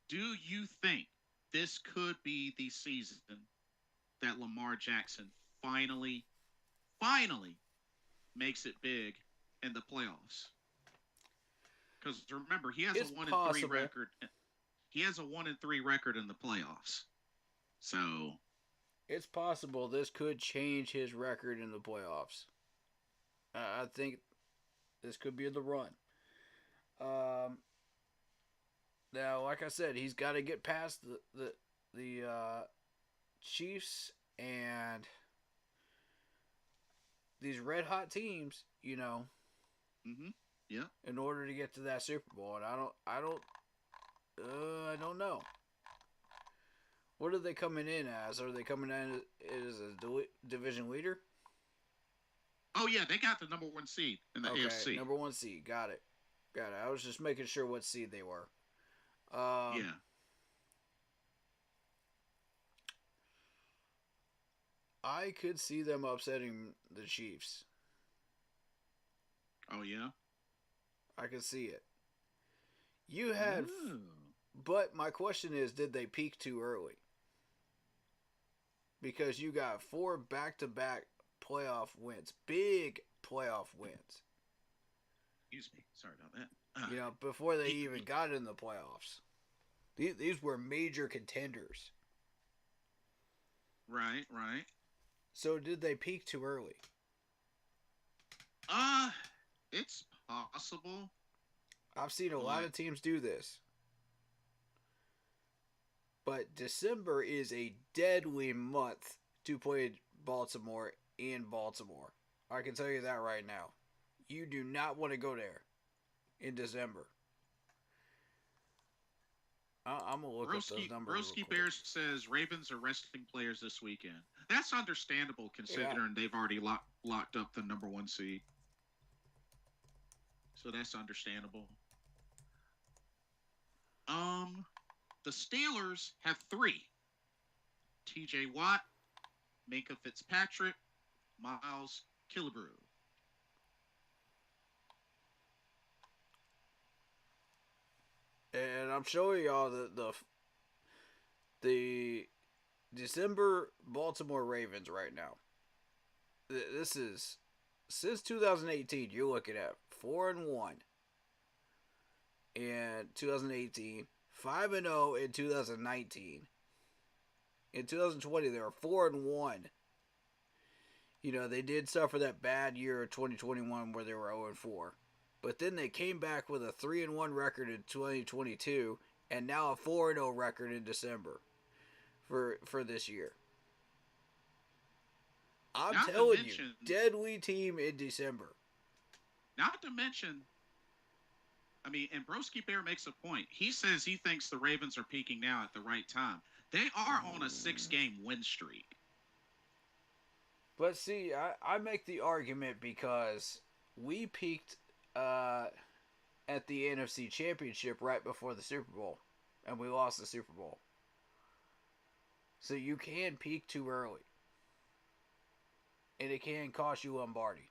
do you think this could be the season that Lamar Jackson finally makes it big in the playoffs? Because remember, he has a 1-3 record. He has a 1-3 record in the playoffs. So it's possible this could change his record in the playoffs. I think this could be the run. Now, like I said, he's got to get past the Chiefs and these red hot teams, Mm-hmm. Yeah. in order to get to that Super Bowl. And I don't know. What are they coming in as? Are they coming in as a division leader? Oh yeah, they got the number 1 seed in the AFC. Number 1 seed. Got it. I was just making sure what seed they were. Yeah. I could see them upsetting the Chiefs. Oh yeah. I could see it. You had, but my question is, did they peak too early? Because you got 4 back-to-back playoff wins, big playoff wins. Excuse me, sorry about that. Before they even got in the playoffs, these were major contenders. Right, right. So did they peak too early? Uh, it's possible, I've seen a lot but of teams do this. But December is a deadly month to play Baltimore in Baltimore. I can tell you that right now. You do not want to go there in December. I'm gonna look up those numbers real Broski quick. Bears says Ravens are resting players this weekend. That's understandable Yeah, considering they've already locked up the number one seed. So that's understandable. Um, the Steelers have three: T.J. Watt, Minka Fitzpatrick, Miles Killebrew. and I'm showing y'all the December Baltimore Ravens right now. This is since 2018. You're looking at 4-1 in 2018, 5-0 in 2019. In 2020, they were 4-1. You know, they did suffer that bad year of 2021 where they were 0-4. But then they came back with a 3-1 record in 2022 and now a 4-0 record in December for this year. I'm Not to telling you, mention, deadly team in December. not to mention, I mean, and Broski Bear makes a point. He says he thinks the Ravens are peaking now at the right time. They are on a six-game win streak. But see, I make the argument because we peaked uh, at the NFC Championship right before the Super Bowl, and we lost the Super Bowl. So you can peak too early, and it can cost you Lombardi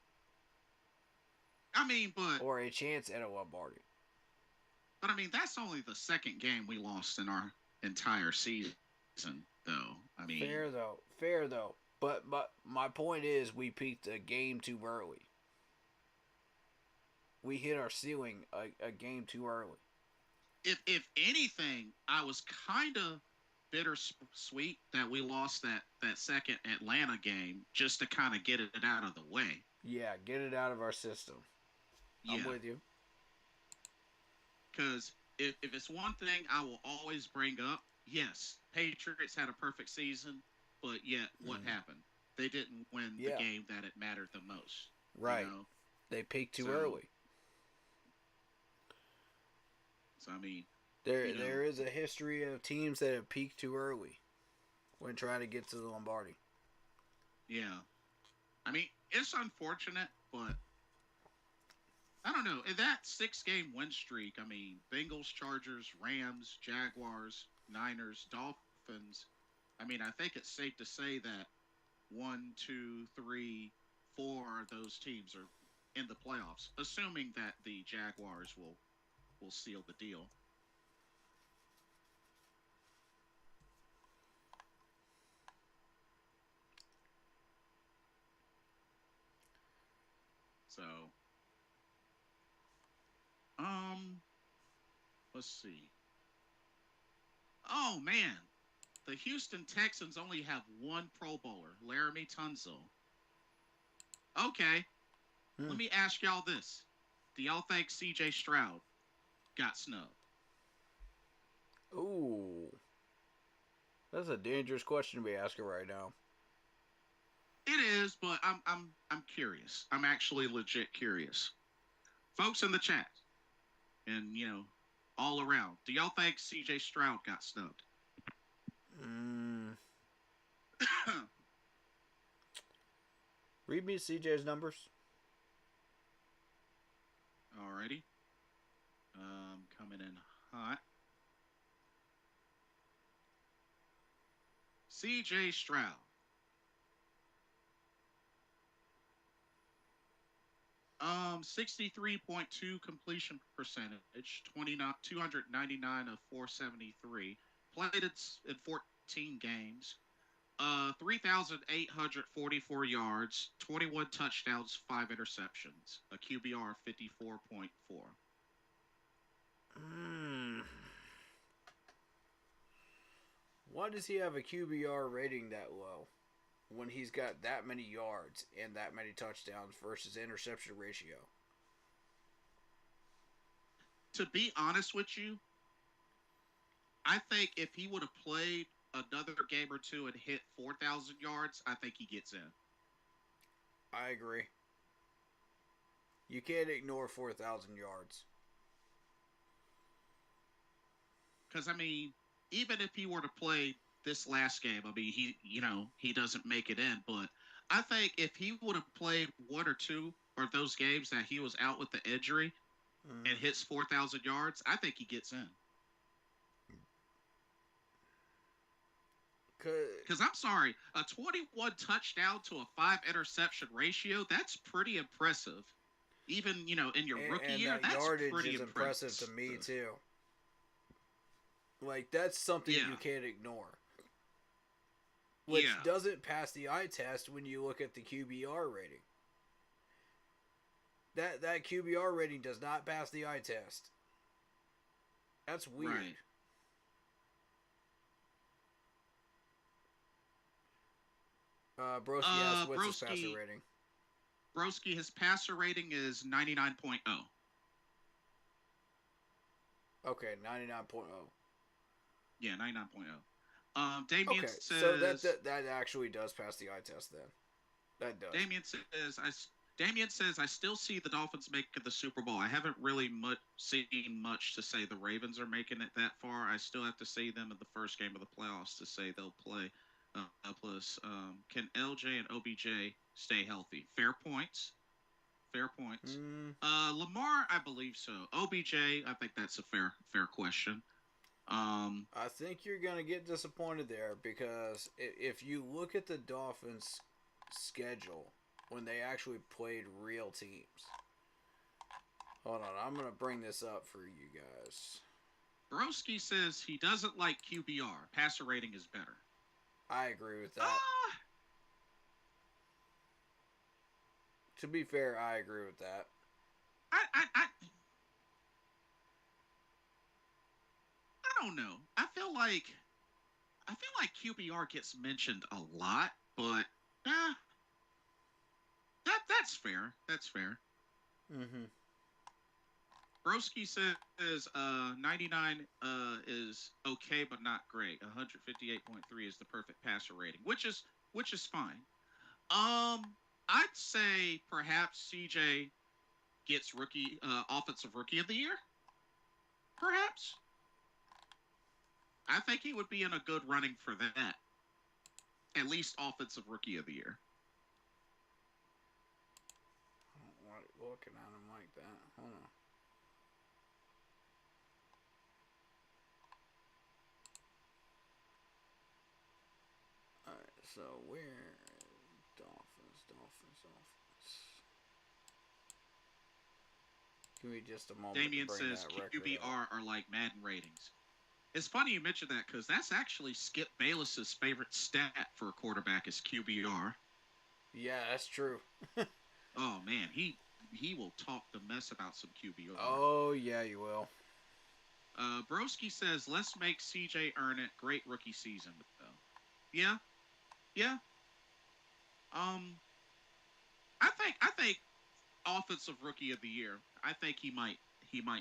I mean, or a chance at a Lombardi. but I mean that's only the second game we lost in our entire season, though. I mean, Fair though. But my point is, we peaked a game too early. We hit our ceiling a game too early. if anything, I was kind of bittersweet that we lost that second Atlanta game just to kind of get it out of the way. Yeah, get it out of our system. I'm Yeah, with you. because if it's one thing I will always bring up, yes, Patriots had a perfect season, but yet what Mm. happened? They didn't win the Yeah, game that it mattered the most. You right. know, They peaked too so early. I mean, There you know, there is a history of teams that have peaked too early when trying to get to the Lombardi. yeah. I mean, it's unfortunate, but I don't know. In that six-game win streak, I mean, Bengals, Chargers, Rams, Jaguars, Niners, Dolphins. I mean, I think it's safe to say that one, two, three, four of those teams are in the playoffs, assuming that the Jaguars will seal the deal. So, um, let's see. Oh man, the Houston Texans only have one Pro Bowler, Laramie Tunsil. Okay, Hmm. let me ask y'all this: do y'all think C.J. Stroud got snubbed? Ooh, that's a dangerous question to be asking right now. It is, but I'm curious. I'm actually legit curious. Folks in the chat and all around, do y'all think C.J. Stroud got snubbed? Mm, read me CJ's numbers. Alrighty, coming in hot. C.J. Stroud. 63.2 completion percentage, 299 of 473. Played it in 14 games. 3,844 yards, 21 touchdowns, 5 interceptions. A QBR of 54.4. Mm, Why does he have a QBR rating that low when he's got that many yards and that many touchdowns versus interception ratio? To be honest with you, I think if he would have played another game or two and hit 4,000 yards, I think he gets in. I agree. You can't ignore 4,000 yards. Because, I mean, even if he were to play this last game, I mean, he doesn't make it in. But I think if he would have played one or two of those games that he was out with the injury and hits 4,000 yards, I think he gets in. Because I'm sorry, a 21 touchdown to a 5 interception ratio, that's pretty impressive. Even, in your rookie year, that that's yardage pretty is impressive to me, too. Like, that's something you can't ignore. Which doesn't pass the eye test when you look at the QBR rating. That QBR rating does not pass the eye test. That's weird. Right. Broski asks, what's his passer rating? Broski, his passer rating is 99.0. Okay, 99.0. Yeah, 99.0. Damien says... So that actually does pass the eye test then. That does. Damien says, I still see the Dolphins making the Super Bowl. I haven't really seen much to say the Ravens are making it that far. I still have to see them in the first game of the playoffs to say they'll play. Plus, can LJ and OBJ stay healthy? Fair points. Lamar, I believe so. OBJ, I think that's a fair question. I think you're going to get disappointed there because if you look at the Dolphins' schedule when they actually played real teams. Hold on, I'm going to bring this up for you guys. Broski says he doesn't like QBR. Passer rating is better. I agree with that. To be fair, I agree with that. I don't know. I feel like QBR gets mentioned a lot, but that's fair. That's fair. Mm-hmm. Broski says 99 is okay but not great. 158.3 is the perfect passer rating, which is fine. I'd say perhaps CJ gets offensive rookie of the year. Perhaps. I think he would be in a good running for that. At least offensive rookie of the year. I don't like looking at him like that. Hold on. Alright, so where Dolphins. Give me just a moment. Damien says QBR are like Madden ratings. It's funny you mentioned that because that's actually Skip Bayless's favorite stat for a quarterback is QBR. Yeah, that's true. Oh man, he will talk the mess about some QBR. Oh yeah, you will. Broski says, let's make CJ earn it. Great rookie season, though. Yeah. I think offensive rookie of the year. I think he might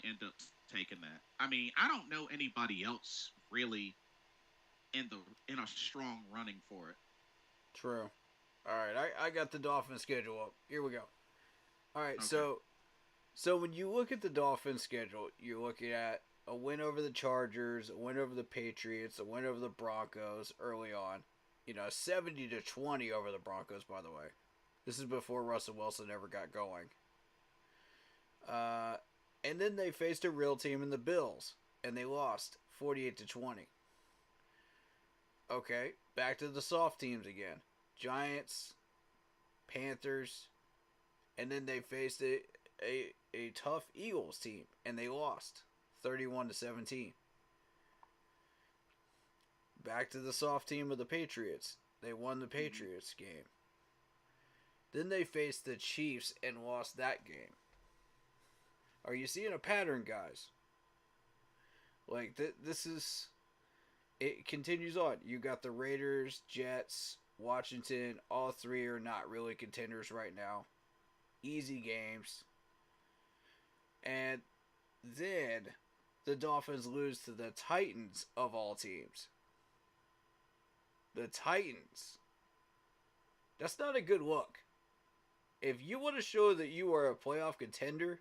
end up taking that. I mean, I don't know anybody else really in a strong running for it. True. All right, I got the Dolphins schedule up. Here we go. All right, Okay. so when you look at the Dolphins schedule, you're looking at a win over the Chargers, a win over the Patriots, a win over the Broncos early on. 70-20 over the Broncos, by the way. This is before Russell Wilson ever got going. And then they faced a real team in the Bills, and they lost 48-20. Okay, back to the soft teams again. Giants, Panthers, and then they faced a tough Eagles team, and they lost 31-17. Back to the soft team of the Patriots. They won the Patriots game. Then they faced the Chiefs and lost that game. Are you seeing a pattern, guys? Like, this is... it continues on. You got the Raiders, Jets, Washington. All three are not really contenders right now. Easy games. And then the Dolphins lose to the Titans of all teams. The Titans. That's not a good look. If you want to show that you are a playoff contender,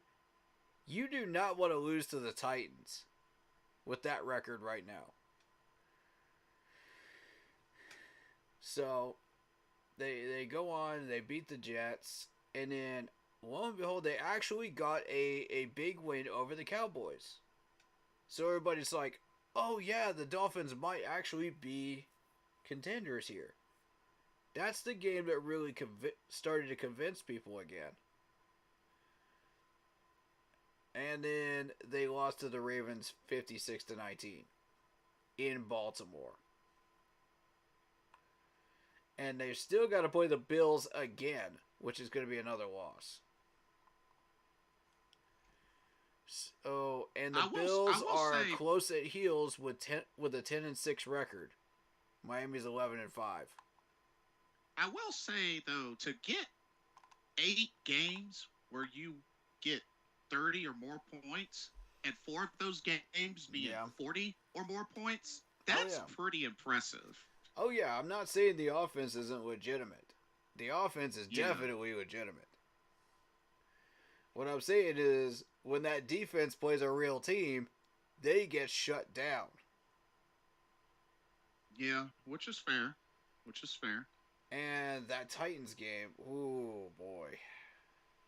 you do not want to lose to the Titans with that record right now. So, they go on, they beat the Jets, and then, lo and behold, they actually got a big win over the Cowboys. So everybody's like, oh yeah, the Dolphins might actually be contenders here. That's the game that really started to convince people again. And then they lost to the Ravens 56-19 in Baltimore. And they've still got to play the Bills again, which is going to be another loss. So, and the Bills are close at heels with a 10-6 record. Miami's 11-5. I will say though, to get 8 games where you get 30 or more points, and 4 of those games being 40 or more points, that's pretty impressive. Oh yeah, I'm not saying the offense isn't legitimate. The offense is definitely legitimate. What I'm saying is, when that defense plays a real team, they get shut down. Yeah, which is fair. And that Titans game, ooh boy.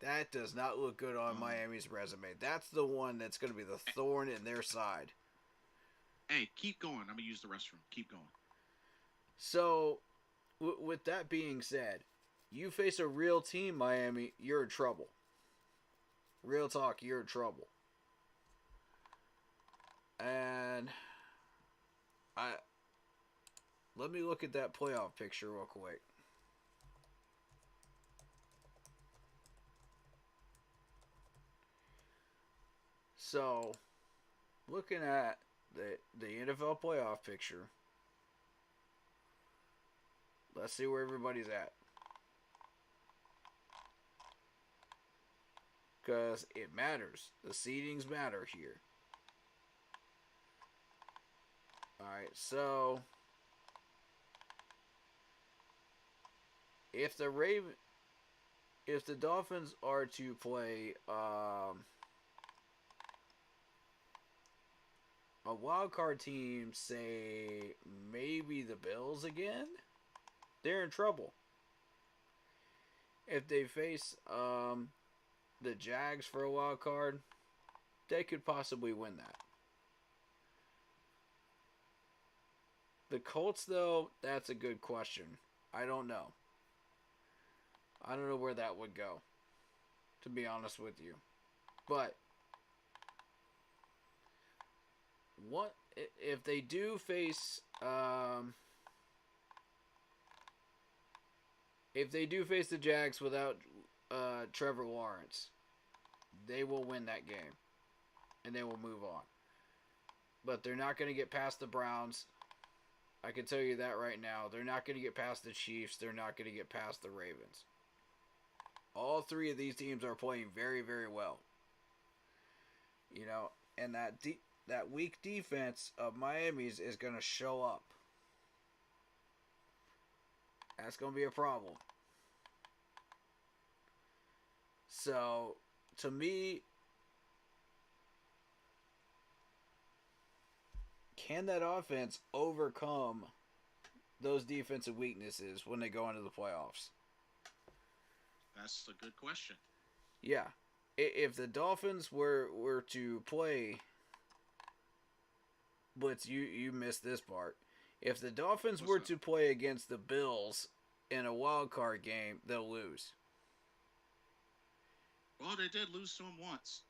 That does not look good on Miami's resume. That's the one that's going to be the thorn in their side. Hey, keep going. I'm going to use the restroom. Keep going. So, with that being said, you face a real team, Miami, you're in trouble. Real talk, you're in trouble. And let me look at that playoff picture real quick. So, looking at the NFL playoff picture, let's see where everybody's at. Because it matters. The seedings matter here. Alright, so if the Dolphins are to play a wild card team, say maybe the Bills again, they're in trouble. If they face the Jags for a wild card, they could possibly win that. The Colts, though, that's a good question. I don't know. I don't know where that would go, to be honest with you. But what if they do face the Jags without Trevor Lawrence, they will win that game and they will move on. But they're not going to get past the Browns. I can tell you that right now. They're not going to get past the Chiefs. They're not going to get past the Ravens. All 3 of these teams are playing very, very well. You know, and that weak defense of Miami's is going to show up. That's going to be a problem. So, to me, can that offense overcome those defensive weaknesses when they go into the playoffs? That's a good question. Yeah. If the Dolphins were to play... Blitz, you missed this part. If the Dolphins were to play against the Bills in a wild card game, they'll lose. Well, they did lose to them once.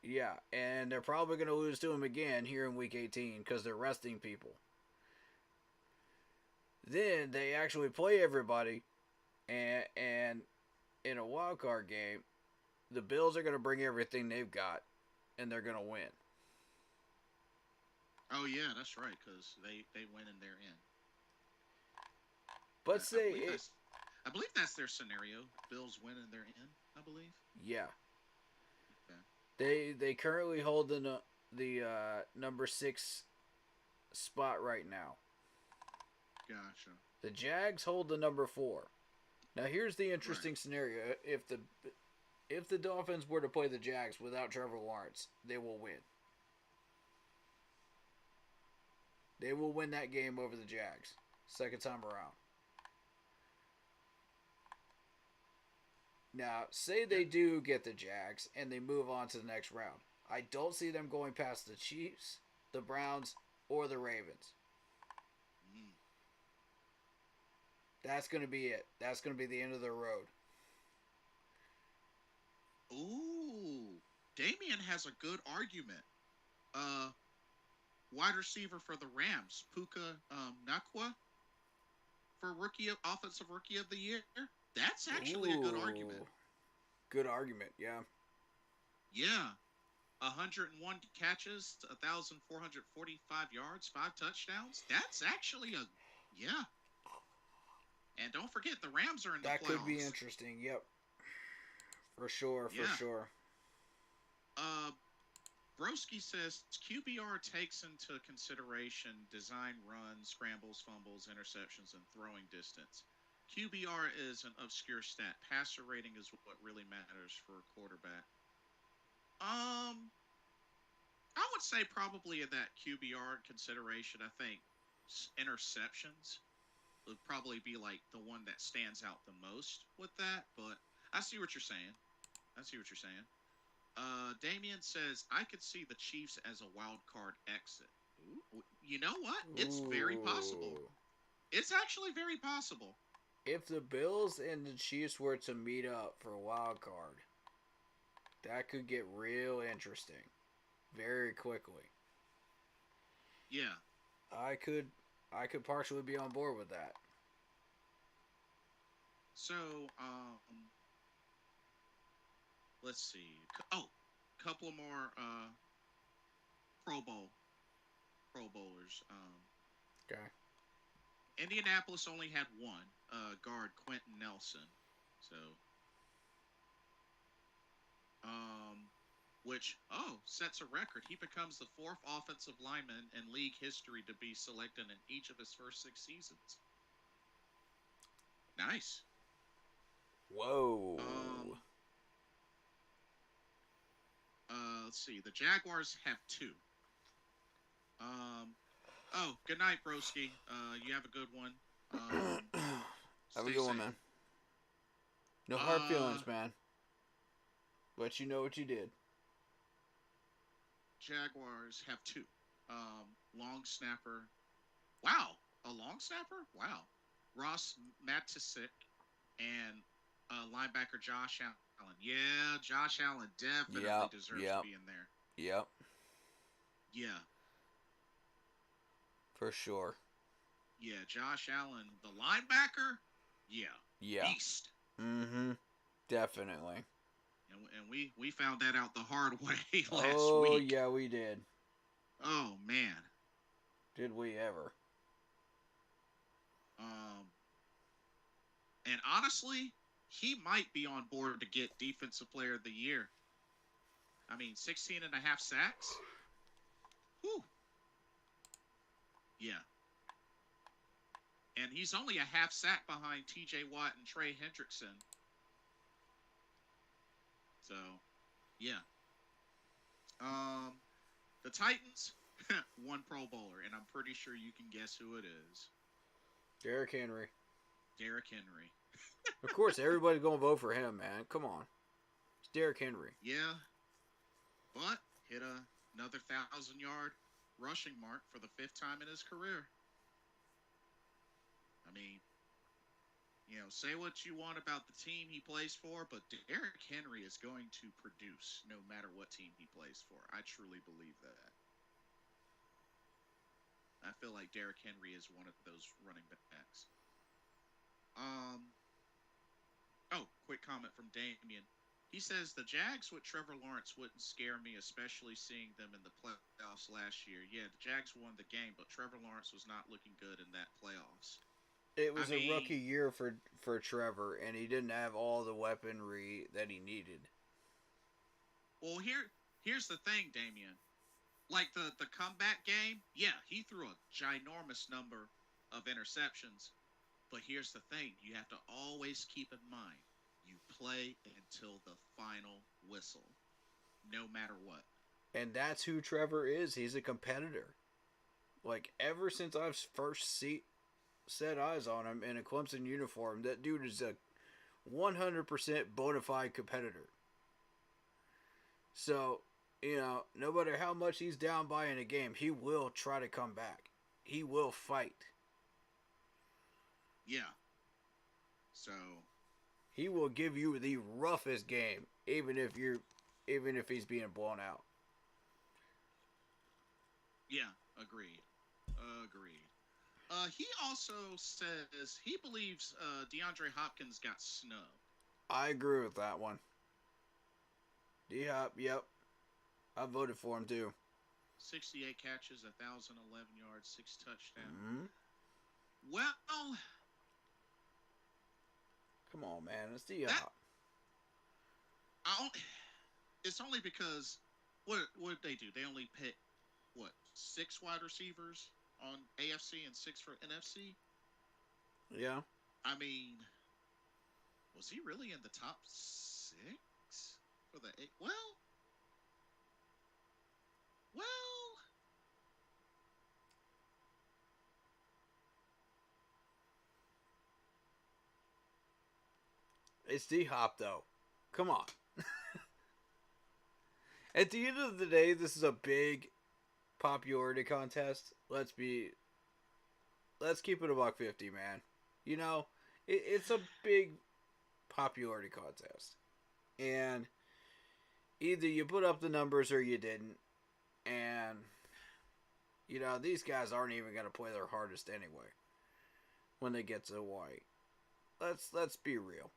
Yeah, and they're probably going to lose to them again here in Week 18 because they're resting people. Then they actually play everybody, and in a wild card game, the Bills are going to bring everything they've got, and they're going to win. Oh yeah, that's right. Because they win and they're in. But I say believe it, that's their scenario. Bills win and they're in. I believe. yeah. Okay. They currently hold the number 6 spot right now. Gotcha. The Jags hold the number 4. Now here's the Right. interesting scenario: if the Dolphins were to play the Jags without Trevor Lawrence, they will win. They will win that game over the Jags second time around. Now, say Yeah. they do get the Jags and they move on to the next round. I don't see them going past the Chiefs, the Browns, or the Ravens. Mm. That's going to be it. That's going to be the end of their road. Ooh, Damien has a good argument. Uh, Wide receiver for the Rams, Puka Nakua for offensive rookie of the year. That's actually a good argument. Ooh, good argument. Yeah. Yeah, 101 catches, 1,445 yards, 5 touchdowns. That's actually a yeah. And don't forget the Rams are in the That could be playoffs. interesting. Yep. For sure. For Yeah. sure. Uh, Broski says QBR takes into consideration design runs, scrambles, fumbles, interceptions, and throwing distance. QBR is an obscure stat. Passer rating is what really matters for a quarterback. Um, I would say probably in that QBR consideration, I think interceptions would probably be like the one that stands out the most with that. But I see what you're saying. I see what you're saying. Damien says I could see the Chiefs as a wild card exit. Ooh, you know what? It's very possible. Ooh. It's actually very possible. If the Bills and the Chiefs were to meet up for a wild card, that could get real interesting very quickly. Yeah. I could I could partially be on board with that. So, let's see. Oh, couple more Pro Bowl Pro Bowlers. Okay. Indianapolis only had one guard, Quentin Nelson. So, um, which sets a record. He becomes the fourth offensive lineman in league history to be selected in each of his first 6 seasons. Nice. Whoa. Um, let's see. The Jaguars have two. Um, oh, good night, broski. You have a good one. Have a Stay good one, safe. man. No hard Uh, feelings, man. But you know what you did. Jaguars have two. Long snapper. Wow, a long snapper. Wow, Ross Matisic and linebacker Josh Allen. Yeah, Josh Allen definitely Yep. deserves to Yep. be in there. Yep. Yeah, For sure. yeah, Josh Allen, the linebacker. Yeah, Yeah. beast. Mm-hmm. Definitely. And we found that out the hard way last Oh week. yeah, we did. Oh man. Did we ever? Um, and honestly, he might be on board to get Defensive Player of the Year. I mean, 16 and a half sacks. Whew. Yeah. And he's only a half sack behind TJ Watt and Trey Hendrickson. So, yeah. Um, the Titans, one Pro Bowler, and I'm pretty sure you can guess who it is. Derrick Henry. Derrick Henry. Of course, everybody's gonna vote for him, man. Come on. It's Derrick Henry. Yeah, but hit another 1,000-yard rushing mark for the fifth time in his career. I mean, say what you want about the team he plays for, but Derrick Henry is going to produce no matter what team he plays for. I truly believe that. I feel like Derrick Henry is one of those running backs. Um. Oh, quick comment from Damien. He says the Jags with Trevor Lawrence wouldn't scare me, especially seeing them in the playoffs last year. Yeah, the Jags won the game, but Trevor Lawrence was not looking good in that playoffs. It I was a rookie mean, year for Trevor, and he didn't have all the weaponry that he needed. well, here's the thing, Damian. Like the comeback game, yeah, he threw a ginormous number of interceptions. But here's the thing: you have to always keep in mind you play until the final whistle, no matter what. And that's who Trevor is. He's a competitor. Like, ever since I've set eyes on him in a Clemson uniform, that dude is a 100% bona fide competitor. So, no matter how much he's down by in a game, he will try to come back. He will fight. Yeah. So He will give you the roughest game, even if he's being blown out. yeah, agreed. Agreed. He also says he believes DeAndre Hopkins got snubbed. I agree with that one. D-Hop, yep. I voted for him too. 68 catches, 1,011 yards, 6 touchdowns. Mm-hmm. Well, Come on, man. It's D-Hop. it's only because what did they do? They only picked 6 wide receivers on AFC and 6 for NFC. Yeah. I mean, was he really in the top 6 for the 8? Well, It's D-Hop, though. Come on. At the end of the day, this is a big popularity contest. Let's keep it a $1.50, man. It's a big popularity contest. And either you put up the numbers or you didn't. And, these guys aren't even going to play their hardest anyway when they get to Hawaii. Let's be real.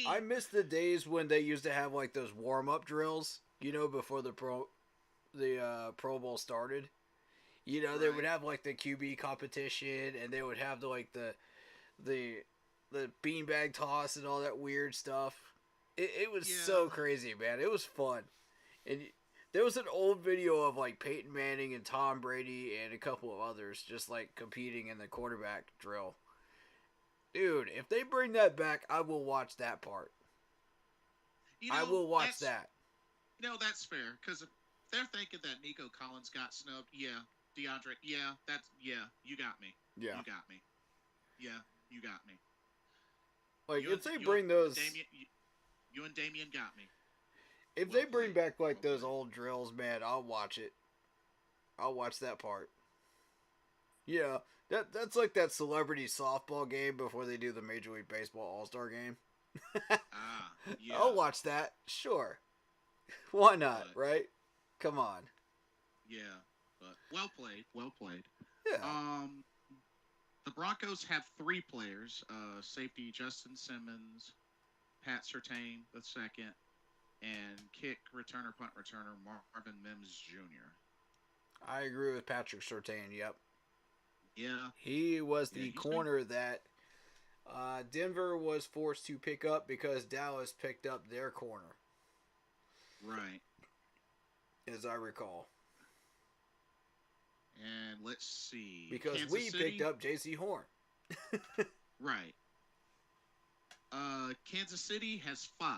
I miss the days when they used to have like those warm-up drills, before the Pro Bowl started. They would have like the QB competition, and they would have the beanbag toss and all that weird stuff. It was so crazy, man. It was fun. And there was an old video of like Peyton Manning and Tom Brady and a couple of others just like competing in the quarterback drill. Dude, if they bring that back, I will watch that part. I will watch that. That's fair, because if they're thinking that Nico Collins got snubbed, yeah, DeAndre, you got me. Yeah. You got me. Yeah, you got me. Like, if they bring those... You and Damien got me. If they bring back, like, those old drills, man, I'll watch it. I'll watch that part. Yeah, that's like that celebrity softball game before they do the Major League Baseball All-Star game. Yeah. I'll watch that, sure. Why not, right? Come on. Yeah, but well played. Yeah. The Broncos have 3 players: safety Justin Simmons, Pat Surtain the second, and kick returner, punt returner Marvin Mims Jr. I agree with Patrick Surtain. Yep. Yeah. He was the corner that Denver was forced to pick up because Dallas picked up their corner. Right. As I recall. And let's see. Because Kansas we City picked up J.C. Horn. Right. Kansas City has 5.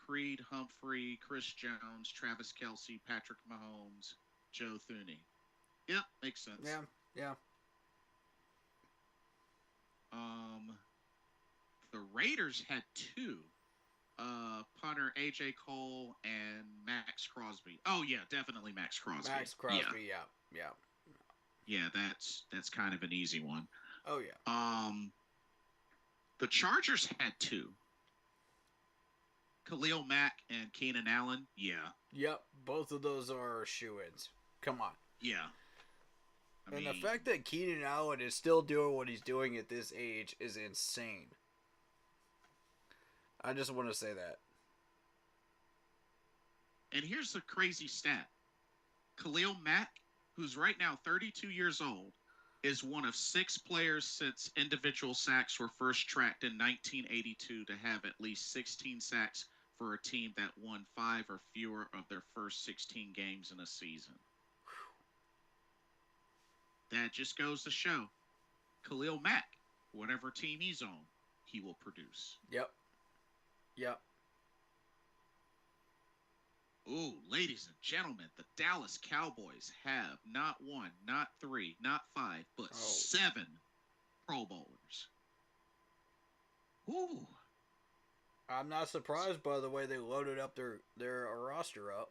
Creed Humphrey, Chris Jones, Travis Kelce, Patrick Mahomes, Joe Thuney. Yep, makes sense. Yeah. The Raiders had 2. Punter AJ Cole and Max Crosby. Oh yeah, definitely Max Crosby. Yeah. Yeah, that's kind of an easy one. Oh yeah. The Chargers had 2. Khalil Mack and Keenan Allen. Yeah. Yep, both of those are shoo-ins. Come on. Yeah. The fact that Keenan Allen is still doing what he's doing at this age is insane. I just want to say that. And here's the crazy stat. Khalil Mack, who's right now 32 years old, is one of 6 players since individual sacks were first tracked in 1982 to have at least 16 sacks for a team that won 5 or fewer of their first 16 games in a season. That just goes to show Khalil Mack, whatever team he's on, he will produce. Yep. Yep. Ooh, ladies and gentlemen, the Dallas Cowboys have not 1, not 3, not 5, but 7 Pro Bowlers. Ooh. I'm not surprised by the way they loaded up their roster up.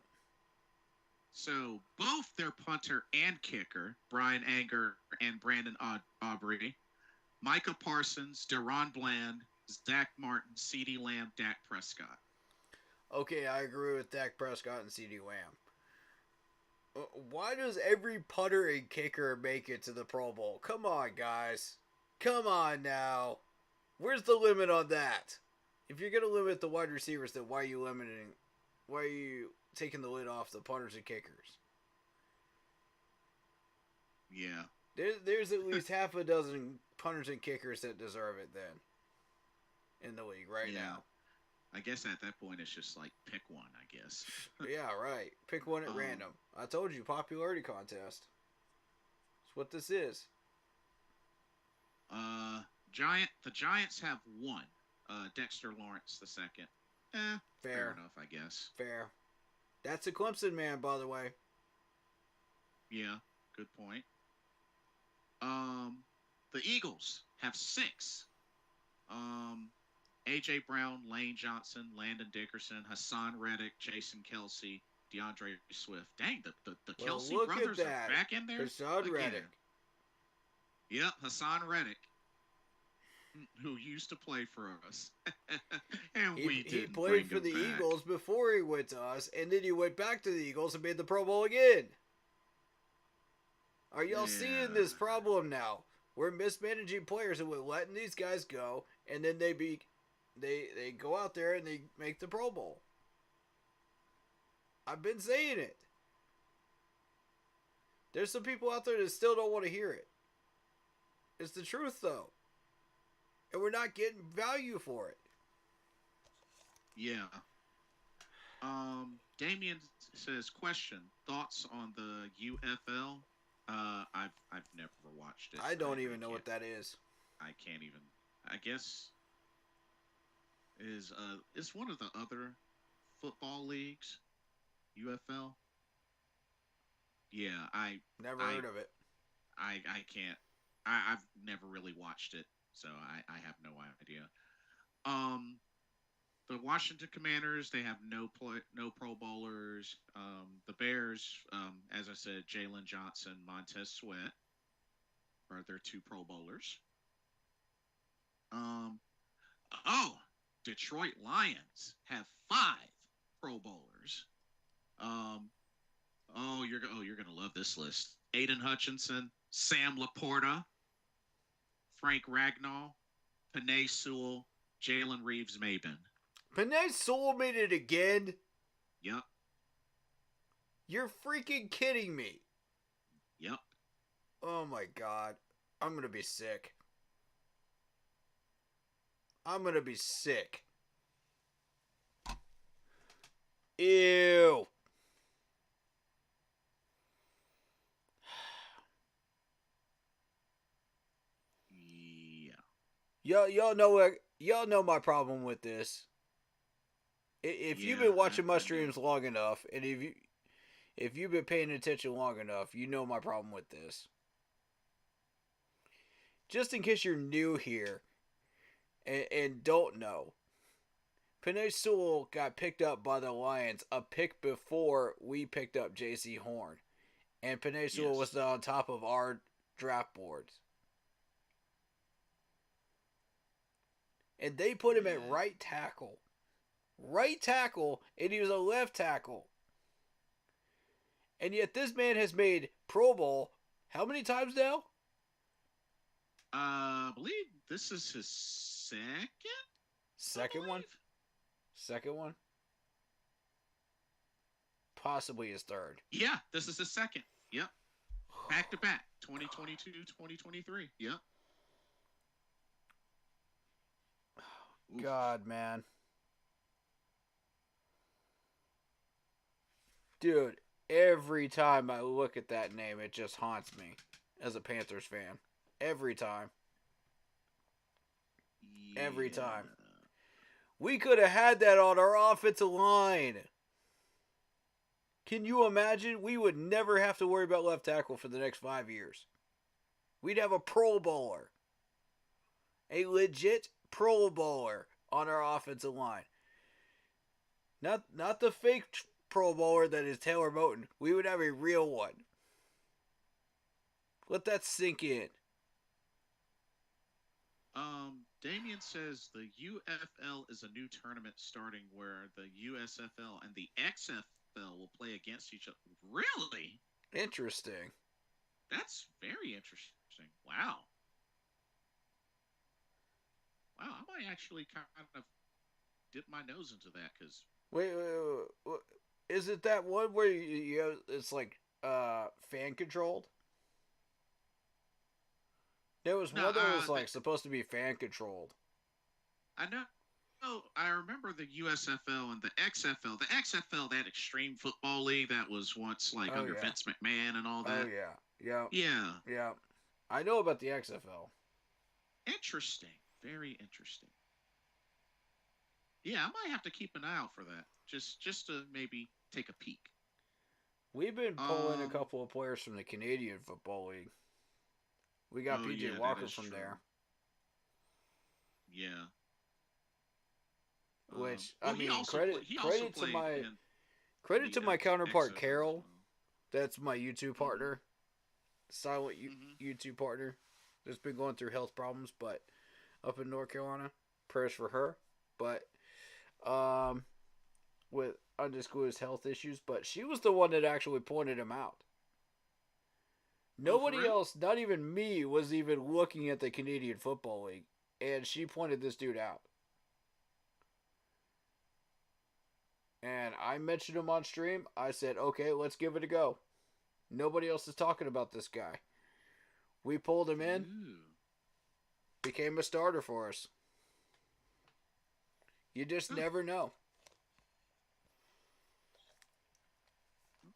So both their punter and kicker, Brian Anger and Brandon Aubrey, Micah Parsons, Deron Bland, Zach Martin, CeeDee Lamb, Dak Prescott. Okay, I agree with Dak Prescott and CeeDee Lamb. Why does every punter and kicker make it to the Pro Bowl? Come on, guys. Come on now. Where's the limit on that? If you're going to limit the wide receivers, then why are you taking the lid off the punters and kickers? Yeah. There's at least half a dozen punters and kickers that deserve it then in the league right now. I guess at that point it's just like pick one, I guess. Yeah, right. Pick one at random. I told you, popularity contest. That's what this is. The Giants have 1. Dexter Lawrence the second. Fair enough, I guess. Fair. That's a Clemson man, by the way. Yeah, good point. The Eagles have 6. A.J. Brown, Lane Johnson, Landon Dickerson, Hassan Reddick, Jason Kelsey, DeAndre Swift. Dang, the Kelsey brothers are back in there. Hassan Reddick. Yep, Hassan Reddick, who used to play for us. And he played for the Eagles before he went to us, and then he went back to the Eagles and made the Pro Bowl again. Are y'all seeing this problem now? We're mismanaging players and we're letting these guys go, and then they go out there and they make the Pro Bowl. I've been saying it. There's some people out there that still don't want to hear it. It's the truth, though. And we're not getting value for it. Yeah. Damien says, question, thoughts on the UFL? I've never watched it. I don't even know what that is. I can't even. I guess is one of the other football leagues, UFL. Yeah, I never heard of it. I can't. I've never really watched it, so I have no idea. The Washington Commanders, they have no Pro Bowlers. The Bears, as I said, Jalen Johnson, Montez Sweat are their 2 Pro Bowlers. Detroit Lions have 5 Pro Bowlers. You're gonna love this list. Aiden Hutchinson, Sam Laporta, Frank Ragnall, Penei Sewell, Jalen Reeves-Maybin. Penei Sewell made it again? Yep. You're freaking kidding me. Yep. Oh my God. I'm going to be sick. I'm going to be sick. Ew. Yeah. Y'all know my problem with this. If you've been watching my streams long enough, and if you've been paying attention long enough, you know my problem with this. Just in case you're new here and don't know, Penei Sewell got picked up by the Lions a pick before we picked up J.C. Horn. And Penei Sewell was on top of our draft boards. And they put him at right tackle. Right tackle, and he was a left tackle. And yet this man has made Pro Bowl how many times now? I believe this is his second one? Second one? Possibly his third. Yeah, this is his second. Yep. Back to back. 2022, 2023. Yep. Oof. God, man. Dude, every time I look at that name, it just haunts me as a Panthers fan. Every time. Yeah. Every time. We could have had that on our offensive line. Can you imagine? We would never have to worry about left tackle for the next 5 years. We'd have a Pro Bowler. A legit Pro Bowler on our offensive line. Not the fake Pro Bowler that is Taylor Moton. We would have a real one. Let that sink in. Damien says the UFL is a new tournament starting where the USFL and the XFL will play against each other. Really? Interesting. That's very interesting. Wow. Wow, I might actually kind of dip my nose into that because Wait. Is it that one where it's like fan controlled? There was one that was like supposed to be fan controlled. I know. Oh, I remember the USFL and the XFL. The XFL, that Extreme Football League, that was once like under Vince McMahon and all that. Oh yeah, Yeah. I know about the XFL. Interesting. Very interesting. Yeah, I might have to keep an eye out for that. Just to maybe take a peek. We've been pulling a couple of players from the Canadian Football League. We got PJ Walker from there. Yeah. Which credit to my counterpart XFL Carol. well. That's my YouTube partner, silent YouTube partner. That's been going through health problems, but up in North Carolina, prayers for her. But with undisclosed health issues, but she was the one that actually pointed him out. Nobody else, not even me, was even looking at the Canadian Football League, and she pointed this dude out. And I mentioned him on stream. I said, okay, let's give it a go. Nobody else is talking about this guy. We pulled him in. Became a starter for us. You just never know.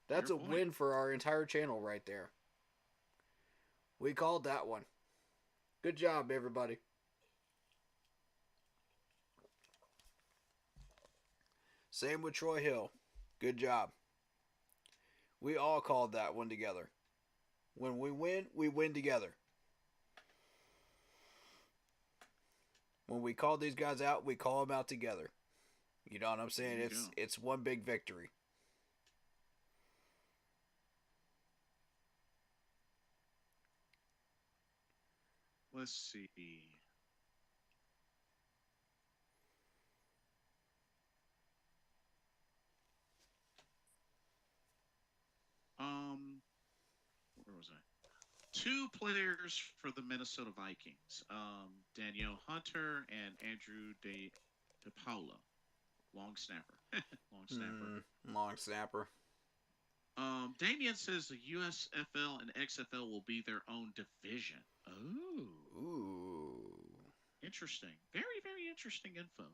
That's a win for our entire channel right there. We called that one. Good job, everybody. Same with Troy Hill. Good job. We all called that one together. When we win together. When we call these guys out, we call them out together. You know what I'm saying? It's one big victory. Let's see. Where was I? 2 players for the Minnesota Vikings. Danielle Hunter and Andrew DePaula. Long snapper. Long snapper. Damien says the USFL and XFL will be their own division. Oh. Ooh. Interesting. Very, very interesting info.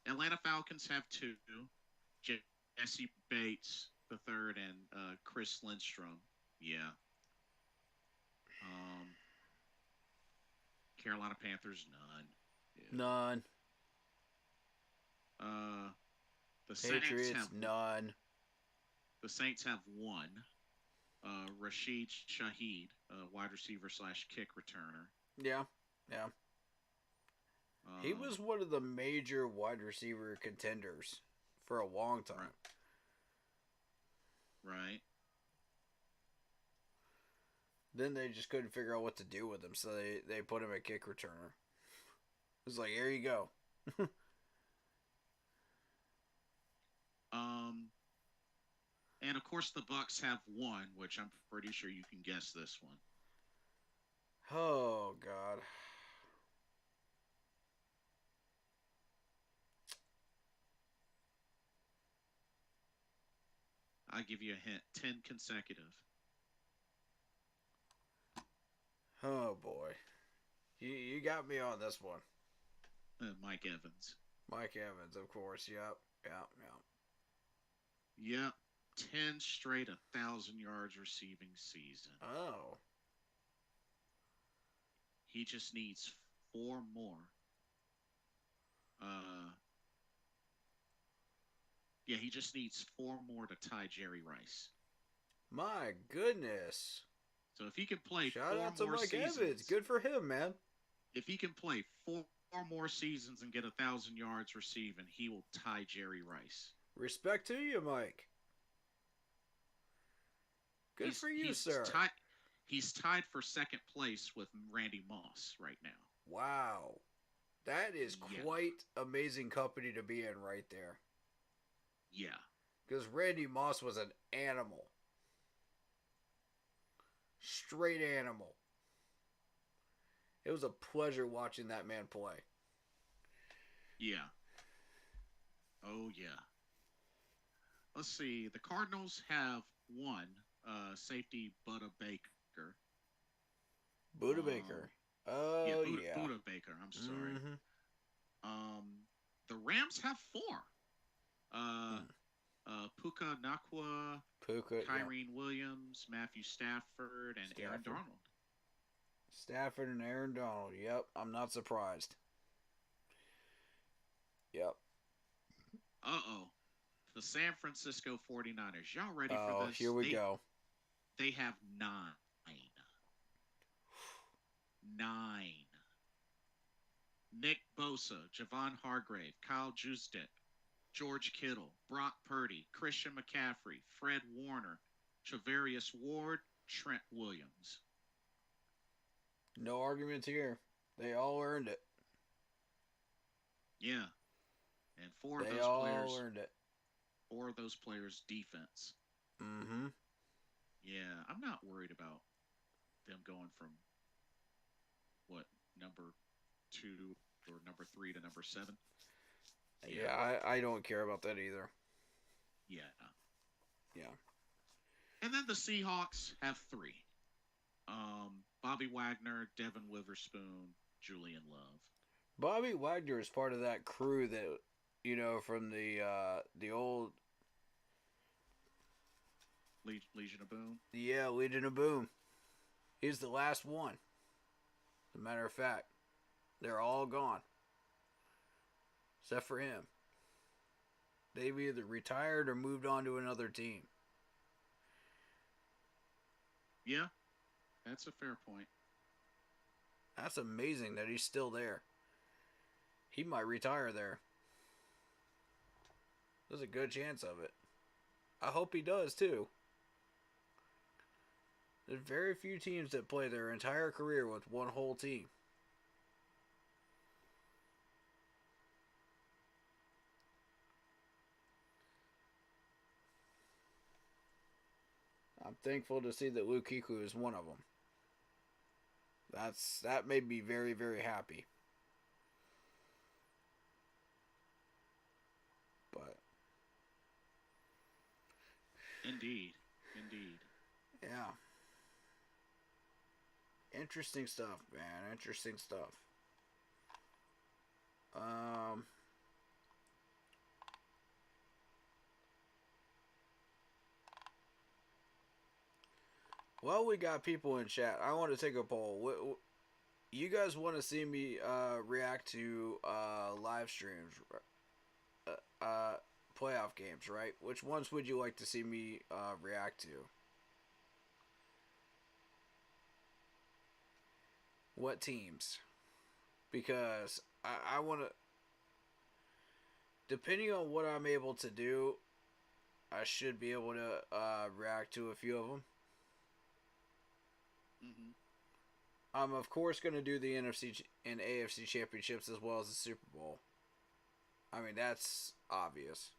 Atlanta Falcons have 2. Jesse Bates the third and Chris Lindstrom. Yeah. Carolina Panthers, none. Yeah. None. The Patriots, Saints have none. The Saints have 1. Rashid Shaheed, wide receiver / kick returner. Yeah. He was one of the major wide receiver contenders for a long time. Right. Then they just couldn't figure out what to do with him, so they put him at kick returner. It was like, here you go. And of course the Bucks have 1, which I'm pretty sure you can guess this one. Oh God. I'll give you a hint. 10 consecutive. Oh boy, you got me on this one. Mike Evans. Mike Evans, of course. Yep, yep, yep. Yep. 10 straight 1,000 yards receiving season. Oh, He just needs 4 more. Uh, yeah, he just needs 4 more to tie Jerry Rice. my goodness! So if he can play Shout 4 out to more Mike seasons, Evans. Good for him, man. if he can play four more seasons and get 1,000 yards receiving, he will tie Jerry Rice. Respect to you, Mike. Good He's for you, he's sir. tied. He's tied for second place with Randy Moss right now. Wow. That is Yeah. quite amazing company to be in right there. Yeah. Because Randy Moss was an animal. Straight animal. It was a pleasure watching that man play. Yeah. Oh yeah. Let's see. The Cardinals have one safety, Buda Baker. Buda Baker. Oh, yeah. Buda Baker. I'm sorry. Mm-hmm. The Rams have 4. Puka Nakua, Puka, Kyrene Williams, Matthew Stafford, and Aaron Donald. Stafford and Aaron Donald. Yep, I'm not surprised. Yep. Uh-oh. The San Francisco 49ers. Y'all ready for Oh, this? here we go. They have 9. 9. Nick Bosa, Javon Hargrave, Kyle Juszczyk, George Kittle, Brock Purdy, Christian McCaffrey, Fred Warner, Travarius Ward, Trent Williams. No arguments here. They all earned it. Yeah. And They all earned it. 4 of those players defense. Mm-hmm. Yeah, I'm not worried about them going from number 2 or number 3 to number 7. Yeah, I don't care about that either. Yeah. Yeah. And then the Seahawks have 3. Bobby Wagner, Devin Witherspoon, Julian Love. Bobby Wagner is part of that crew that, from the old Legion of Boom. Yeah, Legion of Boom. He's the last one. As a matter of fact, they're all gone. Except for him. They've either retired or moved on to another team. Yeah, that's a fair point. That's amazing that he's still there. He might retire there. There's a good chance of it. I hope he does too. There's very few teams that play their entire career with one whole team. I'm thankful to see that Luke Kuechly is one of them. That made me very, very happy. But Indeed. yeah. Interesting stuff, man. Interesting stuff. Well, we got people in chat. I want to take a poll. You guys want to see me react to live streams, playoff games, right? Which ones would you like to see me react to? What teams? Because I want to, depending on what I'm able to do, I should be able to react to a few of them. Mm-hmm. I'm of course going to do the NFC and AFC championships as well as the Super Bowl. I mean, that's obvious.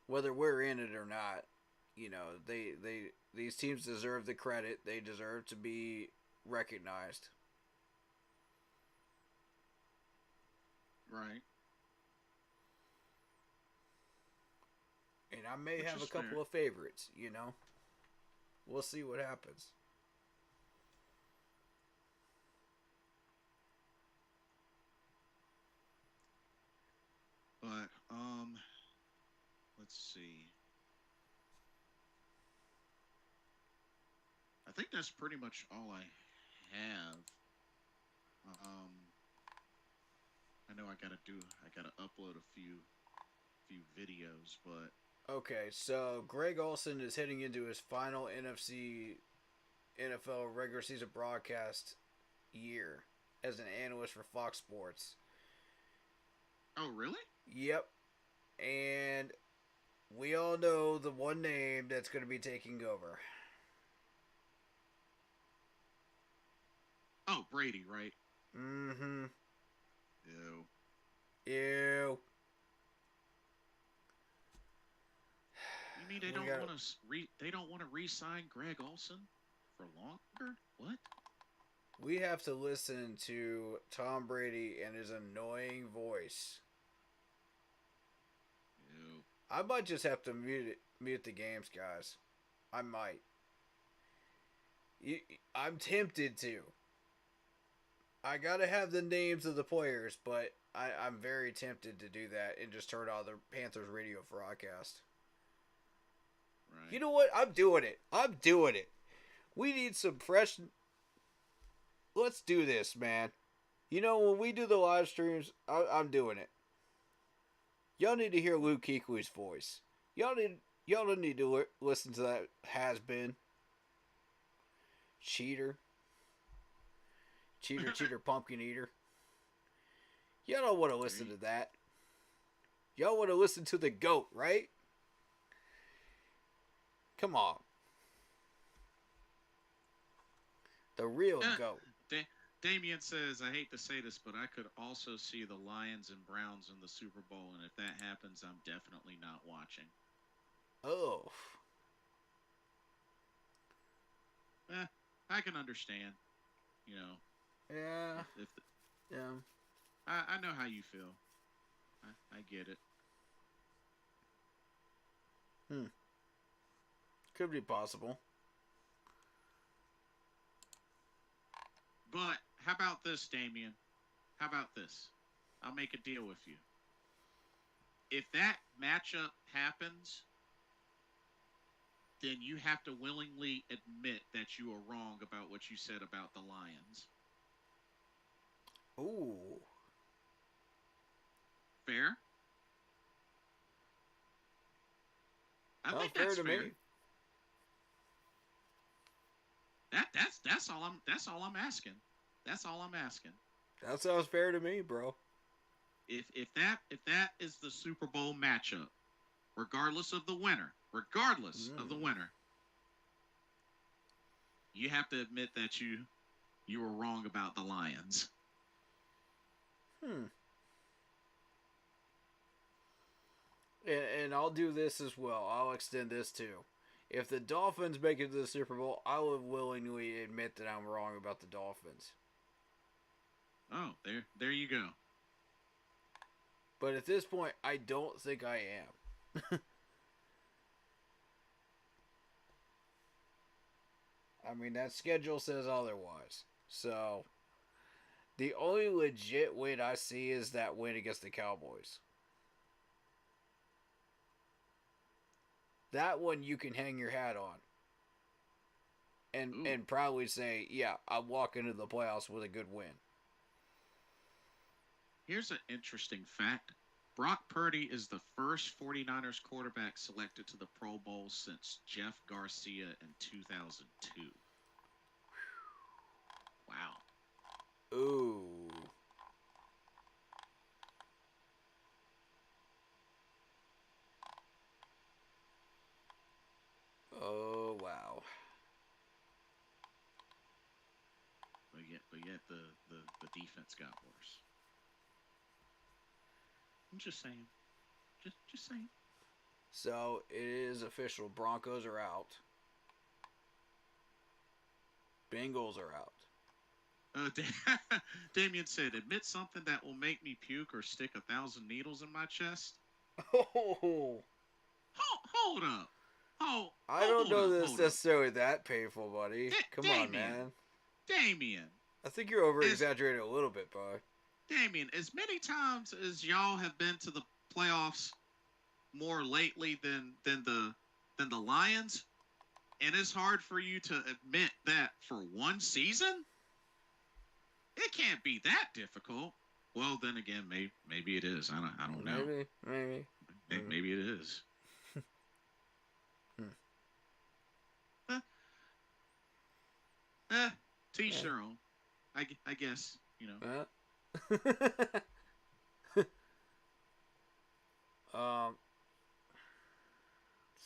Whether we're in it or not, these teams deserve the credit. They deserve to be recognized. Right. And I may which have is a couple fair. of favorites, you know? We'll see what happens. But let's see. I think that's pretty much all I have. Um, I know I gotta upload a few videos, but Okay, so Greg Olson is heading into his final NFL regular season broadcast year as an analyst for Fox Sports. oh really? Yep, and we all know the one name that's going to be taking over. Oh, Brady, right? Mm-hmm. Ew. Ew. You mean they We don't got. want to they don't want to re-sign Greg Olson for longer? What? We have to listen to Tom Brady and his annoying voice. Ew. I might just have to mute the games, guys. I might. I'm tempted to. I gotta have the names of the players, but I'm very tempted to do that and just turn on the Panthers radio broadcast. You Right. know what? I'm doing it. I'm doing it. We need some fresh. Let's do this, man. You know, when we do the live streams, I'm doing it. Y'all need to hear Luke Kuechly's voice. Y'all don't need to listen to that has been cheater, cheater, pumpkin eater. Y'all don't want to There listen you, to that. Y'all want to listen to the goat, right? Come on, the real yeah. goat. Damien says, I hate to say this, but I could also see the Lions and Browns in the Super Bowl, and if that happens, I'm definitely not watching. Oh, Eh, I can understand. You know, yeah, if yeah. I know how you feel. I get it. Hmm, could be possible. But how about this, Damien? How about this? I'll make a deal with you. If that matchup happens, then you have to willingly admit that you are wrong about what you said about the Lions. Ooh, Fair? I sounds think fair that's to fair. me. That's all I'm asking. That's all I'm asking. That sounds fair to me, bro. If that is the Super Bowl matchup, regardless of the Mm. winner, you have to admit that you were wrong about the Lions. Hmm. And I'll do this as well. I'll extend this too. If the Dolphins make it to the Super Bowl, I will willingly admit that I'm wrong about the Dolphins. Oh, there you go. But at this point, I don't think I am. I mean, that schedule says otherwise. So, the only legit win I see is that win against the Cowboys. That one you can hang your hat on. Ooh, And proudly say, yeah, I'm walking into the playoffs with a good win. here's an interesting fact. Brock Purdy is the first 49ers quarterback selected to the Pro Bowl since Jeff Garcia in 2002. Wow. Ooh. Oh, wow. But yet the defense got worse. I'm just saying. Just saying. So, it is official. Broncos are out. Bengals are out. Damien said, admit something that will make me puke or stick 1,000 needles in my chest. Oh, Hold up. I don't know that it's Hold up. necessarily that painful, buddy. Come on, Damien. man. Damien. I think you're over exaggerating a little bit, bud. Damien, as many times as y'all have been to the playoffs more lately than the Lions, and it's hard for you to admit that for one season, it can't be that difficult. Well, then again, maybe it is. I don't know. Maybe. Maybe it is. To each their own. I guess, you know.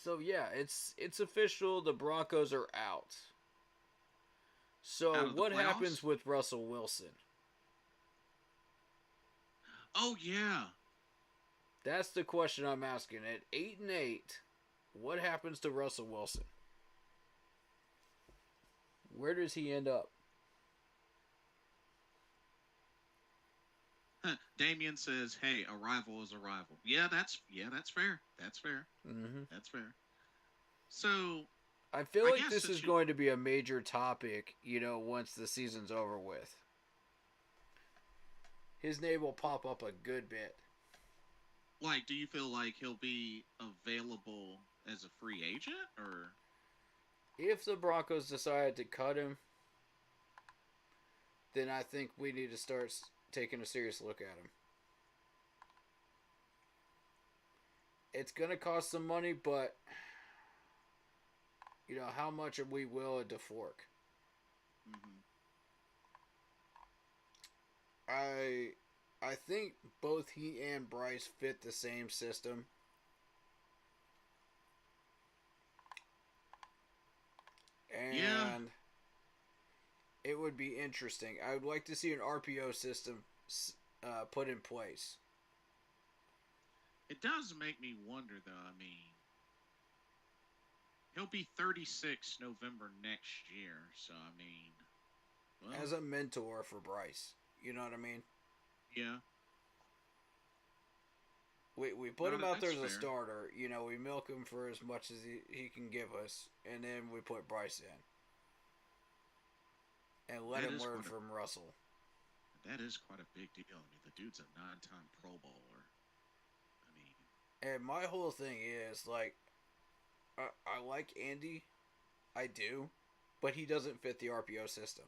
So yeah, it's official. The Broncos are out. So Out of the what playoffs? happens with Russell Wilson? Oh yeah. That's the question I'm asking. At 8-8, what happens to Russell Wilson? Where does he end up? Damien says, "Hey, a rival is a rival." Yeah, that's fair. That's fair. Mm-hmm. That's fair. So I feel I like guess this since is you- going to be a major topic, once the season's over with. His name will pop up a good bit. like, do you feel like he'll be available as a free agent, or If the Broncos decide to cut him, then I think we need to start taking a serious look at him. It's going to cost some money, but how much are we willing to fork? mm-hmm. I think both he and Bryce fit the same system. And it would be interesting. I would like to see an RPO system put in place. It does make me wonder, though. I mean, he'll be 36 November next year, so I mean, well, As a mentor for Bryce. You know what I mean? yeah. We put No, him out there as that's a fair. starter. We milk him for as much as he can give us. And then we put Bryce in. And let That him is learn quite a- from Russell. That is quite a big deal. I mean, the dude's a 9-time Pro Bowler. I mean, And my whole thing is, like, I like Andy. I do. But he doesn't fit the RPO system.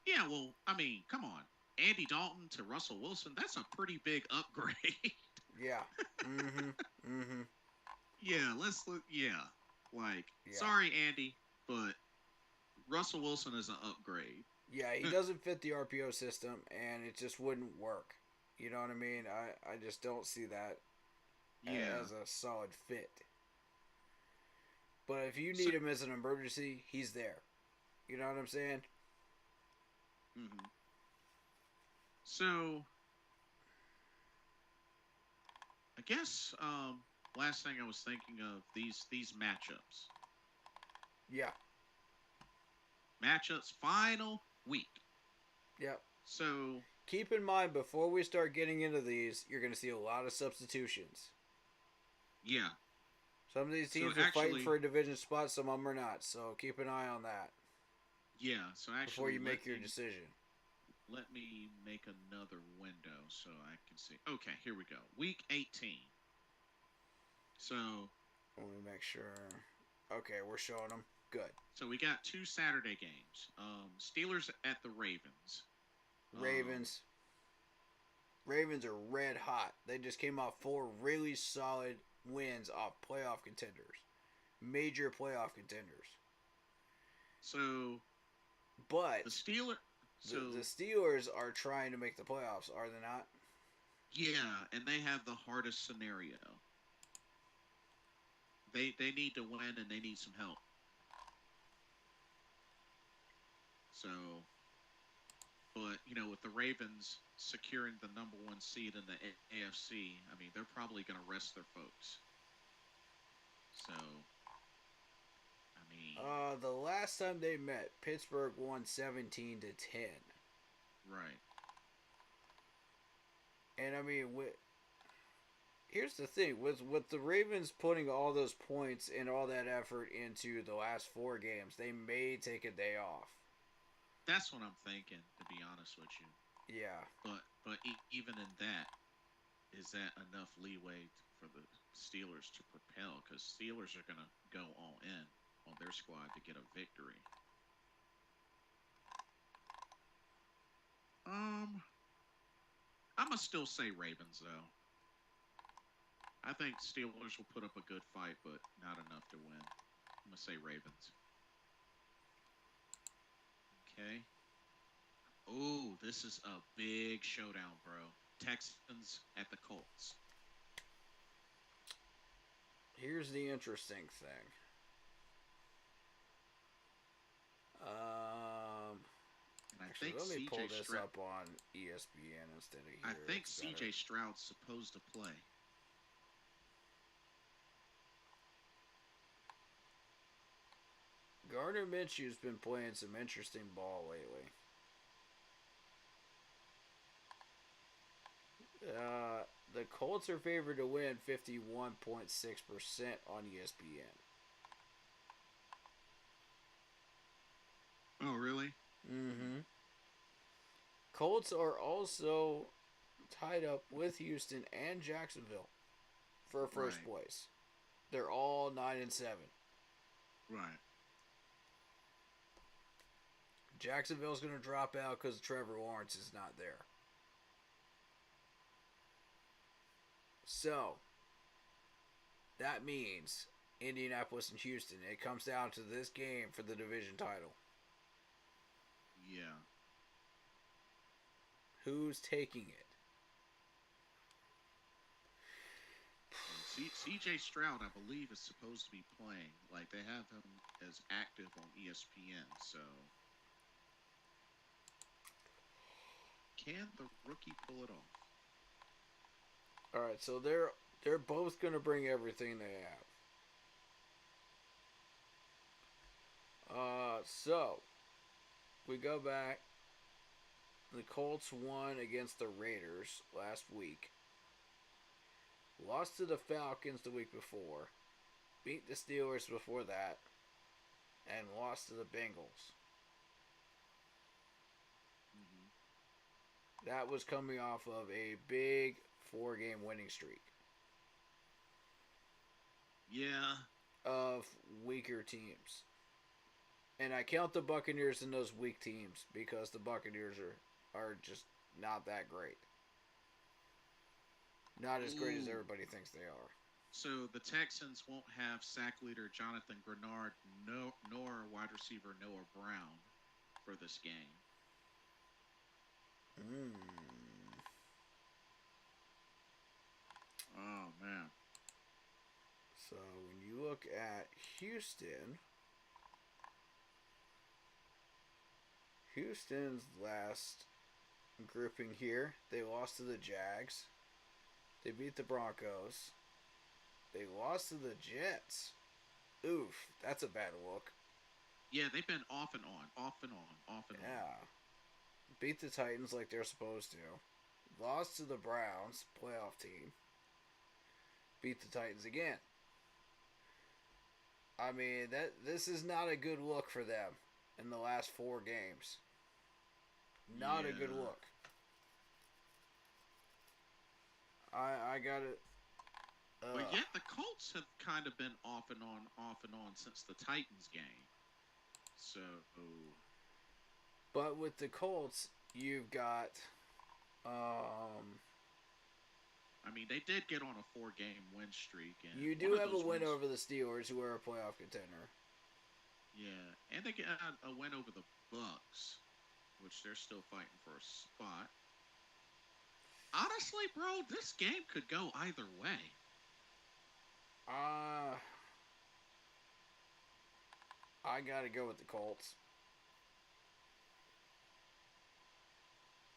yeah. Well, I mean, come on, Andy Dalton to Russell Wilson. That's a pretty big upgrade. Yeah. Mm-hmm. Mm-hmm. Yeah. Let's look. Yeah. Like, Yeah. sorry, Andy, but Russell Wilson is an upgrade. Yeah, he doesn't fit the RPO system, and it just wouldn't work. You know what I mean? I just don't see that Yeah. as a solid fit. But if you need him as an emergency, he's there. You know what I'm saying? Mm-hmm. So, I guess last thing I was thinking of these matchups. Yeah. Matchups final week. Yep. So Keep in mind, before we start getting into these, you're going to see a lot of substitutions. yeah. Some of these So teams are fighting actually- for a division spot, some of them are not. So keep an eye on that Yeah. So actually, before you make your decision. Let me make another window so I can see. Okay, here we go. Week 18. So Let me make sure. Okay, we're showing them. Good. we got 2 Saturday games. Steelers at the Ravens. Ravens. Ravens are red hot. They just came off 4 really solid wins off playoff contenders. Major playoff contenders. So But the Steelers. So the Steelers are trying to make the playoffs, are they not? yeah, and they have the hardest scenario. They need to win and they need some help. So, but with the Ravens securing the number 1 seed in the AFC, I mean, they're probably going to rest their folks. So, I mean, The last time they met, Pittsburgh won 17-10. right. And I mean, Here's the thing with the Ravens putting all those points and all that effort into the last 4 games, they may take a day off. That's what I'm thinking, to be honest with you. Yeah. But even in that, is that enough leeway for the Steelers to propel? Because Steelers are going to go all in on their squad to get a victory. I'm gonna still say Ravens though. I think Steelers will put up a good fight, but not enough to win. I'm gonna say Ravens. Okay. Oh, this is a big showdown, bro. Texans at the Colts. Here's the interesting thing. And I Actually, think let me pull CJ this Stroud. up on ESPN instead of here. I think It's CJ better. Stroud's supposed to play. Gardner Minshew's been playing some interesting ball lately. The Colts are favored to win 51.6% on ESPN. Oh, really? Mm-hmm. Colts are also tied up with Houston and Jacksonville for first Right. place. They're all 9-7. Right. Jacksonville's going to drop out because Trevor Lawrence is not there. So, that means Indianapolis and Houston. It comes down to this game for the division title. Yeah. Who's taking it? CJ Stroud, I believe, is supposed to be playing. Like, they have him as active on ESPN, so. Can the rookie pull it off? All right, so they're both going to bring everything they have. So we go back. The Colts won against the Raiders last week. Lost to the Falcons the week before. Beat the Steelers before that. And lost to the Bengals. Mm-hmm. That was coming off of a big 4-game winning streak. Yeah. Of weaker teams. And I count the Buccaneers in those weak teams because the Buccaneers are just not that great. Not as great as everybody thinks they are. So the Texans won't have sack leader Jonathan Grenard nor wide receiver Noah Brown for this game. Oh, man. So when you look at Houston's last grouping here, they lost to the Jags. They beat the Broncos. They lost to the Jets. Oof, that's a bad look. Yeah, they've been off and on, off and on, off and on. Yeah. Beat the Titans like they're supposed to. Lost to the Browns, playoff team. Beat the Titans again. I mean, this is not a good look for them in the last 4 games. Not a good look. I got it. But yet the Colts have kind of been off and on since the Titans game. So. But with the Colts, you've got. I mean, they did get on a 4-game win streak. And you do have a win over the Steelers, who are a playoff contender. Yeah, and they got a win over the Bucks, which they're still fighting for a spot. Honestly, bro, this game could go either way. I gotta go with the Colts.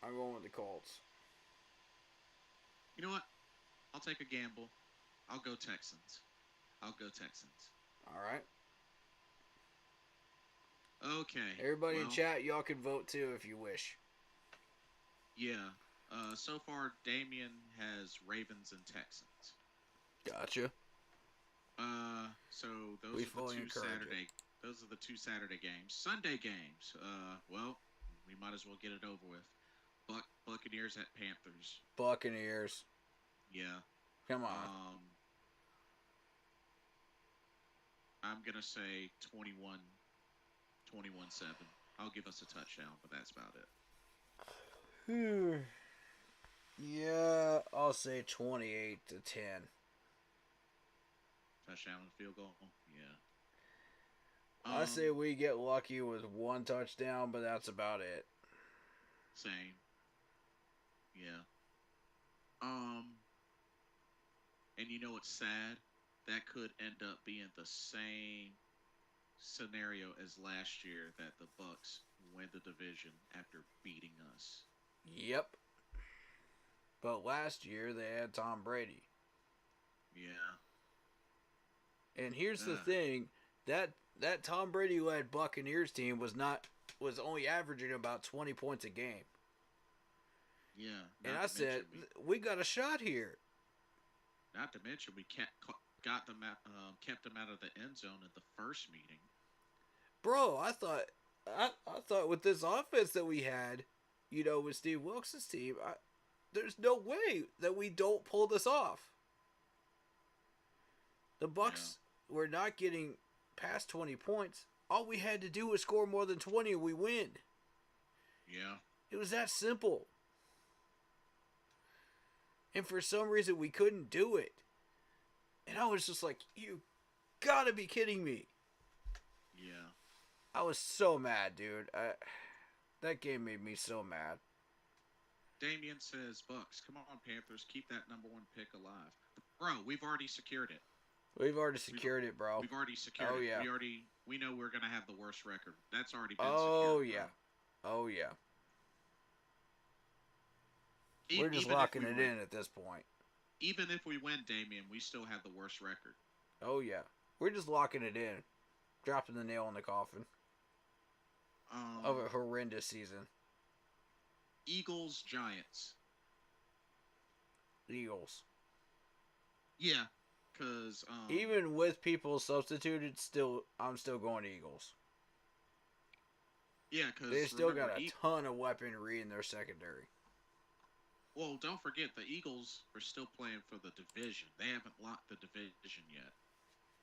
I'm going with the Colts. You know what? I'll take a gamble. I'll go Texans. All right. Okay. Everybody in chat, y'all can vote too if you wish. Yeah. So far, Damien has Ravens and Texans. Gotcha. So those We are the fully two encourage it. Saturday. Those are the two Saturday games. Sunday games. Well, we might as well get it over with. Buccaneers at Panthers. Buccaneers. Yeah. Come on. I'm gonna say 21-7. I'll give us a touchdown, but that's about it. Yeah, I'll say 28-10. Touchdown and field goal. Yeah. I say we get lucky with one touchdown, but that's about it. Same. Yeah. And you know what's sad? That could end up being the same scenario as last year that the Bucks win the division after beating us. Yep. But last year they had Tom Brady. Yeah. And here's the thing, that Tom Brady led Buccaneers team was only averaging about 20 points a game. Yeah. And I said, we got a shot here. Not to mention we kept them out of the end zone in the first meeting. Bro, I thought with this offense that we had, with Steve Wilkes' team, there's no way that we don't pull this off. The Bucks were not getting past 20 points. All we had to do was score more than 20 and we win. Yeah. It was that simple. And for some reason we couldn't do it. And I was just like, you gotta be kidding me. Yeah. I was so mad, dude. That game made me so mad. Damien says, Bucks, come on, Panthers, keep that number one pick alive. Bro, we've already secured it. We've already secured it, bro. We've already secured it. Yeah. We know we're going to have the worst record. That's already been secured. Yeah. Oh, yeah. We're just locking it in at this point. Even if we win, Damien, we still have the worst record. Oh, yeah. We're just locking it in. Dropping the nail in the coffin. Of a horrendous season. Eagles, Giants. Eagles. Yeah, because even with people substituted, I'm still going Eagles. Yeah, because they still got a ton of weaponry in their secondary. Well, don't forget the Eagles are still playing for the division. They haven't locked the division yet.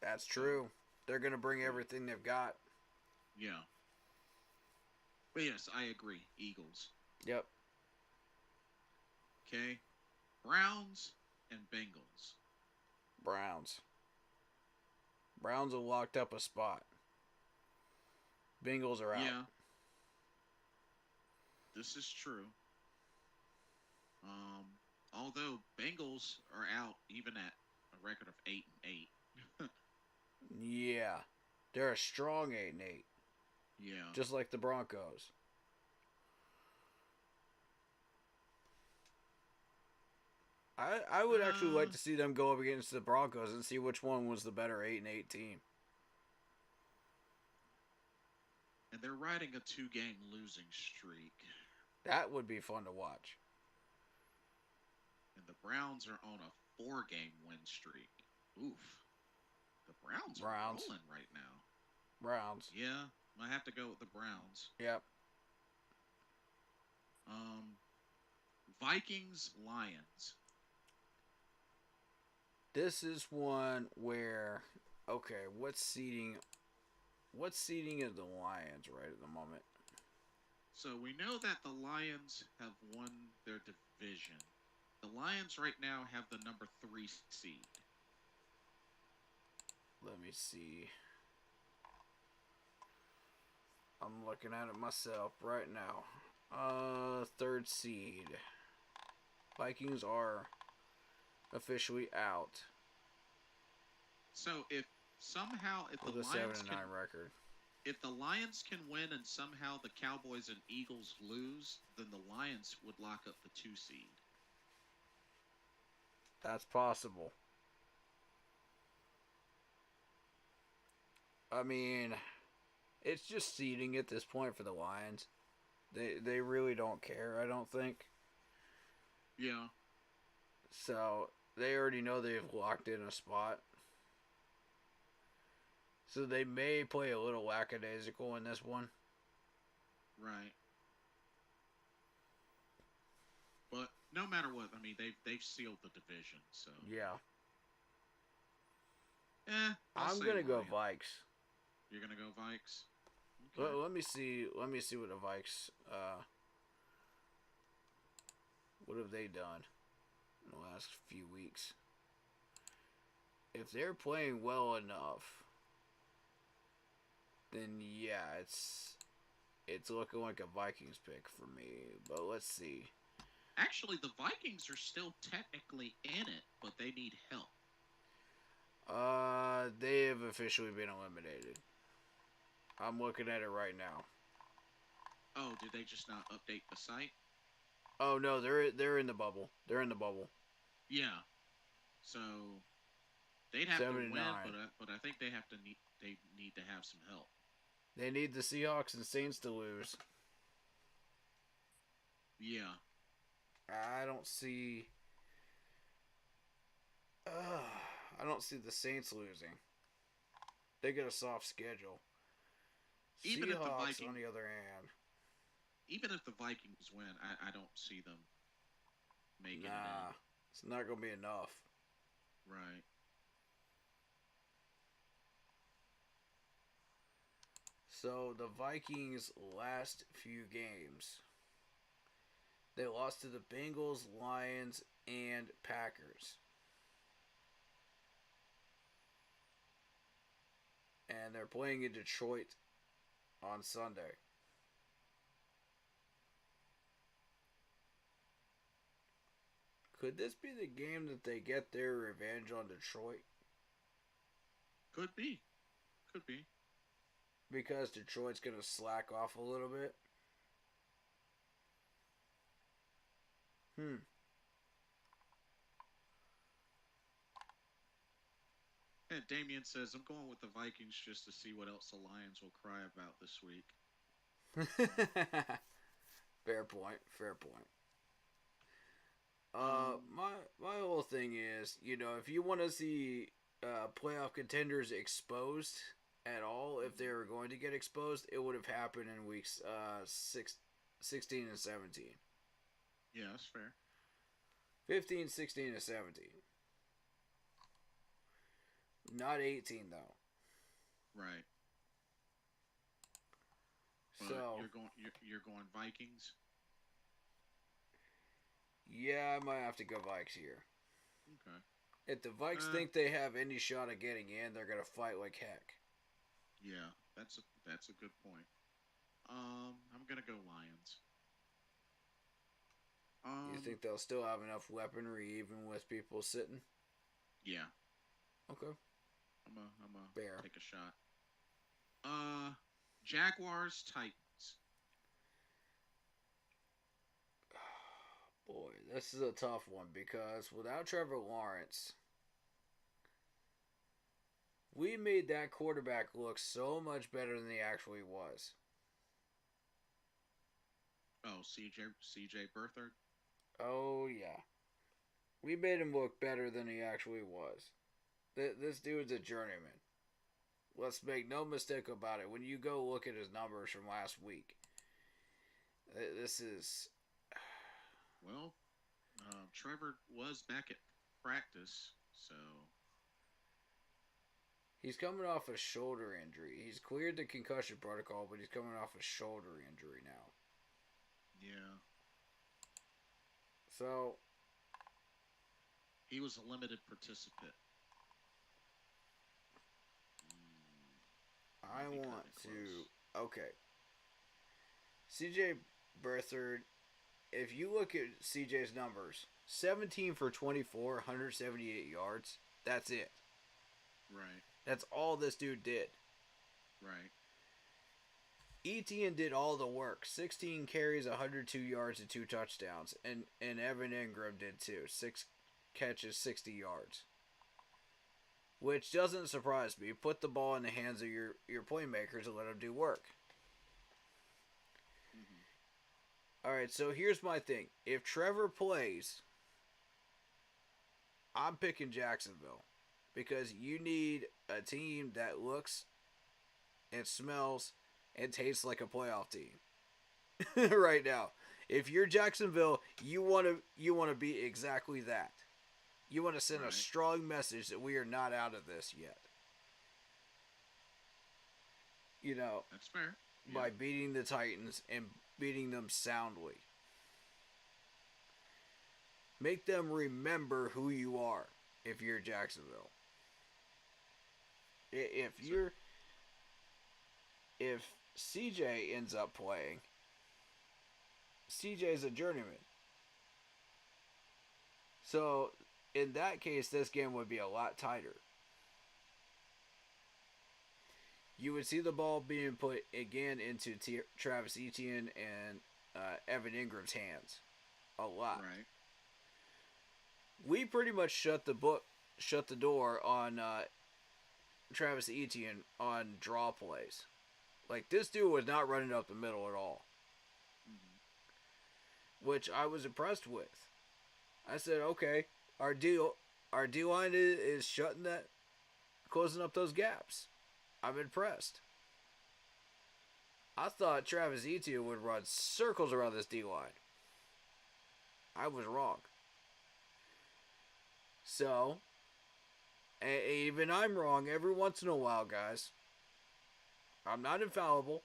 That's true. They're going to bring everything they've got. Yeah. But yes, I agree. Eagles. Yep. Okay. Browns and Bengals. Browns have locked up a spot. Bengals are out. Yeah. This is true. Although Bengals are out even at a record of 8-8. Yeah. They're a strong 8-8. Yeah. Just like the Broncos. I would actually like to see them go up against the Broncos and see which one was the better 8-8 team. And they're riding a 2-game losing streak. That would be fun to watch. And the Browns are on a 4-game win streak. Oof. The Browns are rolling right now. Browns. Yeah, I have to go with the Browns. Yep. Vikings, Lions. This is one where, okay, what's seeding is the Lions right at the moment? So we know that the Lions have won their division. The Lions right now have the number 3 seed. Let me see. I'm looking at it myself right now. 3rd seed. Vikings are officially out. So if somehow with a 7-9 record. If the Lions can win and somehow the Cowboys and Eagles lose, then the Lions would lock up the 2 seed. That's possible. I mean, it's just seeding at this point for the Lions. They really don't care, I don't think. Yeah. So they already know they've locked in a spot. So they may play a little lackadaisical in this one. Right. But no matter what, I mean, they've sealed the division, so. Yeah. I'll I'm say gonna go Lions. Vikes. You're gonna go Vikes. Okay. Let me see. Let me see what the Vikes. What have they done in the last few weeks? If they're playing well enough, then yeah, it's looking like a Vikings pick for me. But let's see. Actually, the Vikings are still technically in it, but they need help. They have officially been eliminated. I'm looking at it right now. Oh, did they just not update the site? Oh no, they're in the bubble. They're in the bubble. Yeah. So they'd have 7 to and win, 9. but I think they need to have some help. They need the Seahawks and Saints to lose. Yeah. I don't see. I don't see the Saints losing. They get a soft schedule. Even if the Seahawks, Vikings, on the other hand, even if the Vikings win, I don't see them making it nah, it's not gonna be enough. in. Right. So the Vikings' last few games, they lost to the Bengals, Lions, and Packers. And they're playing in Detroit on Sunday. Could this be the game that they get their revenge on Detroit? Could be. Could be. Because Detroit's going to slack off a little bit? And Damien says, I'm going with the Vikings just to see what else the Lions will cry about this week. Fair point. Fair point. My whole thing is, if you want to see playoff contenders exposed at all, if they were going to get exposed, it would have happened in weeks 16 and 17. Yeah, that's fair. 15, 16, and 17. Not 18 though. Right. But So you're going Vikings. yeah, I might have to go Vikes here. Okay. If the Vikes think they have any shot at getting in, they're gonna fight like heck. Yeah, that's a good point. I'm gonna go Lions. You think they'll still have enough weaponry even with people sitting? Yeah. Okay. I'm a Bear. take a shot. Jaguars Titans. Boy, this is a tough one because without Trevor Lawrence, we made that quarterback look so much better than he actually was. Oh, CJ Berthard. Oh yeah, we made him look better than he actually was. This dude's a journeyman. Let's make no mistake about it. When you go look at his numbers from last week, this is. Well, Trevor was back at practice, so He's coming off a shoulder injury. He's cleared the concussion protocol, but he's coming off a shoulder injury now. yeah, So he was a limited participant. I Be want kinda to. Okay. CJ Berthard, if you look at CJ's numbers, 17 for 24, 178 yards. That's it. Right, That's all this dude did. right. Etienne did all the work. 16 carries, 102 yards, and 2 touchdowns. And Evan Ingram did too. 6 catches, 60 yards. Which doesn't surprise me. Put the ball in the hands of your playmakers and let them do work. Mm-hmm. Alright, so here's my thing. If Trevor plays, I'm picking Jacksonville because you need a team that looks and smells and tastes like a playoff team right now. If you're Jacksonville, you want to be exactly that. You want to send a Right. strong message that we are not out of this yet. You know, That's fair. Yeah. by beating the Titans and beating them soundly. Make them remember who you are if you're Jacksonville. If So, you're if CJ ends up playing, CJ's a journeyman. So in that case, this game would be a lot tighter. You would see the ball being put again into Travis Etienne and Evan Ingram's hands a lot. right. We pretty much shut the door on Travis Etienne on draw plays. Like this dude was not running up the middle at all, which I was impressed with. I said, okay, our D line is shutting that, closing up those gaps. I'm impressed. I thought Travis Etienne would run circles around this D line. I was wrong. So, even I'm wrong every once in a while, guys. I'm not infallible.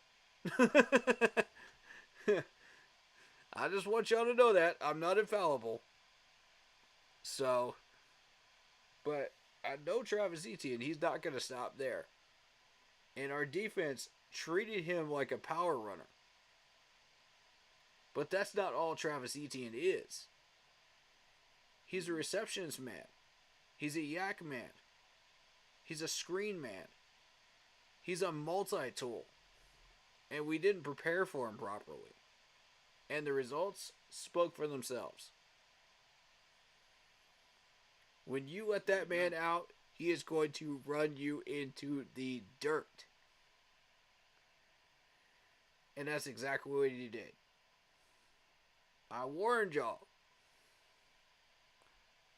I just want y'all to know that I'm not infallible. So, but I know Travis Etienne, he's not going to stop there. And our defense treated him like a power runner. But that's not all Travis Etienne is. He's a receptionist man. He's a yak man. He's a screen man. He's a multi-tool. And we didn't prepare for him properly. And the results spoke for themselves. When you let that man out, he is going to run you into the dirt. And that's exactly what he did. I warned y'all.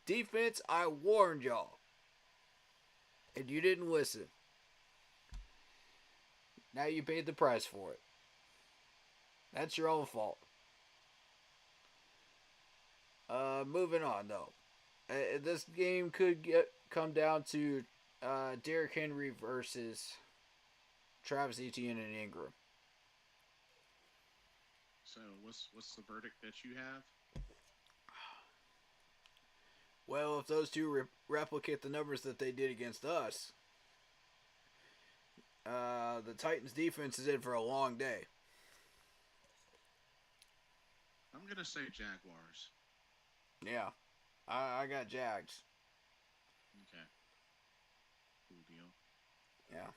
Defense, I warned y'all. And you didn't listen. Now you paid the price for it. That's your own fault. Moving on, though. This game could come down to Derrick Henry versus Travis Etienne and Ingram. So what's the verdict that you have? Well, if those two replicate the numbers that they did against us, the Titans' defense is in for a long day. I'm gonna say Jaguars. Yeah, I got Jags. Okay. Cool deal. Yeah.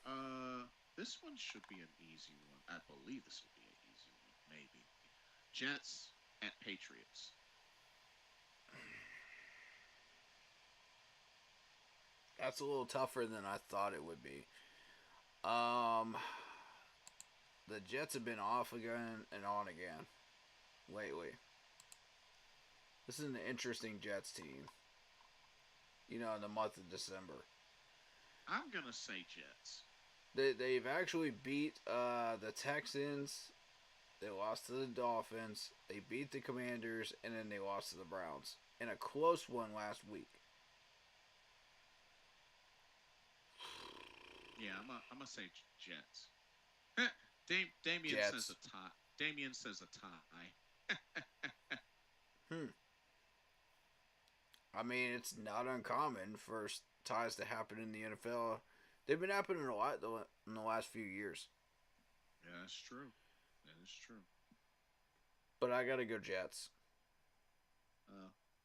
This one should be an easy one. I believe this will be an easy one. Maybe. Jets at Patriots. That's a little tougher than I thought it would be. The Jets have been off again and on again lately. This is an interesting Jets team. You know, in the month of December. I'm gonna say Jets. They've actually beat the Texans. They lost to the Dolphins. They beat the Commanders, and then they lost to the Browns in a close one last week. Yeah, I'm gonna say Jets. Damien Jets. says a tie. Damien says a tie. I mean, it's not uncommon for ties to happen in the NFL. They've been happening a lot in the last few years. Yeah, that's true. That is true. But I gotta go Jets.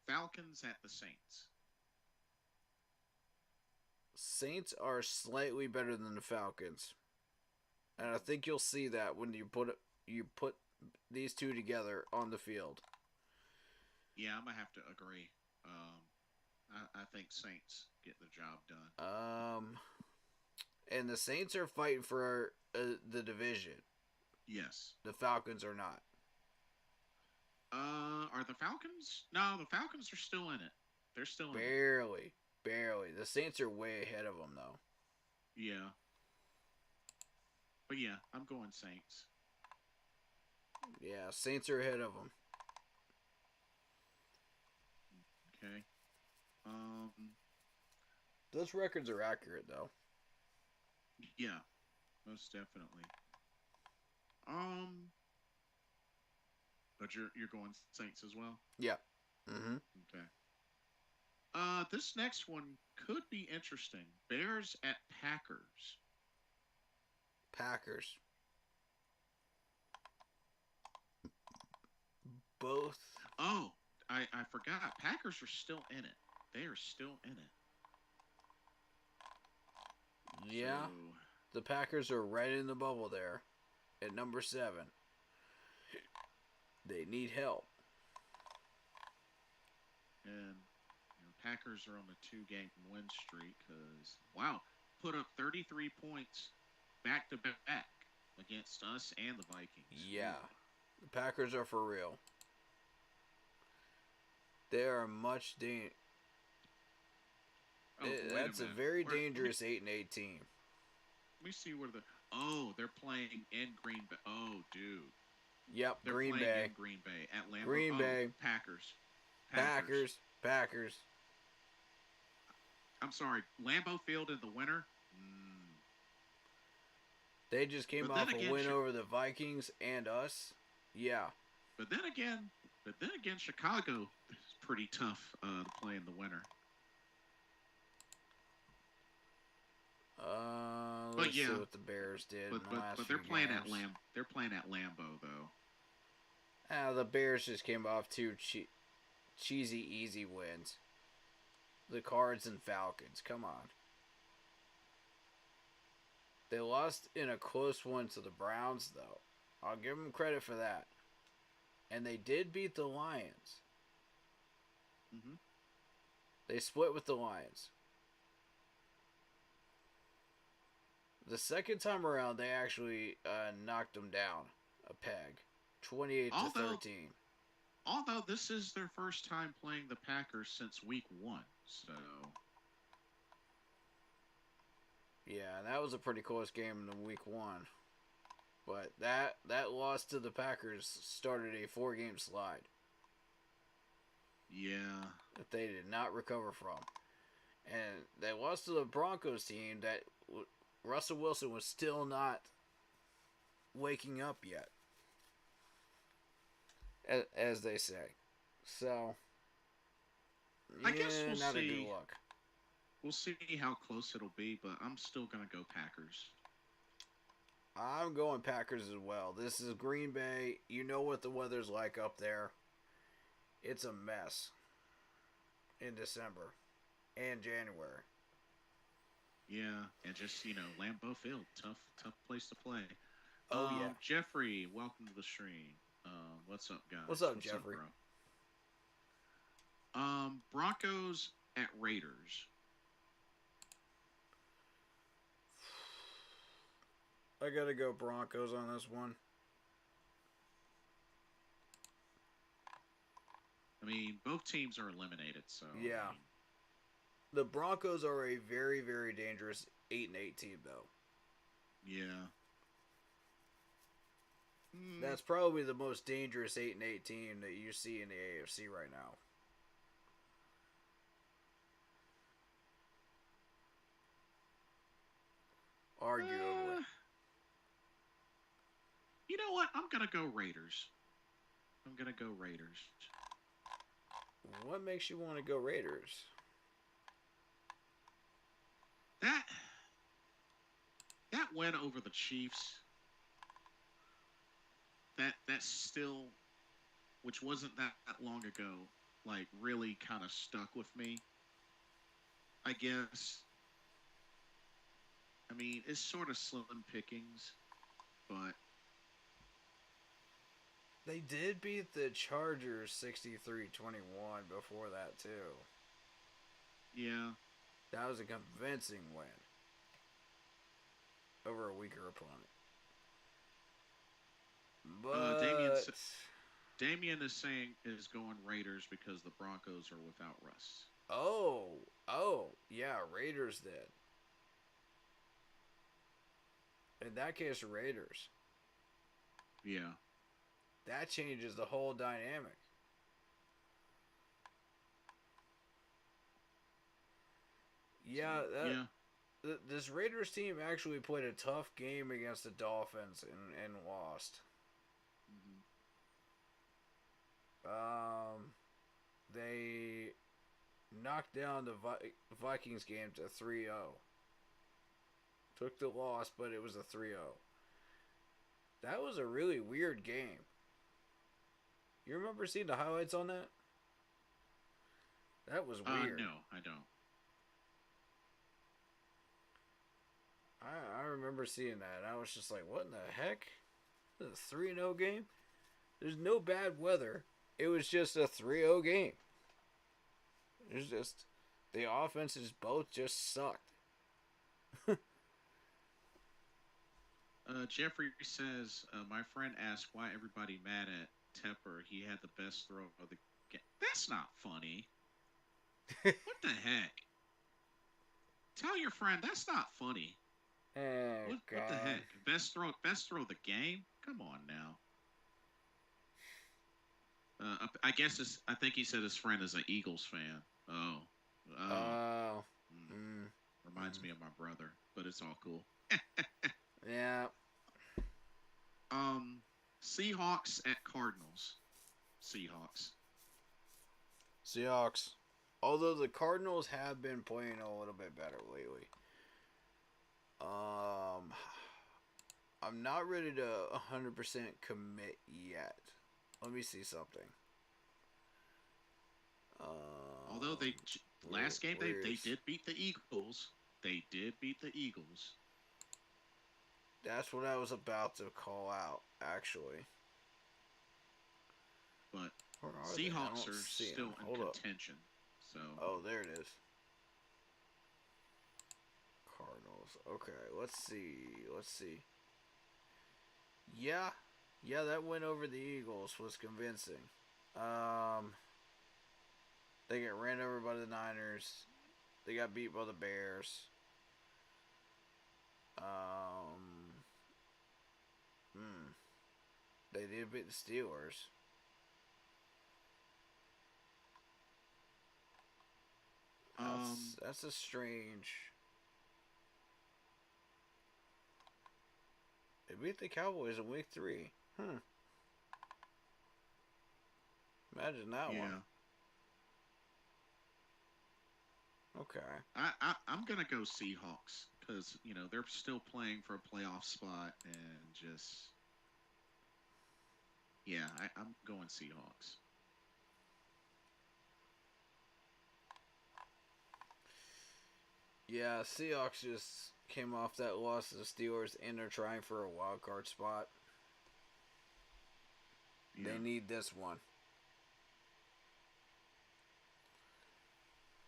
Falcons at the Saints. Saints are slightly better than the Falcons, and I think you'll see that when you put these two together on the field. Yeah, I'm gonna have to agree. I think Saints get the job done. And the Saints are fighting for the division. Yes. The Falcons are not. Are the Falcons? No, the Falcons are still in it. They're still in it. Barely. Barely. The Saints are way ahead of them, though. Yeah. But yeah, I'm going Saints. Yeah, Saints are ahead of them. Okay. Um. Those records are accurate, though. Yeah. Most definitely. Um. But you're going Saints as well. Yeah. Mm-hmm. Okay. This next one could be interesting. Bears at Packers. Packers. Both. Oh, I forgot. Packers are still in it. They are still in it. Yeah. So, The Packers are right in the bubble there at number 7. They need help. and Packers are on a 2-game win streak because wow, put up 33 points back to back against us and the Vikings. Yeah. Ooh. The Packers are for real. They are much Oh, wait that's a a minute. very Where, dangerous 8-8 team. let me see where the. Oh, they're playing in Green Bay. Oh, dude. Yep, They're Green playing Bay. in Green Bay at Lambeau. Green Bay. Packers. Packers. I'm sorry, Lambeau Field in the winter. They just came But then off a again, win over the Vikings and us. Yeah. but then again, Chicago is pretty tough to play in the winter. Let's yeah, see what the Bears did in the last but few they're playing games. at They're playing at Lambeau though. The Bears just came off two cheesy, easy wins. The Cards and Falcons. Come on. They lost in a close one to the Browns, though. I'll give them credit for that. And they did beat the Lions. Mm-hmm. They split with the Lions. The second time around, they actually knocked them down a peg, 28-13. Although this is their first time playing the Packers since week 1, so yeah, that was a pretty close game in week 1. But that loss to the Packers started a 4-game slide yeah. that they did not recover from. And they lost to the Broncos team that Russell Wilson was still not waking up yet, as they say. So, I guess we'll not see. a good look. We'll see how close it'll be, but I'm still gonna go Packers. I'm going Packers as well. This is Green Bay. You know what the weather's like up there. It's a mess in December and January. Yeah, and just Lambeau Field, tough place to play. Oh yeah. Jeffrey, welcome to the stream. What's up, guys? What's up, Jeffrey? Bro? Broncos at Raiders. I gotta go Broncos on this one. I mean, both teams are eliminated, so yeah. I mean, the Broncos are a very, very dangerous 8-8 team, though. Yeah. That's probably the most dangerous 8-8 team that you see in the AFC right now. Arguably. You know what? I'm gonna go Raiders. What makes you want to go Raiders? That win over the Chiefs. That's still, which wasn't that long ago, like really kind of stuck with me. I guess. I mean, it's sort of slim pickings, but they did beat the Chargers 63-21 before that too. Yeah. That was a convincing win over a weaker opponent. But Damien is saying is going Raiders because the Broncos are without Russ. Oh, yeah, Raiders did. In that case, Raiders. Yeah. That changes the whole dynamic. So, Yeah, yeah. this Raiders team actually played a tough game against the Dolphins and lost. Hmm. Um, they knocked down the Vikings game to 3-0. Took the loss, but it was a 3-0. That was a really weird game. You remember seeing the highlights on that? That was weird. No, I don't. I remember seeing that. I was just like, what in the heck? This is a 3-0 game? There's no bad weather. It was just a 3-0 game. It's just the offenses both just sucked. Jeffrey says, my friend asked why everybody mad at Tepper. He had the best throw of the game. That's not funny. What the heck? Tell your friend that's not funny. Oh What the God. heck? Best throw of the game? Come on now. I guess I think he said his friend is an Eagles fan. Oh, oh, Oh. mm, Mm, reminds mm. me of my brother, but it's all cool. Yeah. um, Seahawks at Cardinals. Seahawks. Seahawks. Although the Cardinals have been playing a little bit better lately. Um, I'm not ready to 100% commit yet. Let me see something. Although they last game they where's did beat the Eagles. They did beat the Eagles. That's what I was about to call out, actually. But Where are they? I Seahawks don't are see still them. in Hold up. contention. So Oh, there it is. Cardinals. Okay, let's see. Let's see. Yeah. Yeah, that win over the Eagles was convincing. Um, they get ran over by the Niners. They got beat by the Bears. Um, hmm. They did beat the Steelers. That's a strange. They beat the Cowboys in week 3. Imagine that one. yeah. Okay. I'm gonna go Seahawks because they're still playing for a playoff spot and just yeah, I'm going Seahawks. Yeah, Seahawks just came off that loss to the Steelers and they're trying for a wild card spot. Yeah. They need this one.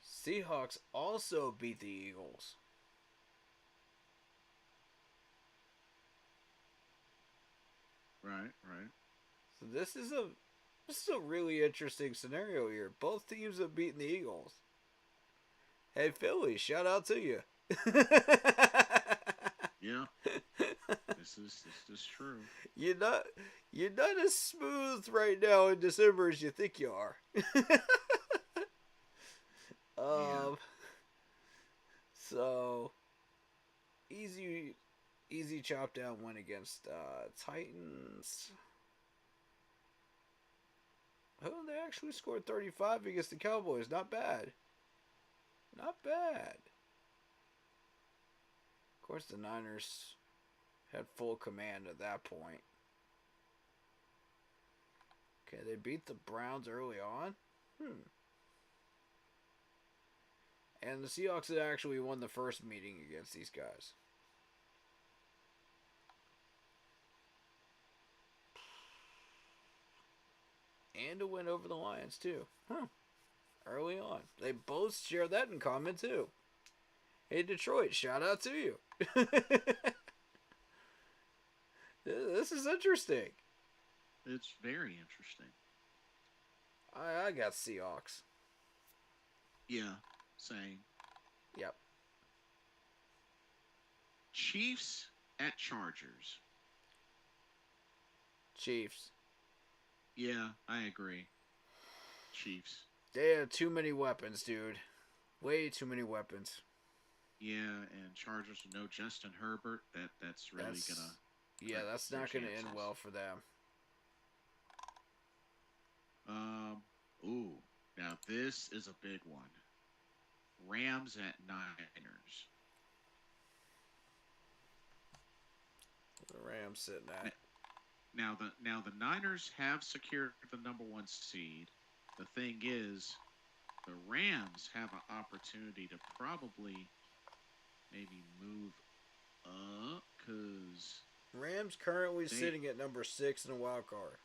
Seahawks also beat the Eagles. Right. Right. So this is a really interesting scenario here. Both teams have beaten the Eagles. Hey Philly, shout out to you. Yeah. This is true. you're not you're not as smooth right now in December as you think you are. Yeah. um so easy chop down win against Titans. Oh, they actually scored 35 against the Cowboys. Not bad. Not bad. Of course, the Niners had full command at that point. Okay, they beat the Browns early on. And the Seahawks had actually won the first meeting against these guys. And a win over the Lions, too. Early on. They both share that in common, too. Hey, Detroit, shout out to you. This is interesting. It's very interesting. I got Seahawks. Yeah, same. Yep. Chiefs at Chargers. Chiefs. Yeah, I agree. Chiefs. They have too many weapons, dude. Way too many weapons. Yeah, and Chargers with no Justin Herbert. That's really gonna Yeah, hurt that's their not going to end chances. well for them. Um. Ooh. Now this is a big one. Rams at Niners. The Rams sitting N- at. Now the Niners have secured the number one seed. The thing is, the Rams have an opportunity to probably maybe move up because Rams currently they, sitting at number 6 in the wild card.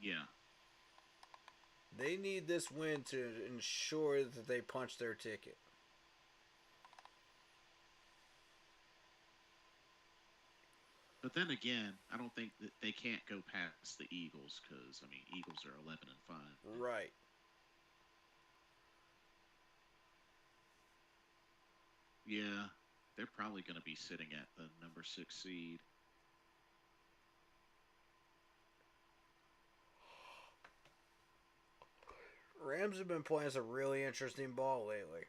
yeah. They need this win to ensure that they punch their ticket. But then again, I don't think that they can't go past the Eagles because I mean, Eagles are 11-5. Right. Yeah, they're probably going to be sitting at the number 6 seed. Rams have been playing some really interesting ball lately.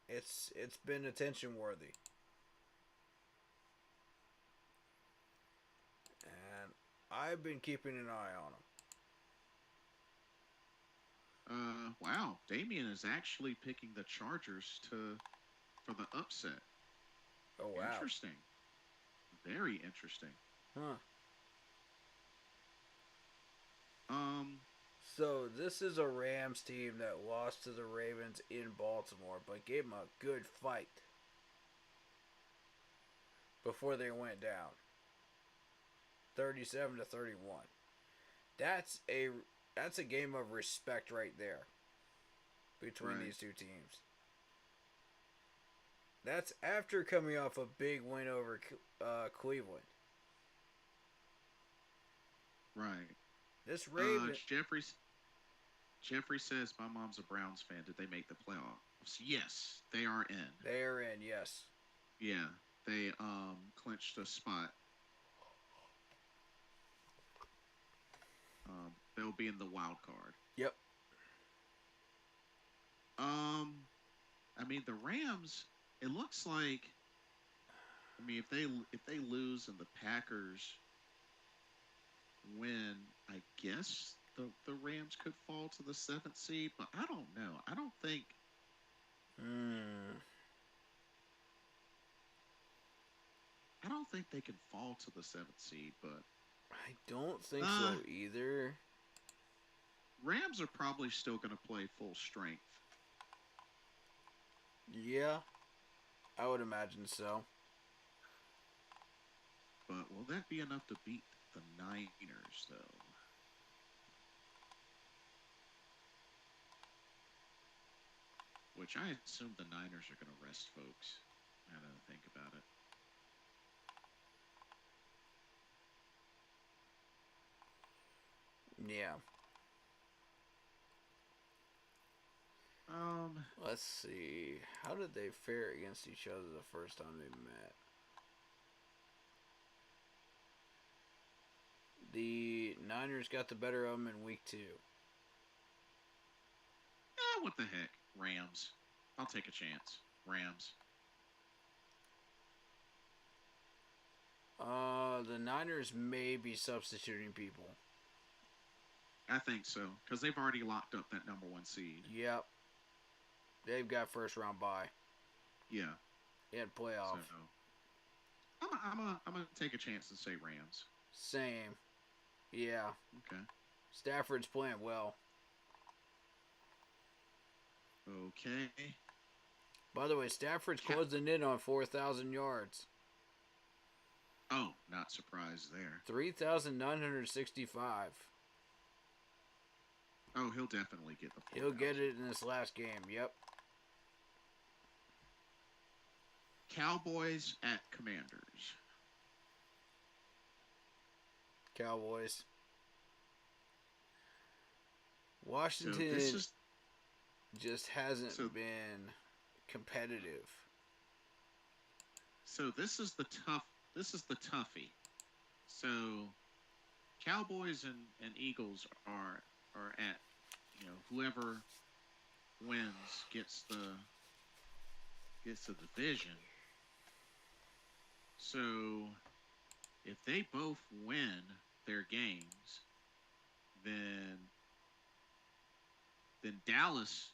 It's been attention worthy. And I've been keeping an eye on them. Wow, Damien is actually picking the Chargers to for the upset. Oh wow. Interesting, very interesting. Huh. Um, So this is a Rams team that lost to the Ravens in Baltimore, but gave them a good fight before they went down. 37-31. That's a that's a game of respect right there between right, these two teams. That's after coming off a big win over Cleveland. right. This Raven, Jeffrey says my mom's a Browns fan. Did they make the playoffs? Yes, they are in. they are in, yes. Yeah, they clinched a spot. They'll be in the wild card. Yep. Um, I mean the Rams. It looks like. I mean if they lose and the Packers win, I guess the Rams could fall to the 7th seed. But I don't know. Hmm. I don't think they can fall to the 7th seed. But I don't think uh, so either. Rams are probably still going to play full strength. Yeah, I would imagine so. But will that be enough to beat the Niners though? Which I assume the Niners are going to rest folks. Now that I think about it. Yeah. Um, Let's see. How did they fare against each other the first time they met? The Niners got the better of them in week 2. what the heck? Rams. I'll take a chance. Rams. The Niners may be substituting people. I think so because they've already locked up that number 1 seed. Yep. They've got first round bye Yeah. and playoff. So I'm gonna take a chance and say Rams. Same. Yeah. Okay. Stafford's playing well. Okay. By the way, Stafford's Ca- closing in on 4,000 yards. Oh, not surprised there. 3,965. Oh, he'll definitely get the. He'll get it in this last game. Yep. Cowboys at Commanders. Cowboys. So Washington. this is just hasn't So been competitive. so this is the toughie. So Cowboys and Eagles are at, whoever wins gets the division. So if they both win their games, then Dallas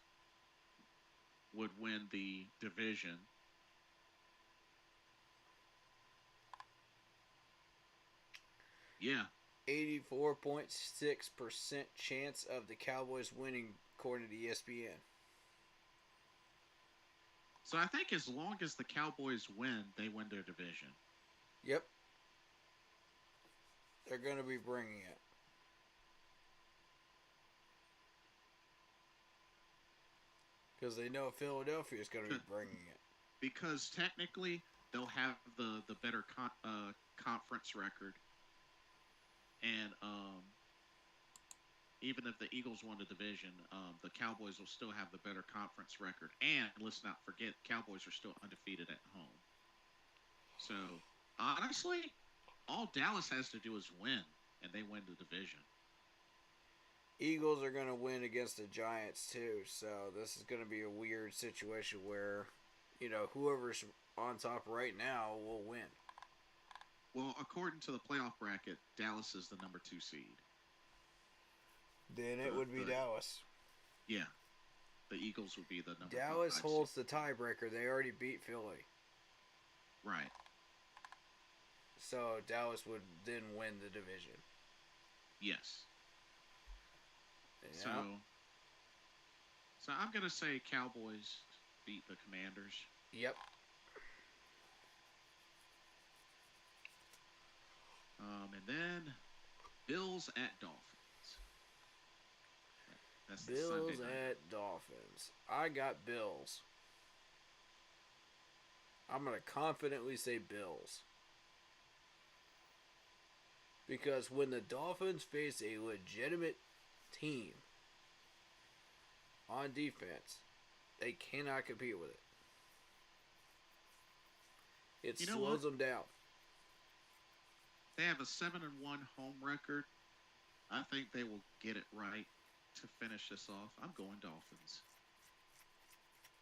would win the division. Yeah. 84.6% chance of the Cowboys winning, according to ESPN. So I think as long as the Cowboys win, they win their division. Yep, they're going to be bringing it. Because they know Philadelphia is going to be bringing it. Because technically they'll have the better conference record, and even if the Eagles won the division, the Cowboys will still have the better conference record. And let's not forget, Cowboys are still undefeated at home. So honestly, all Dallas has to do is win, and they win the division. Eagles are going to win against the Giants too, so this is going to be a weird situation where, whoever's on top right now will win. Well, according to the playoff bracket, Dallas is the number 2 seed. Then it would be Dallas. Yeah, the Eagles would be the number Dallas 5 holds seed. the tiebreaker. They already beat Philly. Right. So Dallas would then win the division. Yes. Yeah. So I'm gonna say Cowboys beat the Commanders. Yep. And then Bills at Dolphins. That's the Bills Sunday night. at Dolphins. I got Bills. I'm going to confidently say Bills. Because when the Dolphins face a legitimate team on defense, they cannot compete with it. It slows them down. They have a 7-1 home record. I think they will get it right to finish this off. I'm going Dolphins.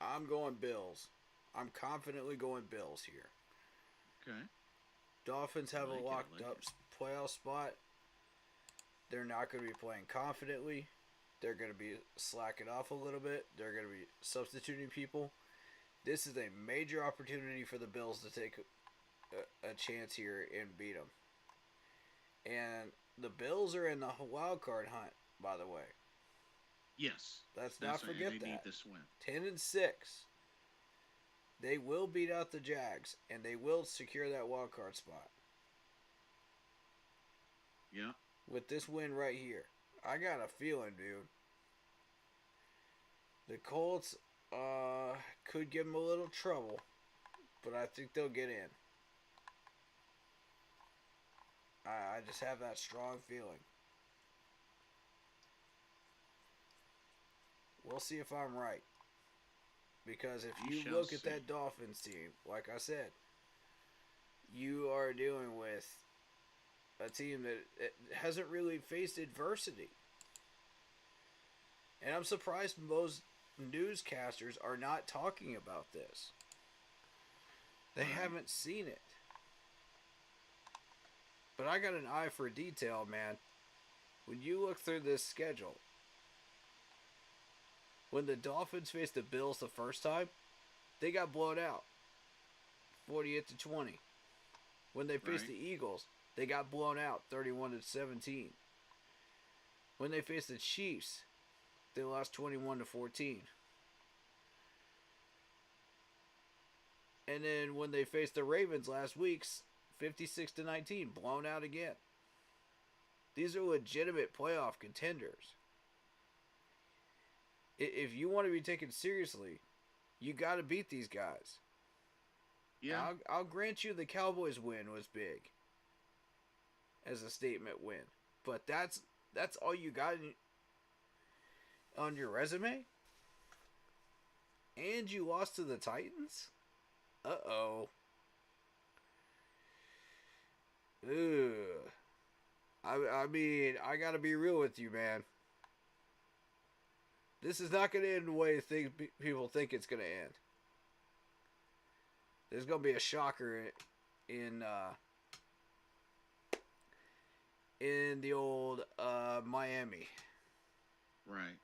I'm going Bills. I'm confidently going Bills here. Okay. Dolphins have a locked up playoff spot. They're not going to be playing confidently. They're going to be slacking off a little bit. They're going to be substituting people. This is a major opportunity for the Bills to take a chance here and beat them. And the Bills are in the wild card hunt, by the way. Yes. Let's not forget that. They need this win. 10-6. They will beat out the Jags, and they will secure that wild card spot. Yeah. With this win right here. I got a feeling, dude. The Colts could give them a little trouble, but I think they'll get in. I just have that strong feeling. We'll see if I'm right. Because if you look at that Dolphins team, like I said, you are dealing with a team that hasn't really faced adversity. And I'm surprised most newscasters are not talking about this. They haven't seen it. But I got an eye for detail, man. When you look through this schedule, when the Dolphins faced the Bills the first time, they got blown out, 48-20. When they faced the Eagles, they got blown out, 31-17. When they faced the Chiefs, they lost 21-14. And then when they faced the Ravens last week, 56-19, blown out again. These are legitimate playoff contenders. If you want to be taken seriously, you got to beat these guys. Yeah. I'll grant you the Cowboys win was big as a statement win, but that's all you got on your resume. And you lost to the Titans? Uh-oh. Ugh. I mean, I gotta be real with you, man. This is not gonna end the way people think it's gonna end. There's gonna be a shocker in in the old Miami. Right.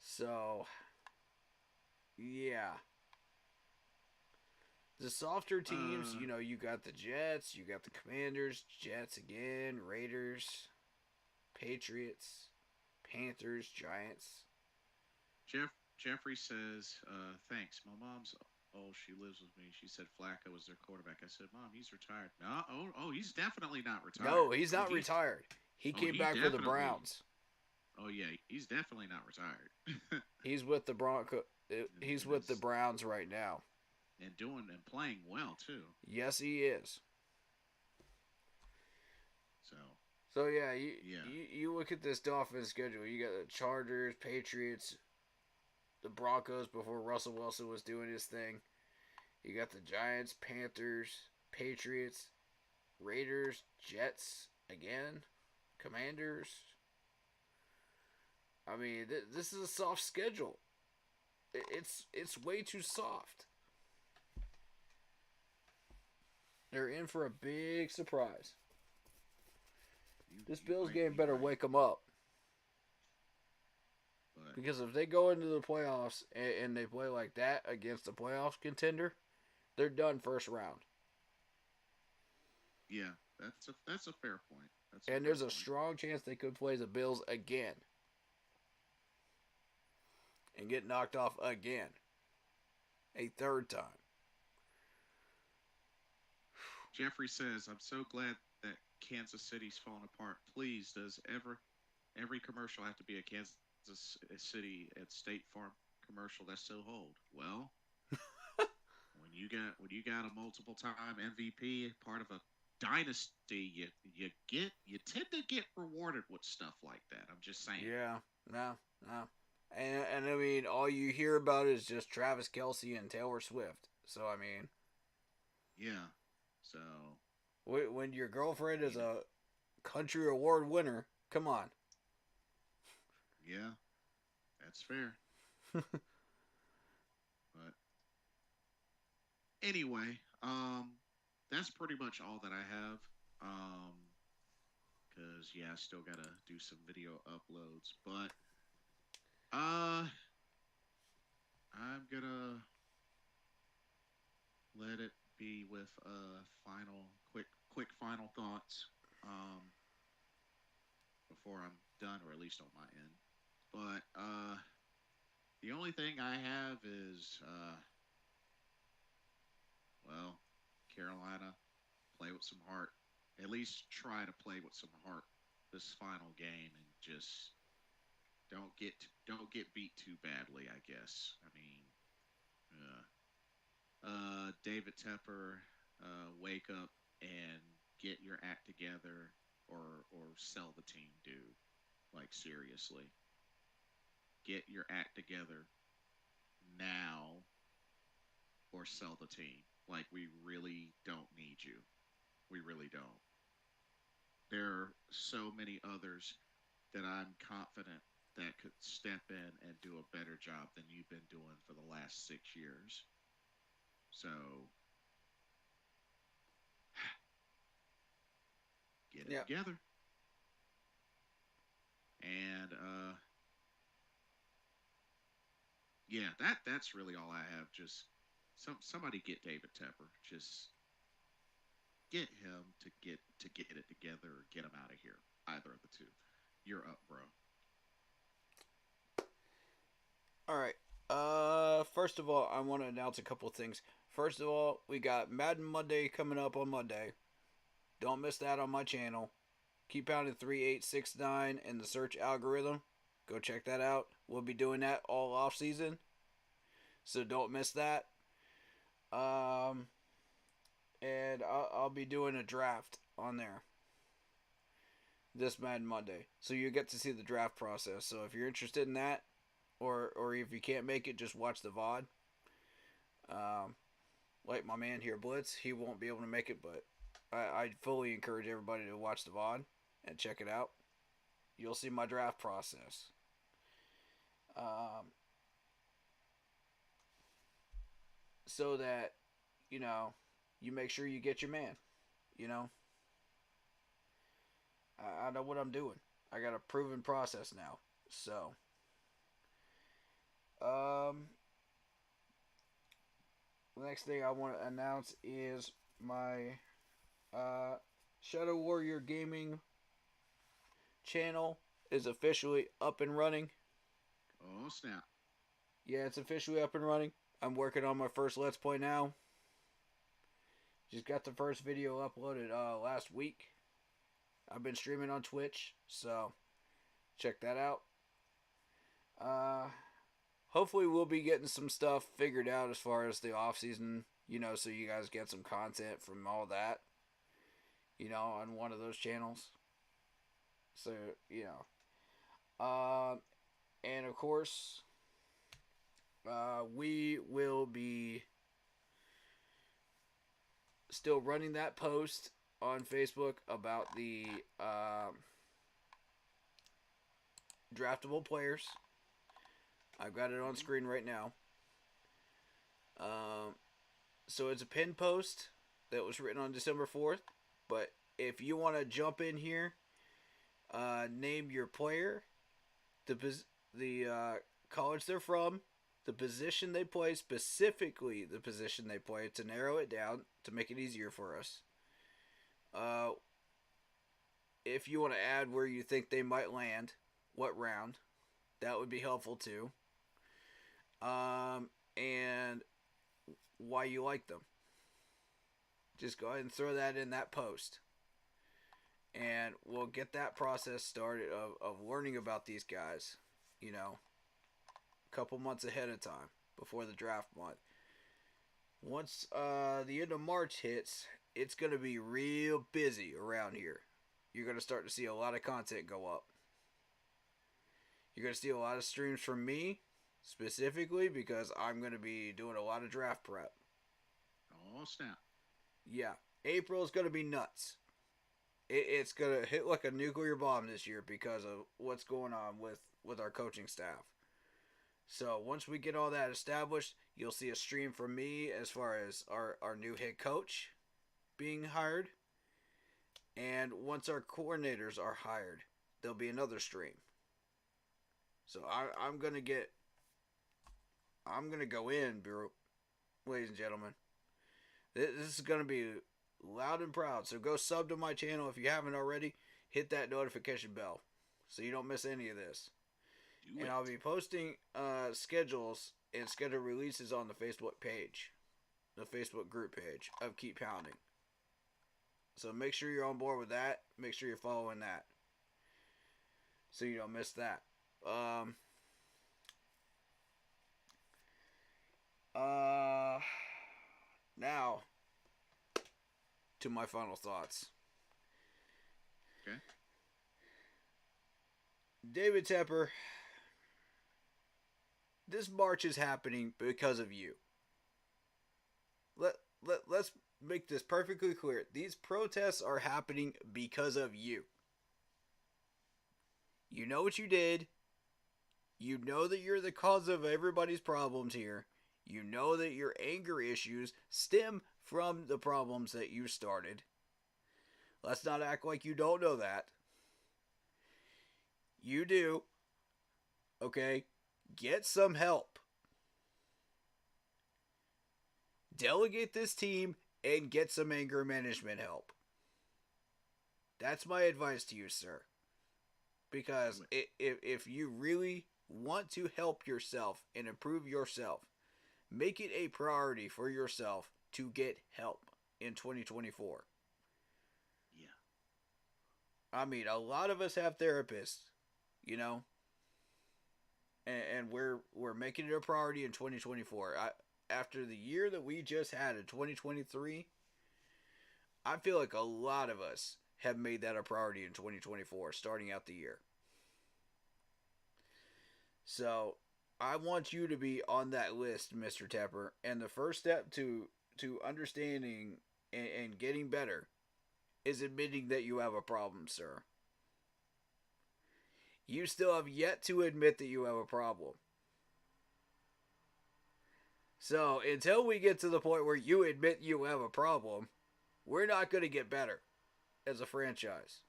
So, yeah. The softer teams, you got the Jets, you got the Commanders, Jets again, Raiders, Patriots, Panthers, Giants. Jeffrey says, thanks. My mom's she lives with me. She said Flacco was their quarterback. I said, Mom, he's retired. No, he's definitely not retired. No, he's not retired. He came back for the Browns. Oh yeah, he's definitely not retired. He's with the He's with the Browns right now. And playing well too. Yes, he is. So yeah, you look at this Dolphins schedule. You got the Chargers, Patriots, the Broncos before Russell Wilson was doing his thing. You got the Giants, Panthers, Patriots, Raiders, Jets again, Commanders. I mean, this is a soft schedule. It's way too soft. They're in for a big surprise. This Bills game better wake them up. Because if they go into the playoffs and they play like that against a playoff contender, they're done first round. Yeah, that's a fair point. And there's a strong chance they could play the Bills again. And get knocked off again. A third time. Jeffrey says, I'm so glad that Kansas City's falling apart. Please, does every commercial have to be a Kansas City at State Farm commercial? That's so old. Well, when you got a multiple time MVP, part of a dynasty, you tend to get rewarded with stuff like that. I'm just saying. Yeah, no. And I mean, all you hear about is just Travis Kelce and Taylor Swift. So I mean, yeah. So when your girlfriend is a country award winner, come on. Yeah, that's fair. But anyway, that's pretty much all that I have. Because I still gotta do some video uploads, but I'm gonna let it be with quick final thoughts before I'm done, or at least on my end. But the only thing I have is Carolina, play with some heart. At least try to play with some heart this final game, and just don't get beat too badly, I guess. I mean, David Tepper, wake up and get your act together, or sell the team, dude. Like, seriously. Get your act together now, or sell the team. Like, we really don't need you. We really don't. There are so many others that I'm confident that could step in and do a better job than you've been doing for the last 6 years. So, get it together. And, that's really all I have. Just somebody get David Tepper. Just get him to get it together, or get him out of here. Either of the two. You're up, bro. All right. First of all, I want to announce a couple of things. First of all, we got Madden Monday coming up on Monday. Don't miss that on my channel. Keep pounding 3869 in the search algorithm. Go check that out. We'll be doing that all off season, so don't miss that. And I'll be doing a draft on there. this Madden Monday. So you get to see the draft process. So if you're interested in that, or if you can't make it, just watch the VOD. Like my man here, Blitz, he won't be able to make it, but I fully encourage everybody to watch the VOD and check it out. You'll see my draft process. So that, you know, you make sure you get your man. You know, I know what I'm doing. I got a proven process now. So, um, the next thing I want to announce is my Shadow Warrior Gaming channel is officially up and running. Oh, snap. Yeah, it's officially up and running. I'm working on my first Let's Play now. Just got the first video uploaded last week. I've been streaming on Twitch, so check that out. Hopefully we'll be getting some stuff figured out as far as the off season, you know, so you guys get some content from all that, you know, on one of those channels. So, you know. And of course, we will be still running that post on Facebook about the draftable players. I've got it on screen right now. So it's a pinned post that was written on December 4th. But if you want to jump in here, name your player, the college they're from, the position they play, specifically the position they play, to narrow it down to make it easier for us. If you want to add where you think they might land, what round, that would be helpful too. And why you like them. Just go ahead and throw that in that post. And we'll get that process started of learning about these guys, you know, a couple months ahead of time before the draft month. Once the end of March hits, it's going to be real busy around here. You're going to start to see a lot of content go up. You're going to see a lot of streams from me, specifically because I'm going to be doing a lot of draft prep. Oh, snap. Yeah, April is going to be nuts. It's going to hit like a nuclear bomb this year because of what's going on with our coaching staff. So once we get all that established, you'll see a stream from me as far as our new head coach being hired. And once our coordinators are hired, there'll be another stream. So I'm going to go in, ladies and gentlemen. This is going to be loud and proud. So go sub to my channel if you haven't already. Hit that notification bell so you don't miss any of this. And I'll be posting schedules and schedule releases on the Facebook page, the Facebook group page of Keep Pounding. So make sure you're on board with that. Make sure you're following that so you don't miss that. Now to my final thoughts. Okay. David Tepper, this march is happening because of you. Let's make this perfectly clear. These protests are happening because of you. You know what you did. You know that you're the cause of everybody's problems here. You know that your anger issues stem from the problems that you started. Let's not act like you don't know that. You do. Okay? Get some help. Delegate this team and get some anger management help. That's my advice to you, sir. Because if you really want to help yourself and improve yourself, make it a priority for yourself to get help in 2024. Yeah. I mean, a lot of us have therapists, you know, and we're making it a priority in 2024. After the year that we just had in 2023, I feel like a lot of us have made that a priority in 2024, starting out the year. So I want you to be on that list, Mr. Tepper. And the first step to understanding and getting better is admitting that you have a problem, sir. You still have yet to admit that you have a problem. So until we get to the point where you admit you have a problem, we're not going to get better as a franchise.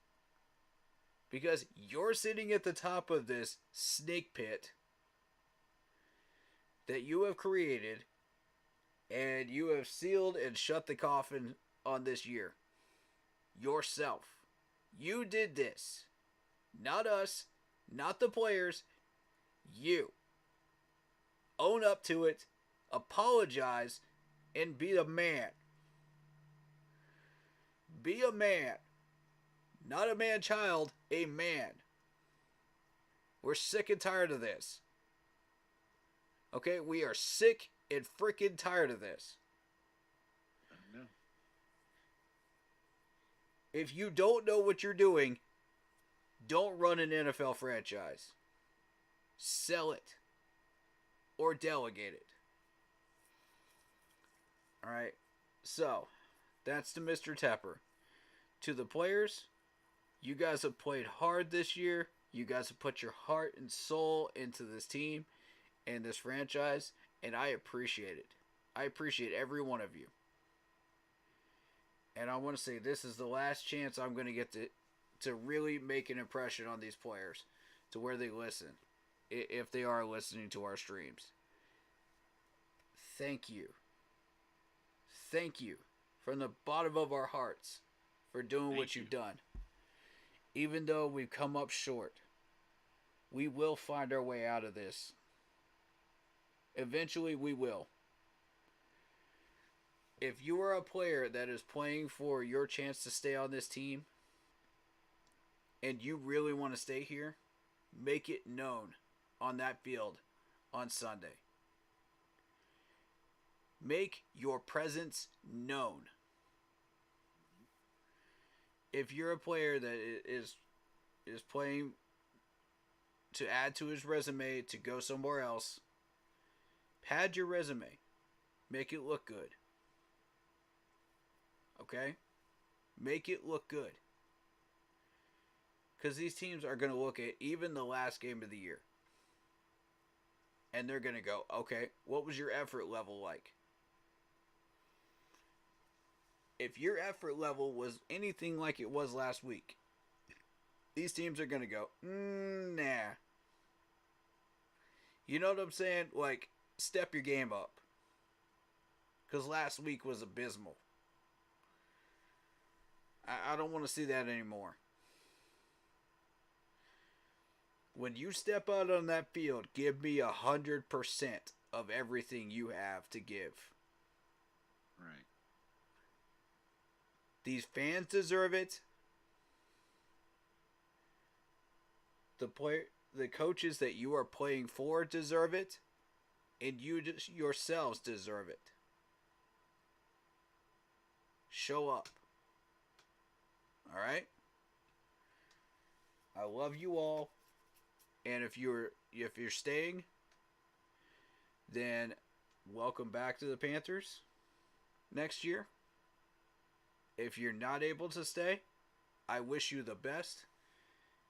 Because you're sitting at the top of this snake pit that you have created, and you have sealed and shut the coffin on this year. Yourself. You did this. Not us. Not the players. You. Own up to it. Apologize. And be a man. Be a man. Not a man-child. A man. We're sick and tired of this. Okay? We are sick and freaking tired of this. I know. If you don't know what you're doing, don't run an NFL franchise. Sell it. Or delegate it. Alright. So, that's to Mr. Tepper. To the players, you guys have played hard this year. You guys have put your heart and soul into this team and this franchise, and I appreciate it. I appreciate every one of you. And I want to say this is the last chance I'm going to get to really make an impression on these players to where they listen, if they are listening to our streams. Thank you. Thank you from the bottom of our hearts for doing what you've done. Even though we've come up short, we will find our way out of this. Eventually we will. If you are a player that is playing for your chance to stay on this team and you really want to stay here, make it known on that field on Sunday. Make your presence known. If you're a player that is playing to add to his resume to go somewhere else, pad your resume. Make it look good. Okay? Make it look good. Because these teams are going to look at even the last game of the year. And they're going to go, okay, what was your effort level like? If your effort level was anything like it was last week, these teams are going to go, nah. You know what I'm saying? Like, step your game up. Because last week was abysmal. I don't want to see that anymore. When you step out on that field, give me 100% of everything you have to give. Right. These fans deserve it. The coaches that you are playing for deserve it. And you yourselves deserve it. Show up. Alright? I love you all. And if you're staying, then welcome back to the Panthers next year. If you're not able to stay, I wish you the best,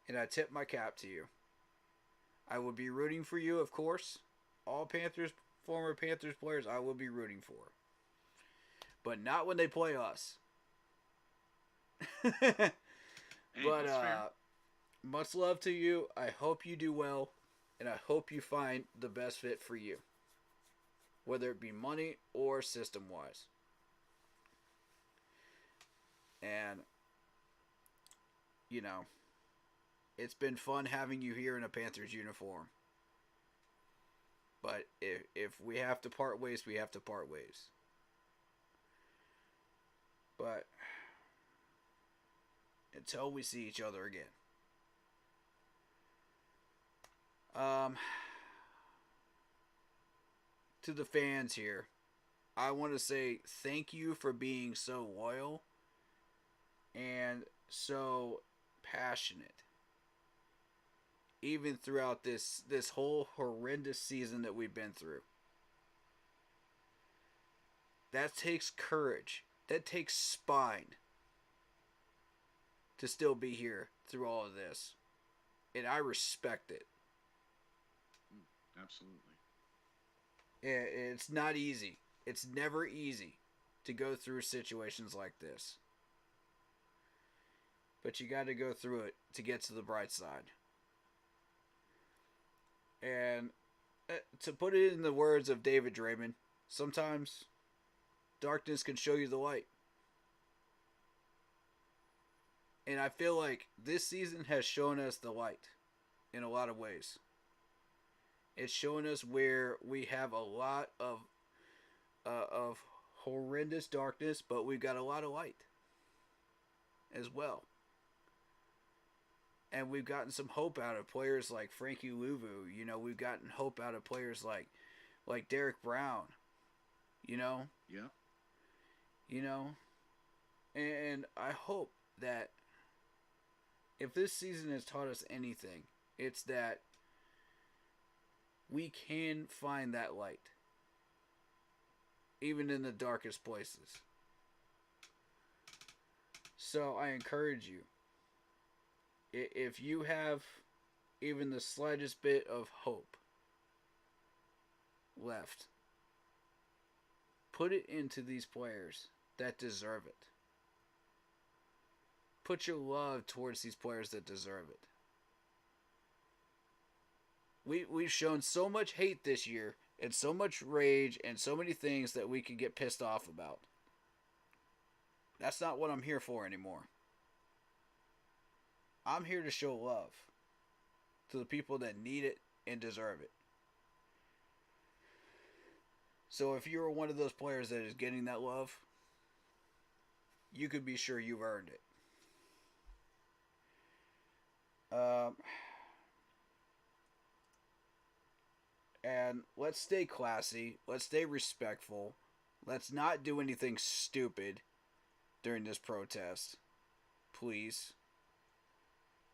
and I tip my cap to you. I will be rooting for you, of course. All former Panthers players I will be rooting for. But not when they play us. But much love to you. I hope you do well, and I hope you find the best fit for you, whether it be money or system-wise. And, you know, it's been fun having you here in a Panthers uniform. But if we have to part ways, we have to part ways. But until we see each other again. To the fans here, I want to say thank you for being so loyal and so passionate, even throughout this whole horrendous season that we've been through. That takes courage. That takes spine to still be here through all of this. And I respect it. Absolutely. It's not easy. It's never easy to go through situations like this. But you got to go through it to get to the bright side. And to put it in the words of David Draymond, sometimes darkness can show you the light. And I feel like this season has shown us the light in a lot of ways. It's showing us where we have a lot of horrendous darkness, but we've got a lot of light as well. And we've gotten some hope out of players like Frankie Louvu. You know, we've gotten hope out of players like Derek Brown. You know? Yeah. You know? And I hope that if this season has taught us anything, it's that we can find that light. Even in the darkest places. So I encourage you, if you have even the slightest bit of hope left, put it into these players that deserve it. Put your love towards these players that deserve it. We've shown so much hate this year and so much rage and so many things that we could get pissed off about. That's not what I'm here for anymore. I'm here to show love to the people that need it and deserve it. So if you're one of those players that is getting that love, you could be sure you've earned it. And let's stay classy. Let's stay respectful. Let's not do anything stupid during this protest. Please.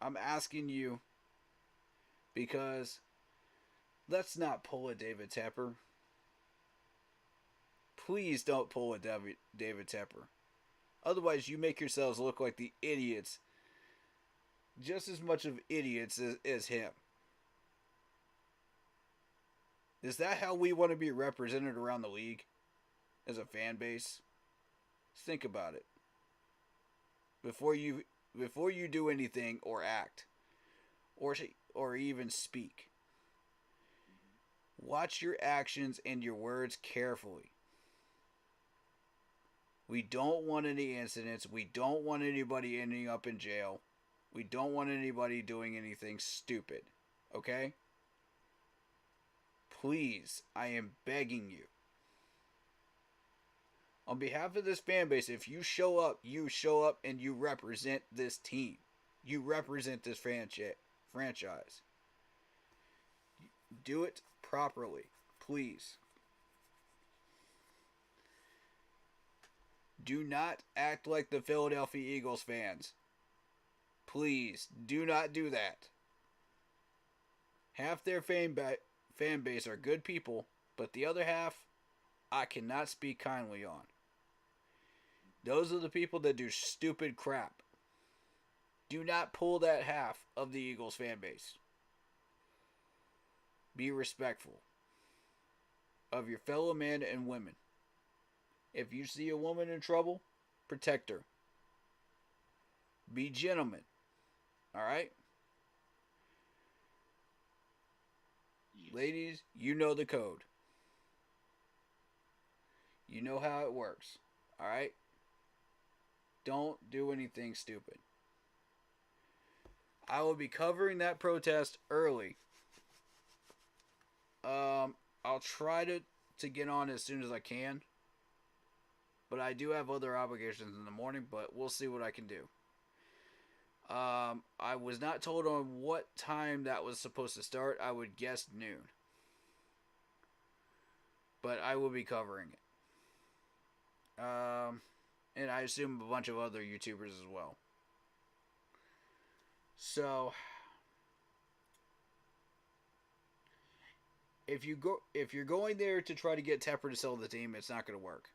I'm asking you because let's not pull a David Tepper. Please don't pull a David Tepper. Otherwise, you make yourselves look like the idiots. Just as much of idiots as him. Is that how we want to be represented around the league? As a fan base? Think about it. Before you do anything or act. Or even speak. Watch your actions and your words carefully. We don't want any incidents. We don't want anybody ending up in jail. We don't want anybody doing anything stupid. Okay? Please, I am begging you. On behalf of this fan base, if you show up and you represent this team. You represent this franchise. Do it properly. Please. Do not act like the Philadelphia Eagles fans. Please, do not do that. Half their fan base are good people, but the other half, I cannot speak kindly on. Those are the people that do stupid crap. Do not pull that half of the Eagles fan base. Be respectful of your fellow men and women. If you see a woman in trouble, protect her. Be gentlemen. Alright? Yes. Ladies, you know the code. You know how it works. Alright? Don't do anything stupid. I will be covering that protest early. I'll try to get on as soon as I can. But I do have other obligations in the morning, but we'll see what I can do. I was not told on what time that was supposed to start. I would guess noon. But I will be covering it. And I assume a bunch of other YouTubers as well. So if you're going there to try to get Tepper to sell the team, it's not going to work.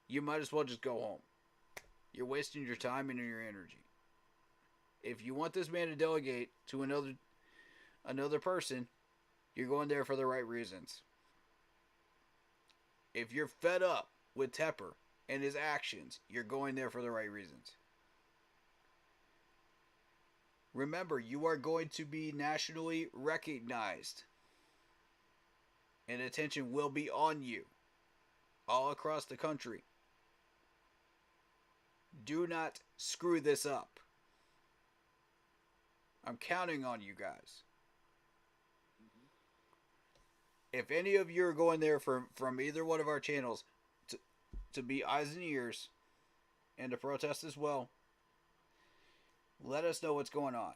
You might as well just go home. You're wasting your time and your energy. If you want this man to delegate to another person, you're going there for the right reasons. If you're fed up with Tepper and his actions, you're going there for the right reasons. Remember, you are going to be nationally recognized. And attention will be on you all across the country. Do not screw this up. I'm counting on you guys. If any of you are going there from either one of our channels to be eyes and ears and to protest as well, let us know what's going on.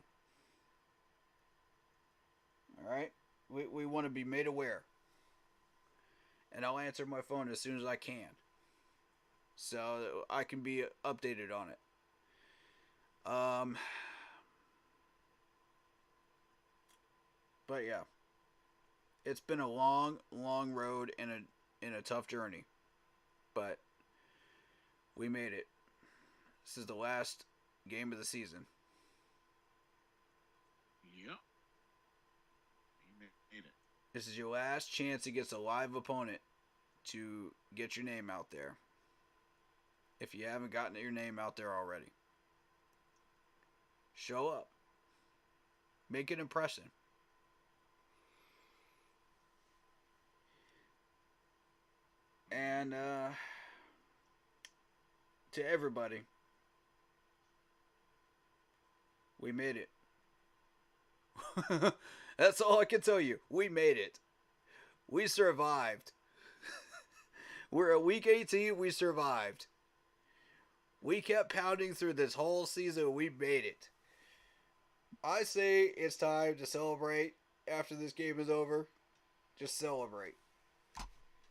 Alright? We want to be made aware. And I'll answer my phone as soon as I can. So I can be updated on it. But yeah. It's been a long, long road and a tough journey. But we made it. This is the last game of the season. Yep. You made it. This is your last chance against a live opponent to get your name out there. If you haven't gotten your name out there already. Show up. Make an impression. And to everybody, we made it. That's all I can tell you. We made it. We survived. We're at week 18. We survived. We kept pounding through this whole season. We made it. I say it's time to celebrate after this game is over. Just celebrate.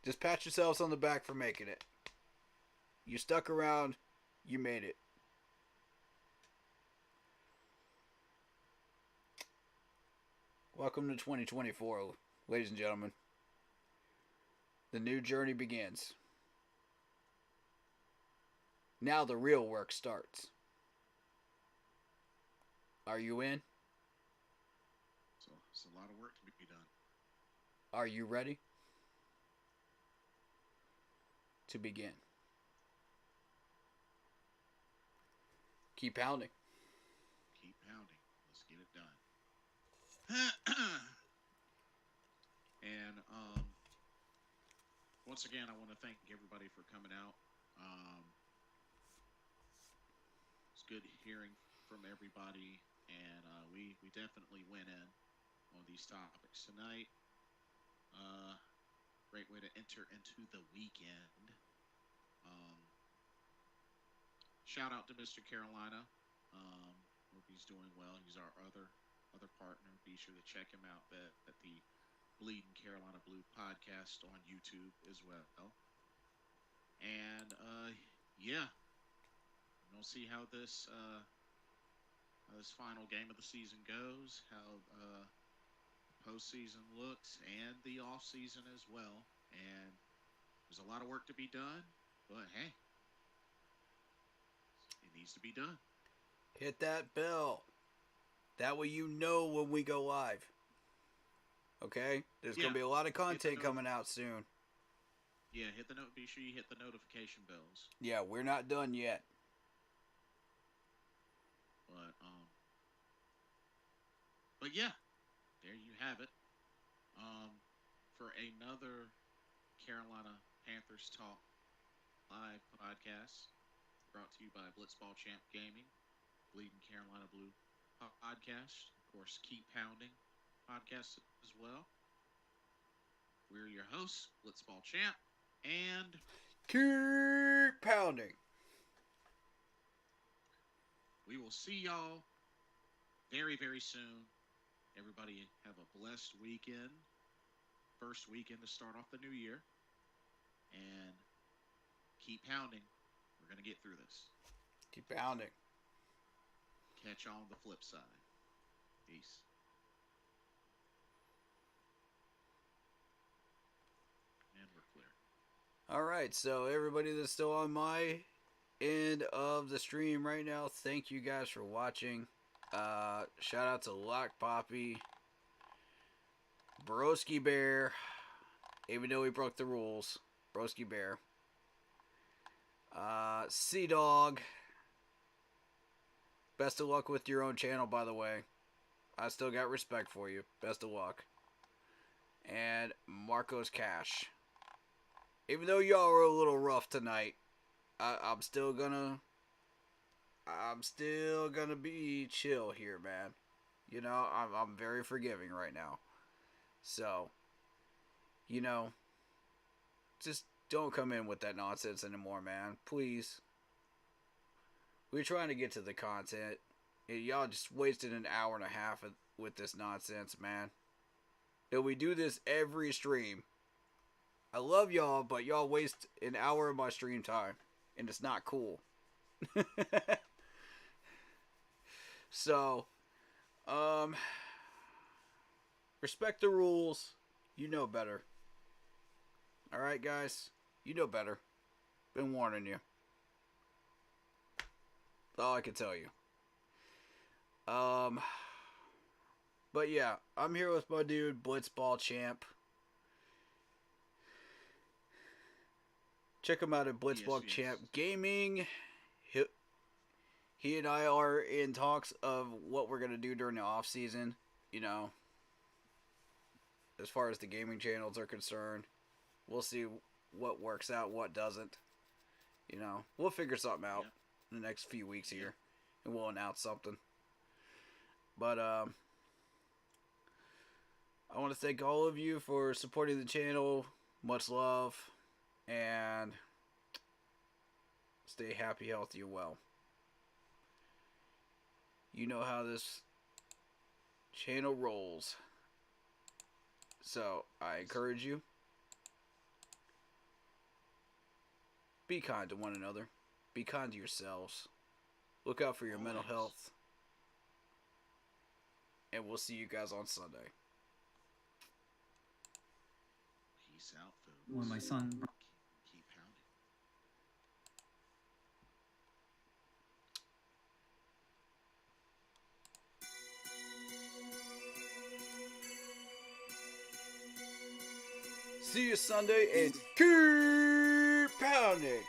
Just pat yourselves on the back for making it. You stuck around. You made it. Welcome to 2024, ladies and gentlemen. The new journey begins. Now the real work starts. Are you in? So it's a lot of work to be done. Are you ready? To begin. Keep pounding. Keep pounding. Let's get it done. And once again, I want to thank everybody for coming out. It's good hearing from everybody, and we definitely went in on these topics tonight. Great way to enter into the weekend. Shout out to Mr. Carolina. Hope he's doing well. He's our other partner. Be sure to check him out at the Bleeding Carolina Blue podcast on YouTube as well. And yeah, we'll see how this final game of the season goes. How postseason looks and the off season as well. And there's a lot of work to be done, but hey, it needs to be done. Hit that bell. That way you know when we go live. Okay? There's going to be a lot of content coming out soon. Yeah, be sure you hit the notification bells. Yeah, we're not done yet. But yeah, there you have it. For another Carolina Panthers Talk live podcast brought to you by Blitzball Champ Gaming, Bleeding Carolina Blue podcast, of course, Keep Pounding podcast as well. We're your hosts, Blitzball Champ, and Keep Pounding. We will see y'all very, very soon. Everybody have a blessed weekend. First weekend to start off the new year. And keep pounding. We're going to get through this. Keep pounding. Catch you on the flip side. Peace. And we're clear. All right, so everybody that's still on my end of the stream right now, thank you guys for watching. Shout out to Lock Poppy, Broski Bear, even though he broke the rules, Broski Bear, Sea Dog. Best of luck with your own channel, by the way. I still got respect for you. Best of luck. And Marcos Cash. Even though y'all were a little rough tonight, I'm still gonna be chill here, man. You know, I'm very forgiving right now. So, you know, just don't come in with that nonsense anymore, man. Please. We're trying to get to the content. Y'all just wasted an hour and a half with this nonsense, man. And we do this every stream. I love y'all, but y'all waste an hour of my stream time. And it's not cool. So, respect the rules. You know better. Alright, guys? You know better. Been warning you. That's all I can tell you. But yeah, I'm here with my dude, Blitzball Champ. Check him out at Blitzball Champ Gaming. He and I are in talks of what we're going to do during the off season, you know, as far as the gaming channels are concerned. We'll see what works out, what doesn't. You know, we'll figure something out in the next few weeks here, and we'll announce something. But I want to thank all of you for supporting the channel. Much love, and stay happy, healthy, and well. You know how this channel rolls. So, I encourage you. Be kind to one another. Be kind to yourselves. Look out for your mental health. And we'll see you guys on Sunday. Peace out, folks. When my son... Keep pounding. See you Sunday and keep pounding.